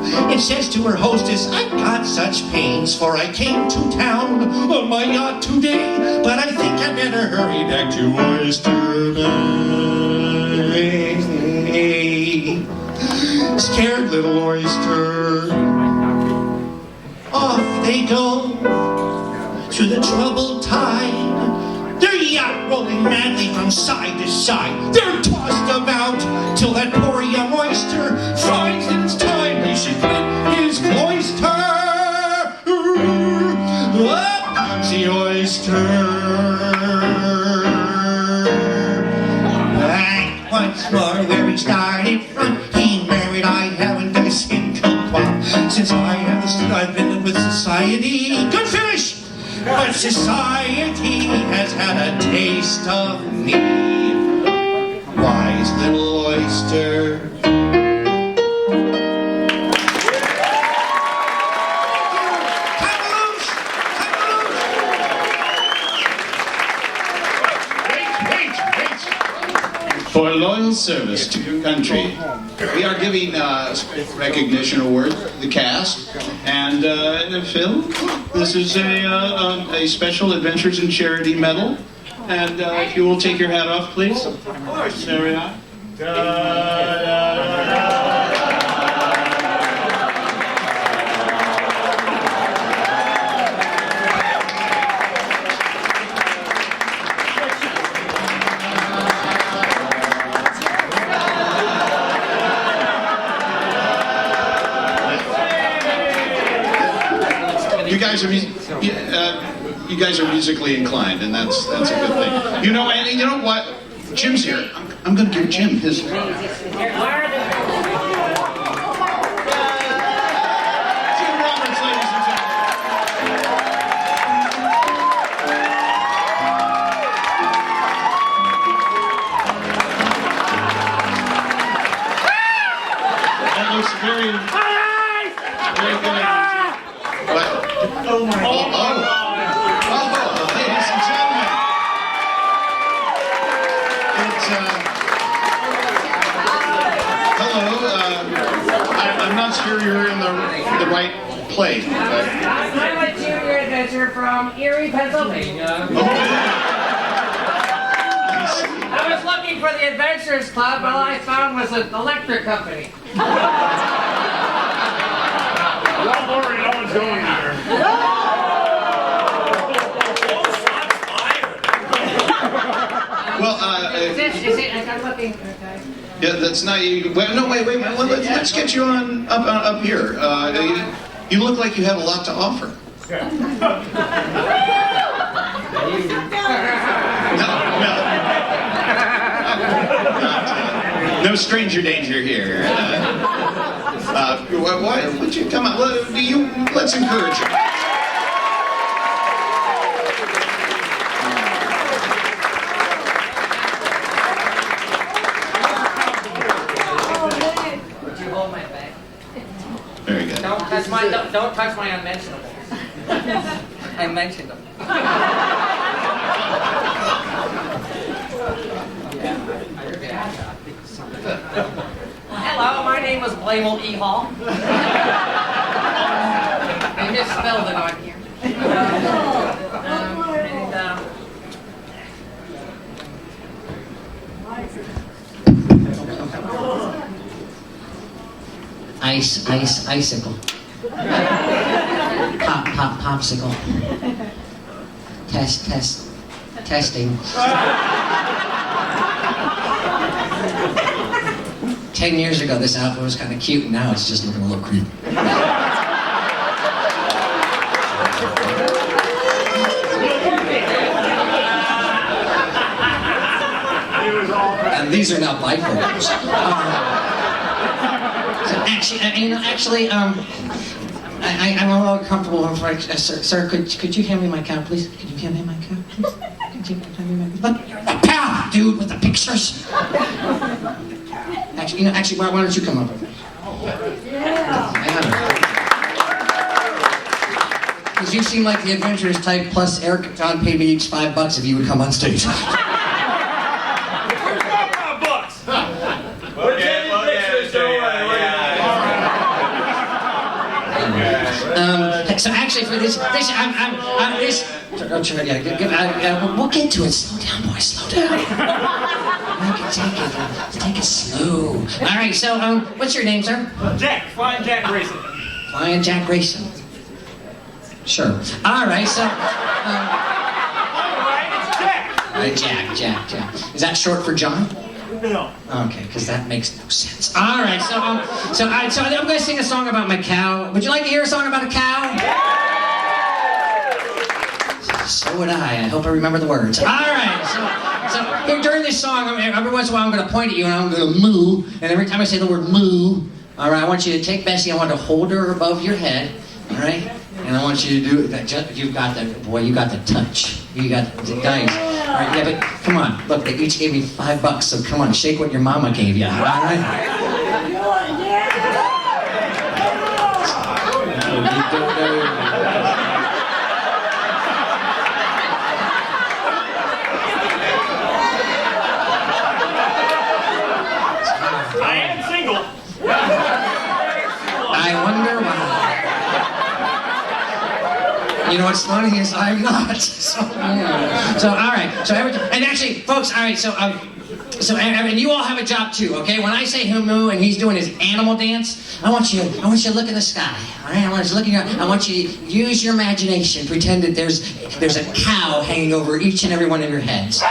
and says to her hostess, I've got such pains, for I came to town on my yacht today, but I think I better hurry back to Oyster Bay. Scared little oyster. Off they go to the troubled tide, their yacht rolling madly from side to side. They're tossed about till that poor young oyster finds that it's time he should quit his cloister. Up comes the oyster. Back once more where he started from. He married, I haven't a single qualm. Since I've been with society. Good finish! But society has had a taste of me. Wise little oyster. For loyal service to your country, we are giving recognition award to the cast. And Phil, this is a special Adventures in Charity medal. And if you will take your hat off, please. Of course. There we are. You guys are musically inclined, and that's a good thing. You know, and you know what? Jim's here. I'm going to give Jim his. Jim Roberts, ladies and That looks very good. Oh my God. Ladies and gentlemen. It's, hello. I'm not sure you're in the right place. I'm a junior adventurer from Erie, Pennsylvania. I was looking for the Adventurers Club, all I found was an electric company. Don't worry, no one's going there. Well, Is it? I'm looking. Okay. yeah, that's not you. Well, no, wait a minute. Let's get you on up here. You look like you have a lot to offer. No stranger danger here. Why would you come on? Let's encourage you. Would you hold my bag? Very good. Don't touch my unmentionables. I mentioned them. Hello, my name is Blamel E. Hall. I misspelled it on here. Icicle. Popsicle. Testing. 10 years ago, this outfit was kind of cute, and now it's just looking a little creepy. And these are not my photos. I'm a little comfortable. Sir, could you hand me my cow, please? Could you hand me my cow, please? Could you hand me my cow? The cow, dude, with the pictures. Actually, why don't you come up with me? Because you seem like the adventurous type. Plus, Eric and John paid me each $5 if you would come on stage. So actually, for this, we'll get to it. Slow down, boys. Slow down. Take it slow. All right. So, what's your name, sir? Jack. Flying Jack Grayson. Flying Jack Grayson. Sure. All right. So. It's Jack. Jack. Is that short for John? No. Okay, because that makes no sense. All right, so I'm going to sing a song about my cow. Would you like to hear a song about a cow? Yeah! So would I. I hope I remember the words. All right, so here, during this song, every once in a while, I'm going to point at you and I'm going to moo. And every time I say the word moo, all right, I want you to take Bessie. I want to hold her above your head, all right? And I want you to do that. You've got that, boy. You got the touch. You got the guys. All right, yeah, but come on. Look, they each gave me $5, so come on, shake what your mama gave you. All right. I am single. I wonder why. You know what's funny is I'm not. So all right. So and actually, folks, all right. So and you all have a job too, okay? When I say moo and he's doing his animal dance, I want you to look in the sky. All right. I want you to use your imagination. Pretend that there's a cow hanging over each and every one of your heads,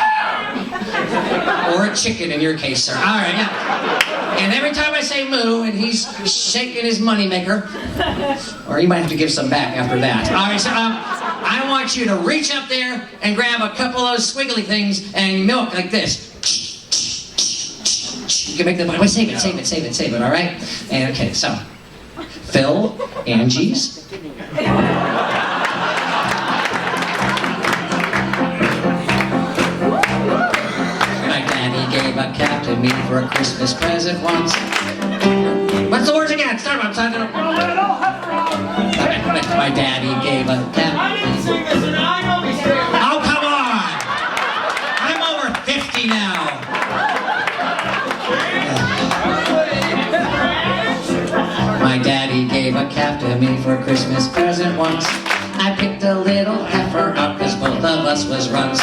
or a chicken in your case, sir. All right. Yeah. And every time I say moo, and he's shaking his moneymaker, or you might have to give some back after that. All right, so I want you to reach up there and grab a couple of those squiggly things and milk like this. You can make the money. Save it, all right? And okay, so fill Angie's. Gave a cap to me for a Christmas present once. What's the words again? Start up. My daddy gave a cap. I didn't sing this, and I know these things. Oh, come on! I'm over 50 now. My daddy gave a cap to me for a Christmas present once. I picked a little heifer up, cause both of us was runts.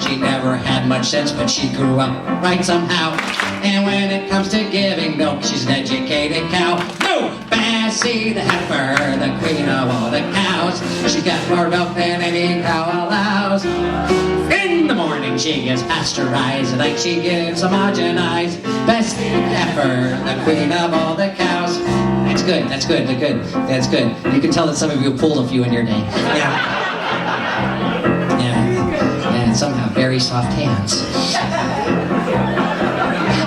She never had much sense, but she grew up right somehow. And when it comes to giving milk, she's an educated cow. Moo! Bessie the heifer, the queen of all the cows. She's got more milk than any cow allows. In the morning she gets pasteurized, at night she gives homogenized. Bessie the heifer, the queen of all the cows. That's good, that's good, that's good, that's good. You can tell that some of you pulled a few in your day. Yeah. And somehow very soft hands.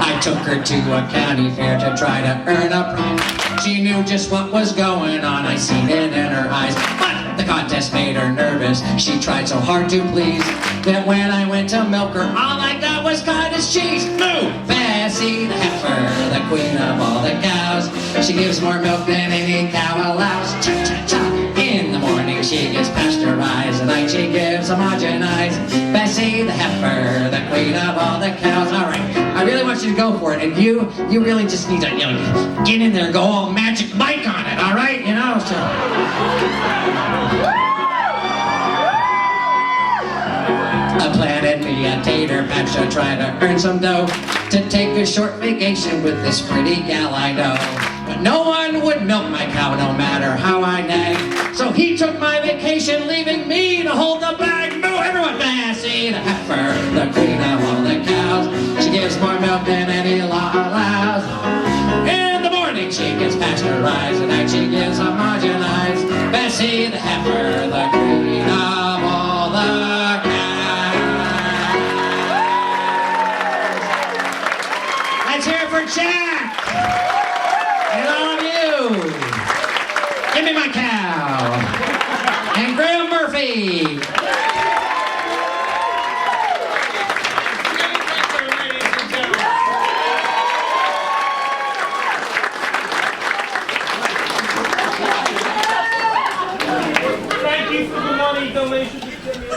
I took her to a county fair to try to earn a prize. She knew just what was going on, I seen it in her eyes. But the contest made her nervous, she tried so hard to please, that when I went to milk her, all I got was cottage cheese. Moo! Bessie the heifer, the queen of all the cows. She gives more milk than any cow allows. Cha-cha-cha. In the morning she gets pasteurized, at night she gives homogenized. Bessie the heifer, the queen of all the cows. All right, I really want you to go for it, and you really just need to, get in there and go all Magic Mike on it. All right, so. I planted me a tater patch to try to earn some dough, to take a short vacation with this pretty gal I know. But no one would milk my cow, no matter how I nag. So he took my vacation, leaving me to hold the bag. Moo! Everyone, Bessie the heifer, the queen of all the cows. She gives more milk than any law allows. In the morning she gets pasteurized, at night she gives homogenized. Bessie the heifer, the queen of all the cows. Let's hear it for Jack! And all of you! Give me my cow! And Graham Murphy!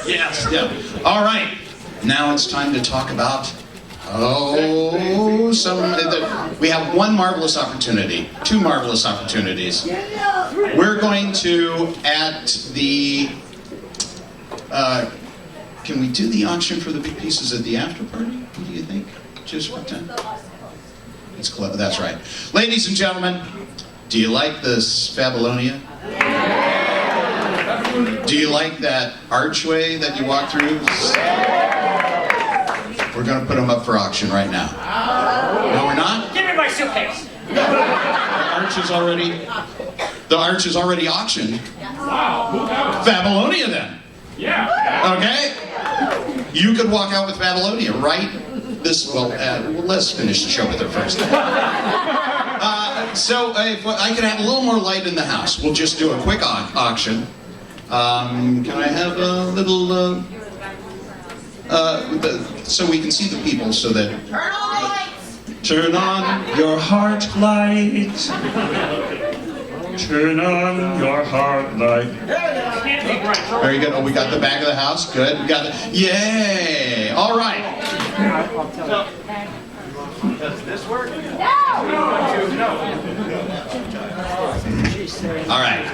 Yes, yeah. All right. Now it's time to talk about, we have one marvelous opportunity, two marvelous opportunities. We're going to, at the, can we do the auction for the big pieces at the after party? What do you think? Just pretend. It's close, that's right. Ladies and gentlemen, do you like this Babylonia? Do you like that archway that you walk through? We're going to put them up for auction right now. No, we're not? Give me my suitcase. The arch is already auctioned. Wow. Babylonia then. Yeah. Okay? You could walk out with Babylonia, right? Let's finish the show with her first. So if I could have a little more light in the house, we'll just do a quick auction. Can I have a little, so we can see the people so that... Turn on lights! Turn on your heart light. Turn on your heart light. Very good. Oh, we got the back of the house. Good. We got the... Yay! All right. Does this work? No! All right.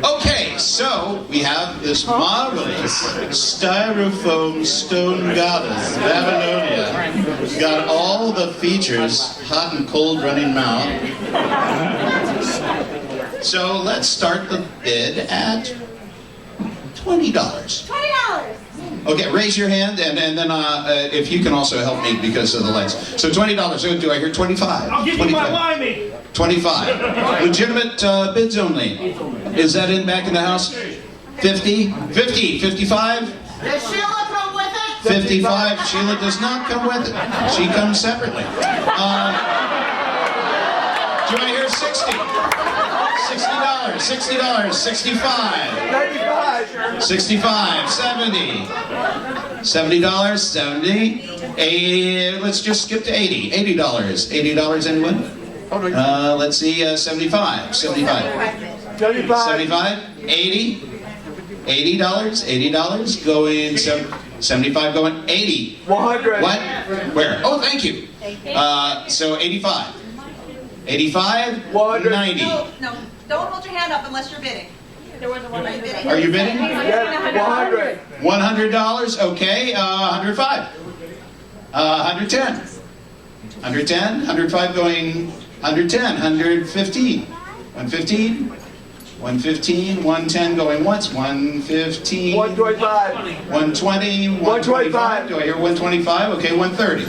Okay, so we have this marvelous styrofoam stone goddess, Babylonia. We've got all the features, hot and cold running mouth. So let's start the bid at $20. $20! Okay, raise your hand, and then if you can also help me because of the lights. So $20. Do I hear 25? I'll give you my limey. 25. Legitimate bids only. Is that back in the house? 50? 50? 55? Does Sheila come with it? 55. Sheila does not come with it. She comes separately. Do I hear 60? $60. $60. 65. 65. 70. $70. 70. Let's just skip to 80. $80. $80, anyone? Let's see, 75. 75. 75. 80. $80. $80 going 75 going 80. 100. What? Where? Oh, thank you. So 85. 85. 90. No, don't hold your hand up unless you're bidding. Are you bidding? $100. $100, okay, 105. 110. 110, 105 going 110, 115. 115, 115, 110 going once, 115. 125. 120, 125. Do I hear 125? Okay, 130.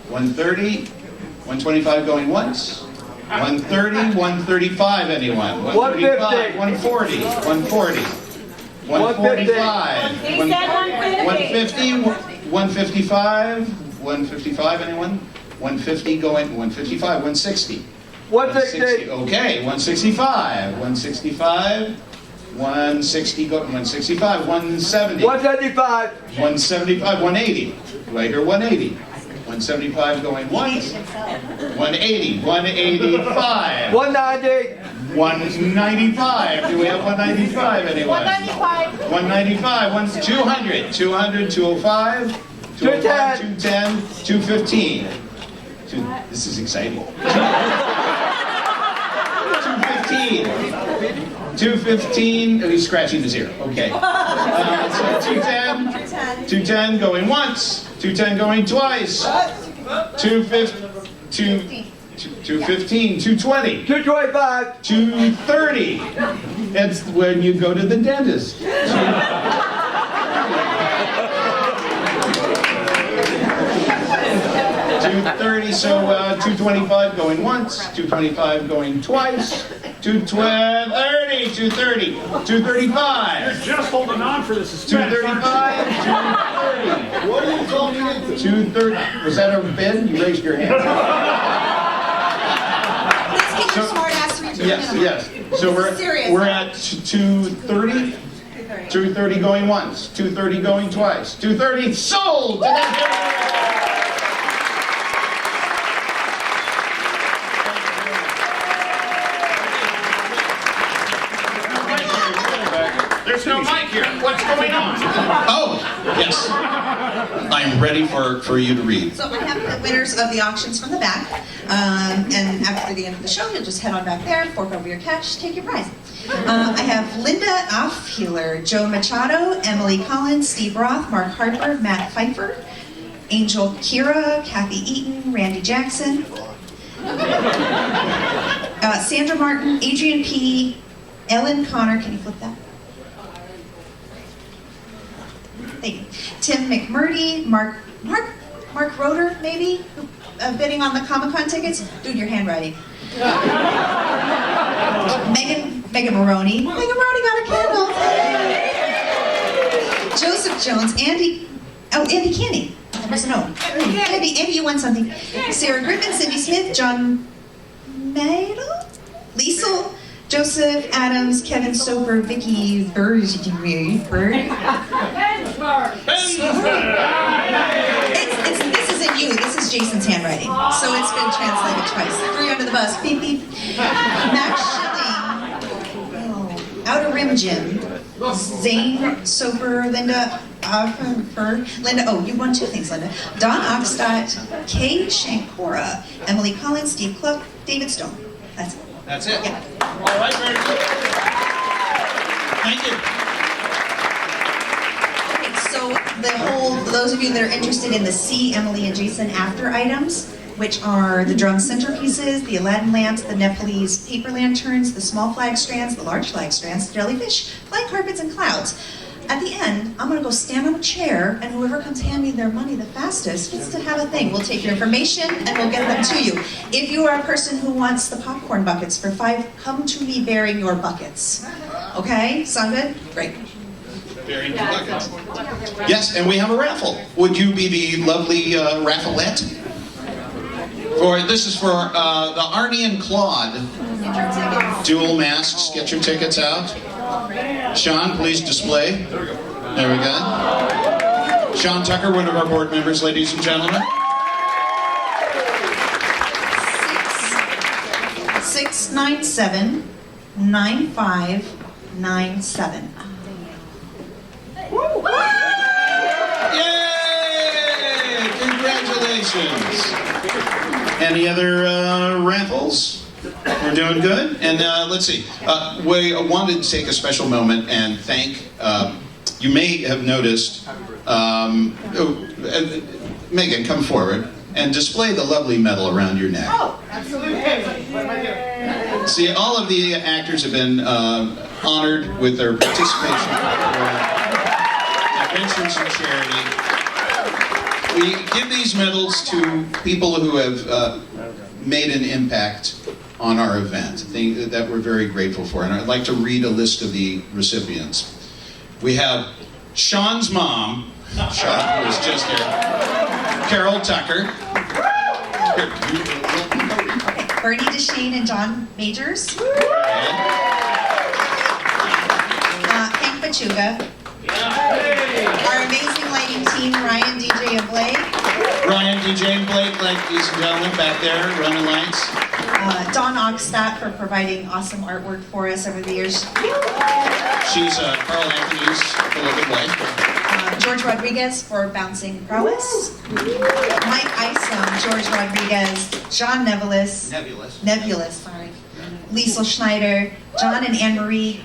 130, 125 going once. 130, 135, anyone? 135, 140, 140. 145. He said 150. 150, 155, anyone? 150 going, 155, 160. 160. Okay, 165, 165, 160, 165, 170. 175. 175, 180. Do I hear 180? 175 going once. 180, 185. 190. 195. Do we have 195 anyone? 195. 195, 200, 200, 205, 205, 210, 215. This is exciting. 215. 215. Oh, he's scratching his ear. Okay. So 210. 210 going once. 210 going twice. 215. 220. 225. 230. That's when you go to the dentist. 230, so 225 going once, 225 going twice, 230, 230, 235. You're just holding on for the suspense. 235, 230. What are you talking into? 230. Was that a bid? You raised your hand. Let's get your smart ass to return. Yes. So we're at 230. 230 going once, 230 going twice, 230 sold! There's no mic here. What's going on? Oh, yes. I'm ready for you to read. So I have the winners of the auctions from the back. And after the end of the show, you'll just head on back there, fork over your cash, take your prize. I have Linda Offhealer, Joe Machado, Emily Collins, Steve Roth, Mark Harper, Matt Pfeiffer, Angel Kira, Kathy Eaton, Randy Jackson, Sandra Martin, Adrian P., Ellen Connor, can you flip that? Thank you. Tim McMurdy, Mark Roeder, maybe, bidding on the Comic-Con tickets. Dude, your handwriting. Megan Moroney. Megan Moroney got a candle. Joseph Jones, Andy Canny. There was no. Andy, you won something. Sarah Griffin, Cindy Smith, John Madel, Liesel, Joseph Adams, Kevin Soper, Vicky Bird. This isn't you. This is Jason's handwriting, so it's been translated twice. Threw you under the bus. Beep beep. Max Schilling, Outer Rim Jim, Zane Soper, Linda. Oh, you won two things, Linda. Don Oxtott, Kay Shankora, Emily Collins, Steve Cluck, David Stone. That's it. That's it. Yeah. All right, very good. Thank you. Okay, so for those of you that are interested in the See Emily and Jason after items, which are the drum centerpieces, the Aladdin lamps, the Nepalese paper lanterns, the small flag strands, the large flag strands, the jellyfish, flying carpets, and clouds. At the end, I'm going to go stand on a chair, and whoever comes hand me their money the fastest gets to have a thing. We'll take your information, and we'll get them to you. If you are a person who wants the popcorn buckets for $5, come to me bearing your buckets. Okay? Sound good? Great. Bearing your buckets. Yes, and we have a raffle. Would you be the lovely raffleette? This is for the Arnie and Claude dual masks. Get your tickets out. Sean, please display. There we go. Sean Tucker, one of our board members, ladies and gentlemen. 697-9597. Yay! Congratulations. Any other raffles? We're doing good. And let's see. We wanted to take a special moment and thank, you may have noticed, Meghan, come forward and display the lovely medal around your neck. Oh, absolutely. What am I doing? See, all of the actors have been honored with their participation in Adventures in Charity. We give these medals to people who have made an impact on our event, thing that we're very grateful for. And I'd like to read a list of the recipients. We have Sean's mom, Sean, who was just here, Carol Tucker, Bernie DeShane and John Majors. Hank Pachuga. Our amazing lighting team, Ryan, DJ, and Blake. Ryan, DJ, and Blake, ladies and gentlemen, back there, running lights. Dawn Oxstadt for providing awesome artwork for us over the years. She's Karl Anthony's beloved wife. George Rodriguez for bouncing prowess. Mike Isom, George Rodriguez, John Nebulous, sorry. Liesl Schneider, John and Anne Marie.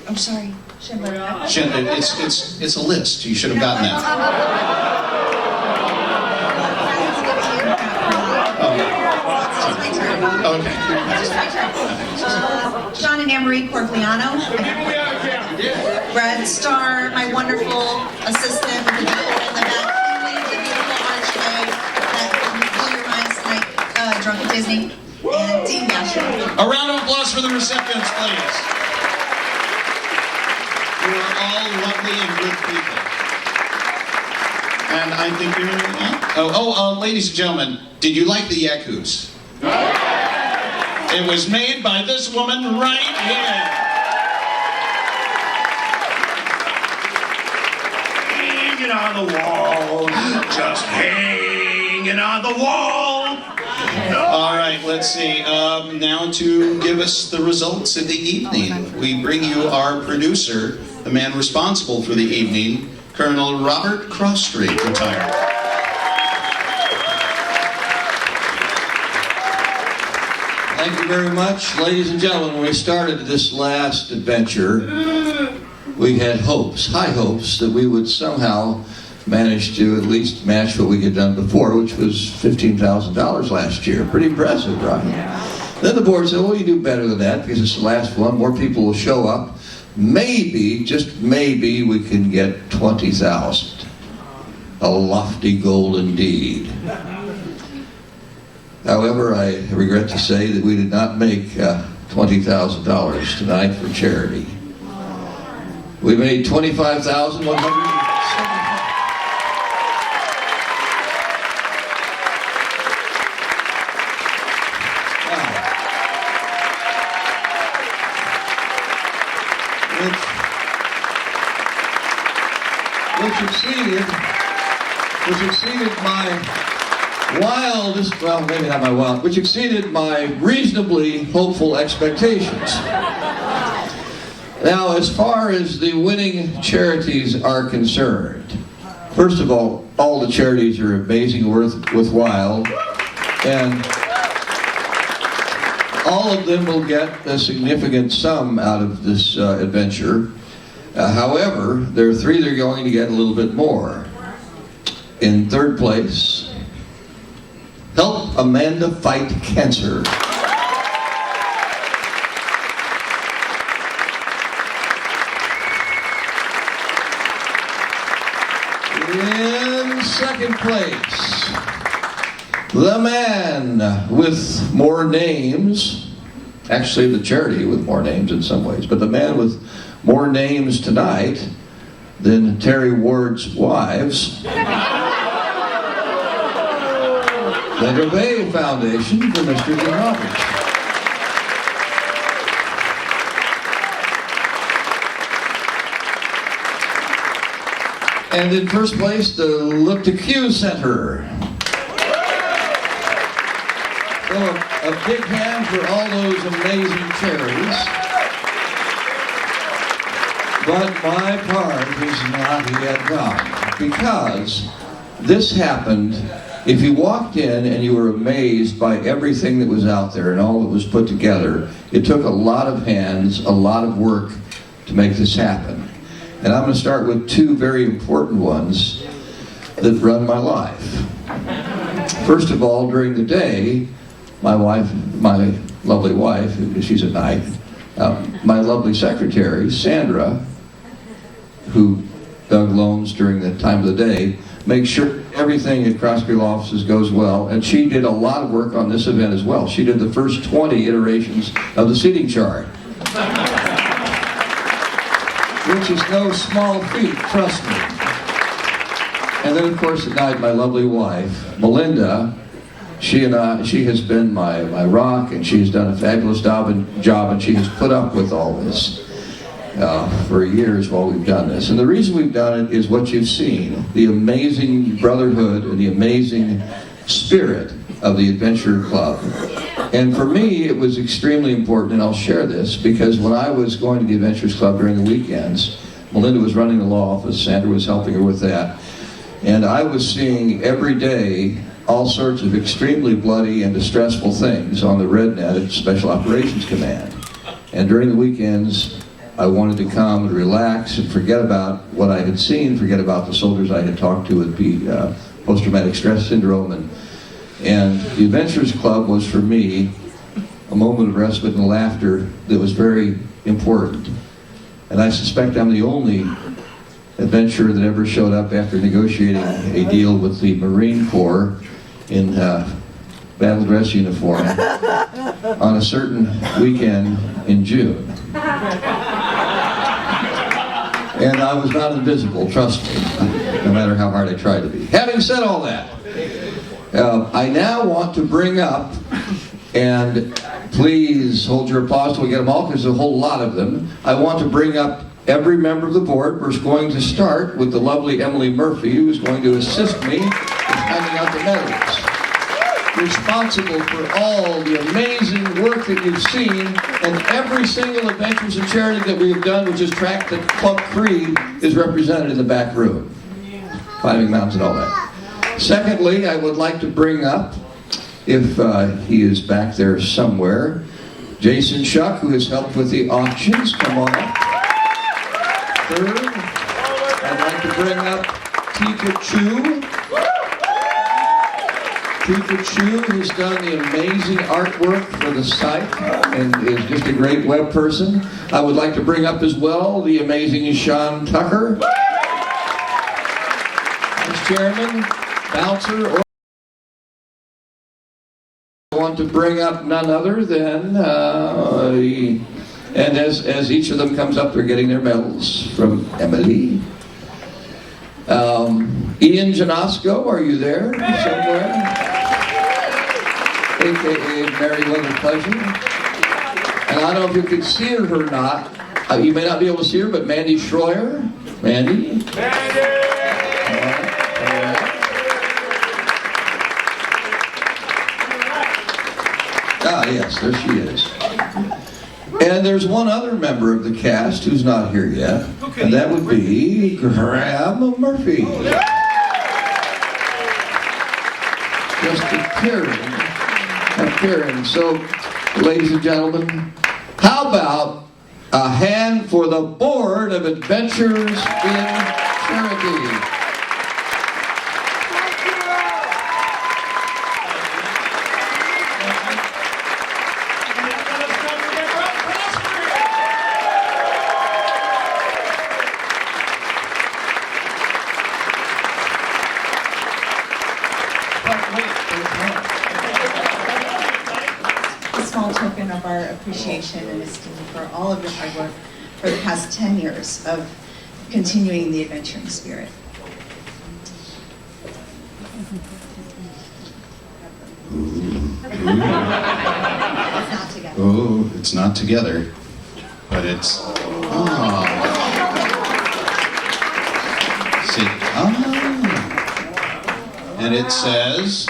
I'm sorry. Schindler. It's a list. You should have gotten that. Okay. John and Anne-Marie Corgliano. Brad Starr, my wonderful assistant with the people in the back. He leads the beautiful archway that blew your minds tonight, Drunk at Disney. And Dean Gasher. A round of applause for the recipients, please. You are all lovely and good people. And I think you're... ladies and gentlemen, did you like the Yakuts? It was made by this woman right here. Hanging on the wall, just hanging on the wall. All right, let's see. Now to give us the results of the evening, we bring you our producer, the man responsible for the evening, Colonel Robert Crossstreet, retired. Thank you very much. Ladies and gentlemen, when we started this last adventure, we had hopes, high hopes, that we would somehow manage to at least match what we had done before, which was $15,000 last year. Pretty impressive, right? Then the board said, well, you do better than that because it's the last one. More people will show up. Maybe, just maybe, we can get 20,000. A lofty goal indeed. However, I regret to say that we did not make $20,000 tonight for charity. We made $25,100. Which exceeded my wildest, well, maybe not my wild, which exceeded my reasonably hopeful expectations. Now, as far as the winning charities are concerned, first of all the charities are amazing, worthwhile, and all of them will get a significant sum out of this adventure. However, there are three that are going to get a little bit more. In third place, Help Amanda Fight Cancer. In second place, the man with more names, actually the charity with more names in some ways, but the man with more names tonight than Terry Ward's wives. The Gover Foundation for Mr. Jim Roberts. And in first place, the Look to Q Center. So a big hand for all those amazing charities. But my part is not yet done, because this happened If you walked in and you were amazed by everything that was out there and all that was put together, it took a lot of hands, a lot of work to make this happen. And I'm going to start with two very important ones that run my life. First of all, during the day, my wife, my lovely wife, she's at night, my lovely secretary, Sandra, who dug loans during the time of the day, makes sure everything at Crosby Law Offices goes well, and she did a lot of work on this event as well. She did the first 20 iterations of the seating chart, which is no small feat, trust me. And then, of course, at night, my lovely wife, Melinda, she has been my rock, and she has done a fabulous job, and she has put up with all this for years while we've done this. And the reason we've done it is what you've seen, the amazing brotherhood and the amazing spirit of the Adventure Club. And for me, it was extremely important, and I'll share this, because when I was going to the Adventures Club during the weekends, Melinda was running the law office, Sandra was helping her with that, and I was seeing every day all sorts of extremely bloody and distressful things on the Red Net at Special Operations Command. And during the weekends, I wanted to come and relax and forget about what I had seen, forget about the soldiers I had talked to with post-traumatic stress syndrome. And the Adventurers Club was, for me, a moment of respite and laughter that was very important. And I suspect I'm the only adventurer that ever showed up after negotiating a deal with the Marine Corps in battle dress uniform on a certain weekend in June. And I was not invisible, trust me, no matter how hard I tried to be. Having said all that, I now want to bring up, and please hold your applause till we get them all, because there's a whole lot of them. I want to bring up every member of the board. We're going to start with the lovely Emily Murphy, who is going to assist me in handing out the medals. Responsible for all the amazing work that you've seen, and every single Adventures in Charity that we have done, which has tracked the club creed, is represented in the back room. Climbing mountains and all that. Secondly, I would like to bring up, if he is back there somewhere, Jason Shuck, who has helped with the auctions. Come on up. Third, I'd like to bring up Tika Chu. Tika Chu has done the amazing artwork for the site and is just a great web person. I would like to bring up as well the amazing Sean Tucker, Vice Chairman, Bouncer. I want to bring up none other than, and as each of them comes up, they're getting their medals from Emily. Ian Janosko, are you there somewhere? AKA Mary Weather Pleasure. And I don't know if you can see her or not. You may not be able to see her, but Mandy Schroyer. Mandy? Ah, yes, there she is. And there's one other member of the cast who's not here yet, and that would be Graham Murphy. Just appearing. So, ladies and gentlemen, how about a hand for the Board of Adventures in Charity? Of our appreciation and esteem for all of your hard work for the past 10 years of continuing the adventuring spirit. Oh, it's not together, but it's. See, and it says,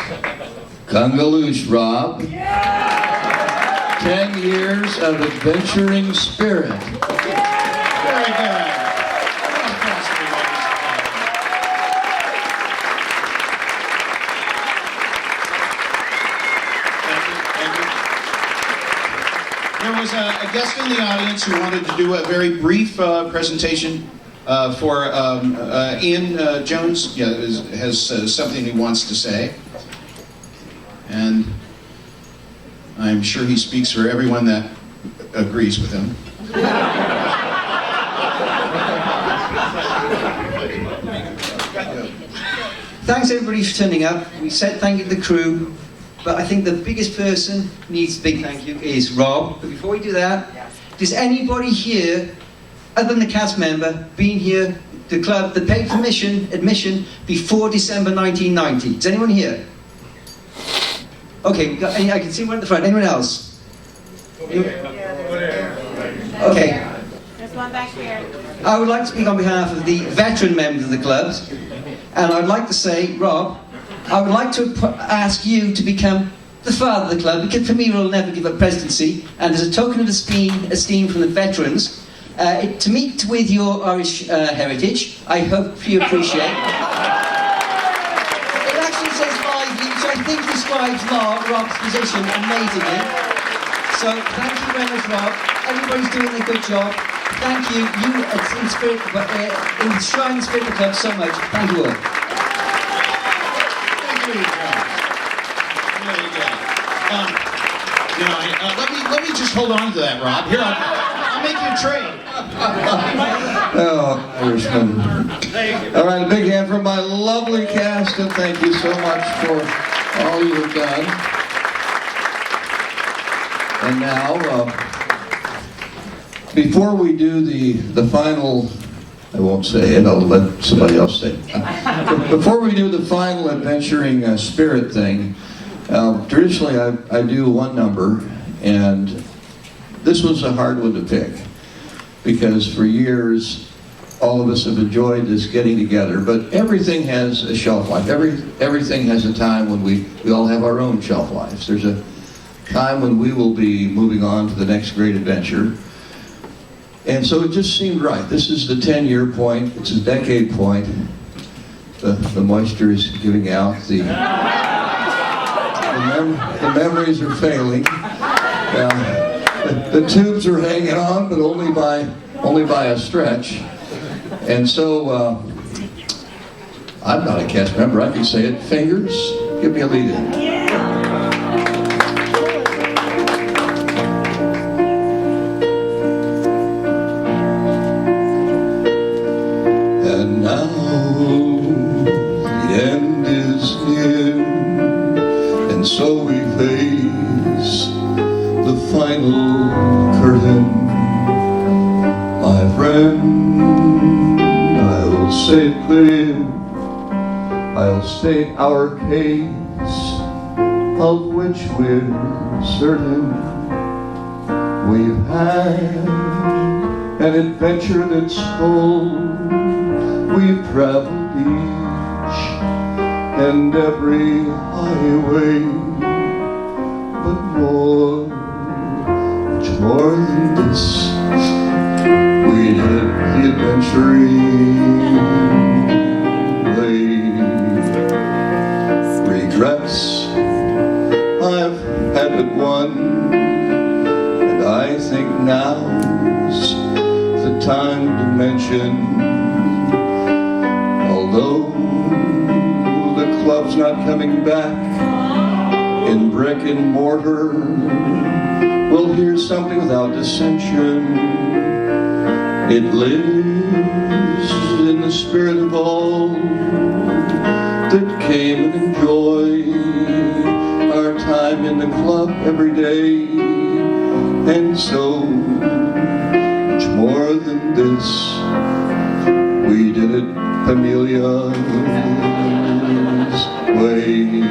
Kungaloosh, Rob. 10 years of adventuring spirit. Very good. a guest in the audience who wanted to do a very brief presentation for Ian Jones. Yeah, has something he wants to say. And I'm sure he speaks for everyone that agrees with him. Thanks everybody for turning up. We said thank you to the crew, but I think the biggest person who needs a big thank you is Rob. But before we do that, does anybody here, other than the cast member, been here, the club, that paid for admission before December 1990? Is anyone here? Okay, I can see one at the front. Anyone else? Okay. There's one back here. I would like to speak on behalf of the veteran members of the clubs, and I'd like to say, Rob, I would like to ask you to become the father of the club, because for me we'll never give up presidency, and as a token of esteem from the veterans, to meet with your Irish heritage, I hope you appreciate. It actually says 5 years, which I think describes Rob's position amazingly. So thank you very much, Rob. Everybody's doing a good job. Thank you. You enshrine the spirit of the club so much. Thank you all. Thank you, John. Very good. Let me just hold on to that, Rob. Here, I'll make you a trade. Oh, Irishman. All right, a big hand for my lovely cast, and thank you so much for all you've done. And now, before we do the final, I won't say it, I'll let somebody else say it. Before we do the final adventuring spirit thing, traditionally I do one number, and this was a hard one to pick, because for years all of us have enjoyed this getting together, but everything has a shelf life. Everything has a time when we all have our own shelf lives. There's a time when we will be moving on to the next great adventure. And so it just seemed right. This is the 10-year point. It's a decade point. The moisture is giving out. The memories are failing. The tubes are hanging on, but only by a stretch. And so I'm not a cast member. I can say it. Fingers, give me a lead in. So we face the final curtain. My friend, I'll say it clear, I'll state our case, of which we're certain. We've had an adventure that's full. We've traveled each and every highway, but much more than this, we did the adventuring way. Regrets, I've had but one, and I think now's the time to mention, although the club's not coming back in brick and mortar, we'll hear something without dissension. It lives in the spirit of all that came and enjoyed our time in the club every day. And so, much more than this, we did it Amelia's way.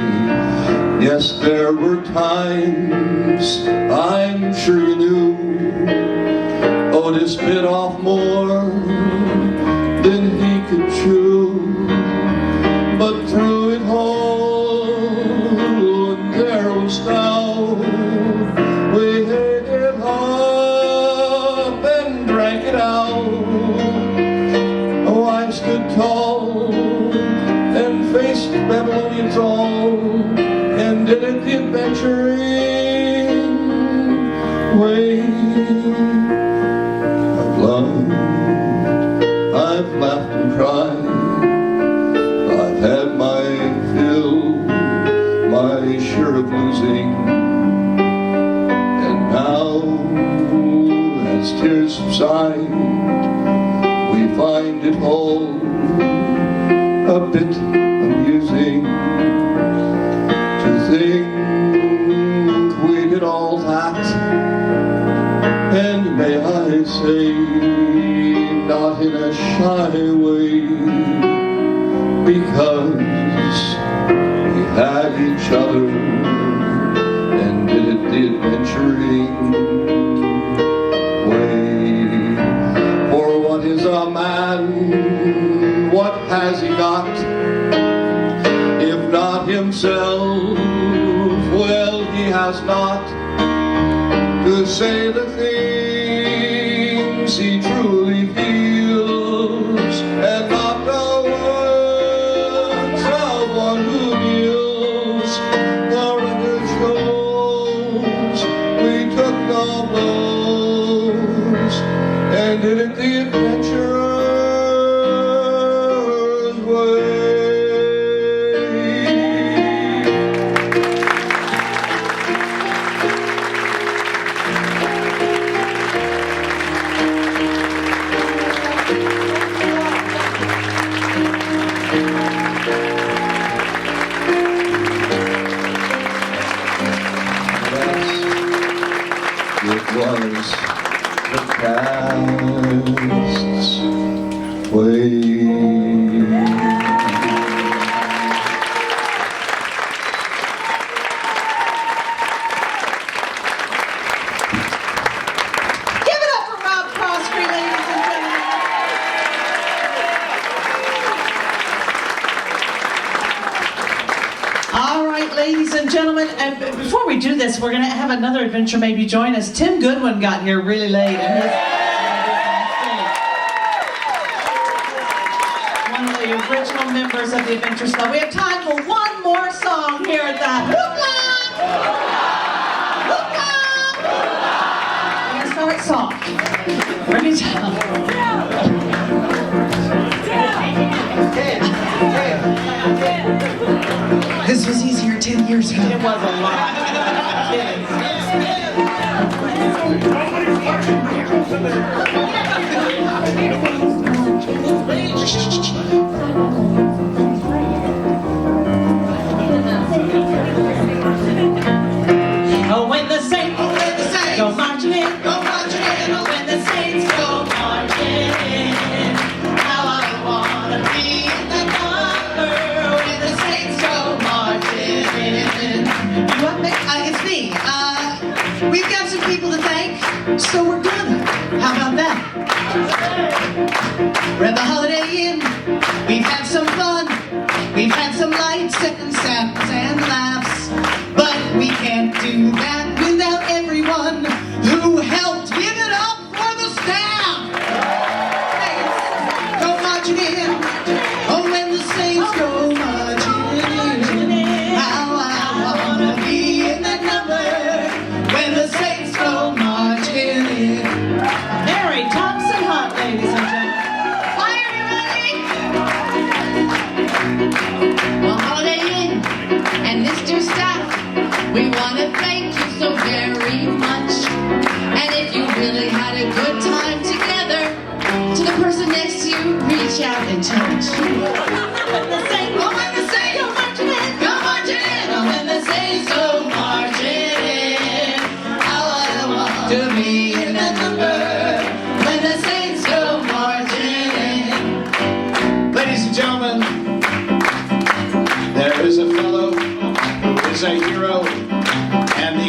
Yes, there were times, I'm sure you knew, Otis bit off more than he could chew, but through it all, there was thou. We ate it up and drank it out. Oh, I stood tall and faced Babylonians all, and did it the adventuring way. I've laughed and cried, I've had my fill, my share of losing, and now, as tears subside, we find it all a bit amusing to think we did all that, and may I say, not in a shy way, because we had each other and did it the adventuring way. For what is a man? What has he got? If not himself, well, he has not to say the things he truly feels, and not the words of one who kneels. The record shows we took no blows and did it the adventurer's way. It was the past's way. Give it up for Rob Crosby, ladies and gentlemen. All right, ladies and gentlemen, and before we do this, we're going to have another adventure maybe join us. Tim Goodwin got here really late, and one of the original members of the Adventures Club. We have time for one more song here at the Hoopla! Hoopla! We're going to start soft. Bring it down. This was easier 10 years ago. It was a lot. Oh, when the saints go marching in, go marching in. Oh, when the saints go marching in, how I wanna be in that number. When the saints go marching in. What it's me. We've got some people to thank, so we're gonna. How about that? We're at the Holiday Inn. We've had some fun. We've had some lights and sounds and laughs. But we can't do that without everyone who helped. Give it up for the staff. Saints go marching in. Oh, when the saints go marching in. How I wanna be in that number. When the saints go marching in. Mary Thompson Hunt, ladies and gentlemen. Hi, everybody. Well, Holiday Inn and Mr. Staff, we want to thank you so very much. And if you really had a good time together, to the person next to you, reach out and touch. When the saints go marching in, go marching in. Oh, when the saints go marching in, how I want to be in that number. When the saints go marching in. Ladies and gentlemen, there is a fellow who is a hero, and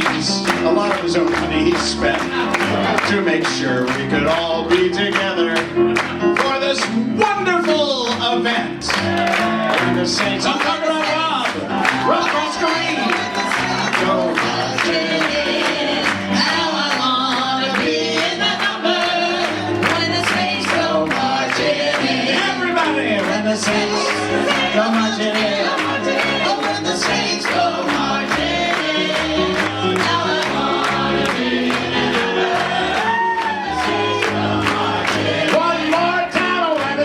a lot of his own money he spent to make sure we could all be together for this wonderful event. And the saints, I'm talking about Rob. Rob Crosby. Go marching in. How I wanna be in that number. When the saints go marching in. Everybody, when the saints go marching in. Oh, when the saints go marching in. How I wanna be in that number. When the saints go marching in. One more time, when the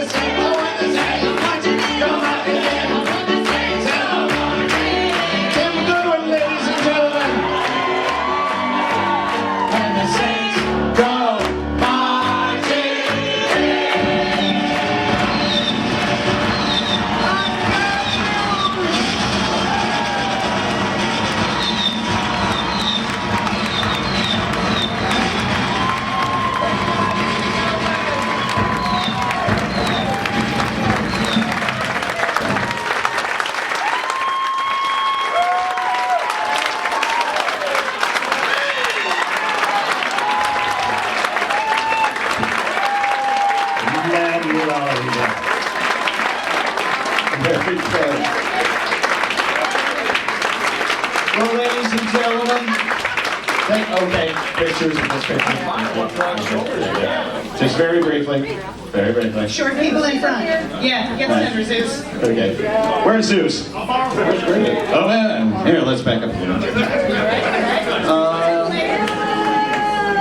You always do. Very good. Well, ladies and gentlemen, okay, pictures of this picture. Just very briefly. Very briefly. Short people in front. Yeah, get center, Zeus. Okay. Where's Zeus? Oh, man. Here, let's back up a little bit.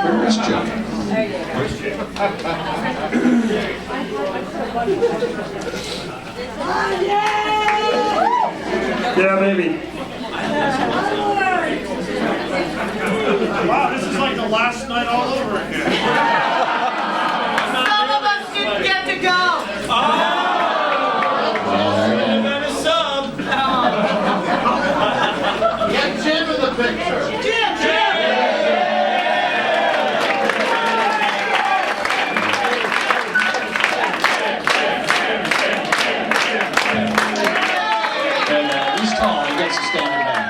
Where is Joe? Yeah, baby. Wow, this is like the last night all over again. Some of us didn't get to go. Get Jim in the picture. Jim! He's tall, he gets to stand in back.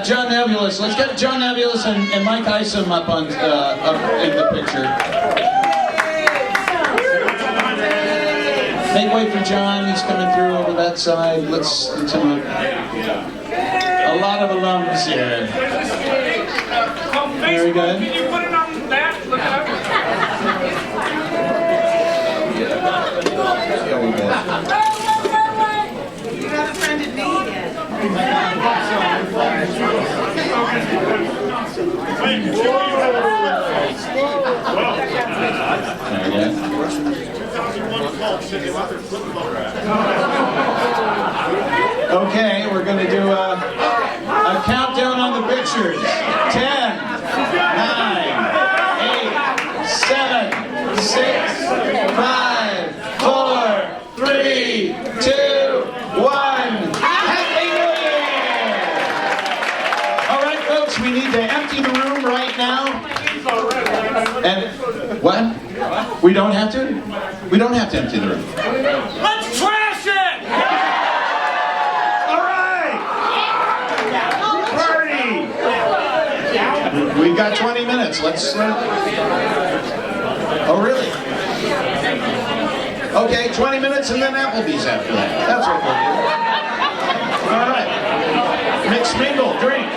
John Nebulous, let's get John Nebulous and Mike Isom up in the picture. Make way for John, he's coming through over that side. Let's have a lot of alums here. Very good. Can you put it on that? Look up. You got a friend in me again. Okay, we're going to do a countdown on the pictures. 10, 9, 8, 7, 6, 5, 4, 3, 2, 1. Happy New Year! All right, folks, we need to empty the room right now. And what? We don't have to? We don't have to empty the room. Let's trash it! All right! Party! We've got 20 minutes. Let's. Oh, really? Okay, 20 minutes and then Applebee's after that. That's what we'll do. All right. Mix, mingle, drink.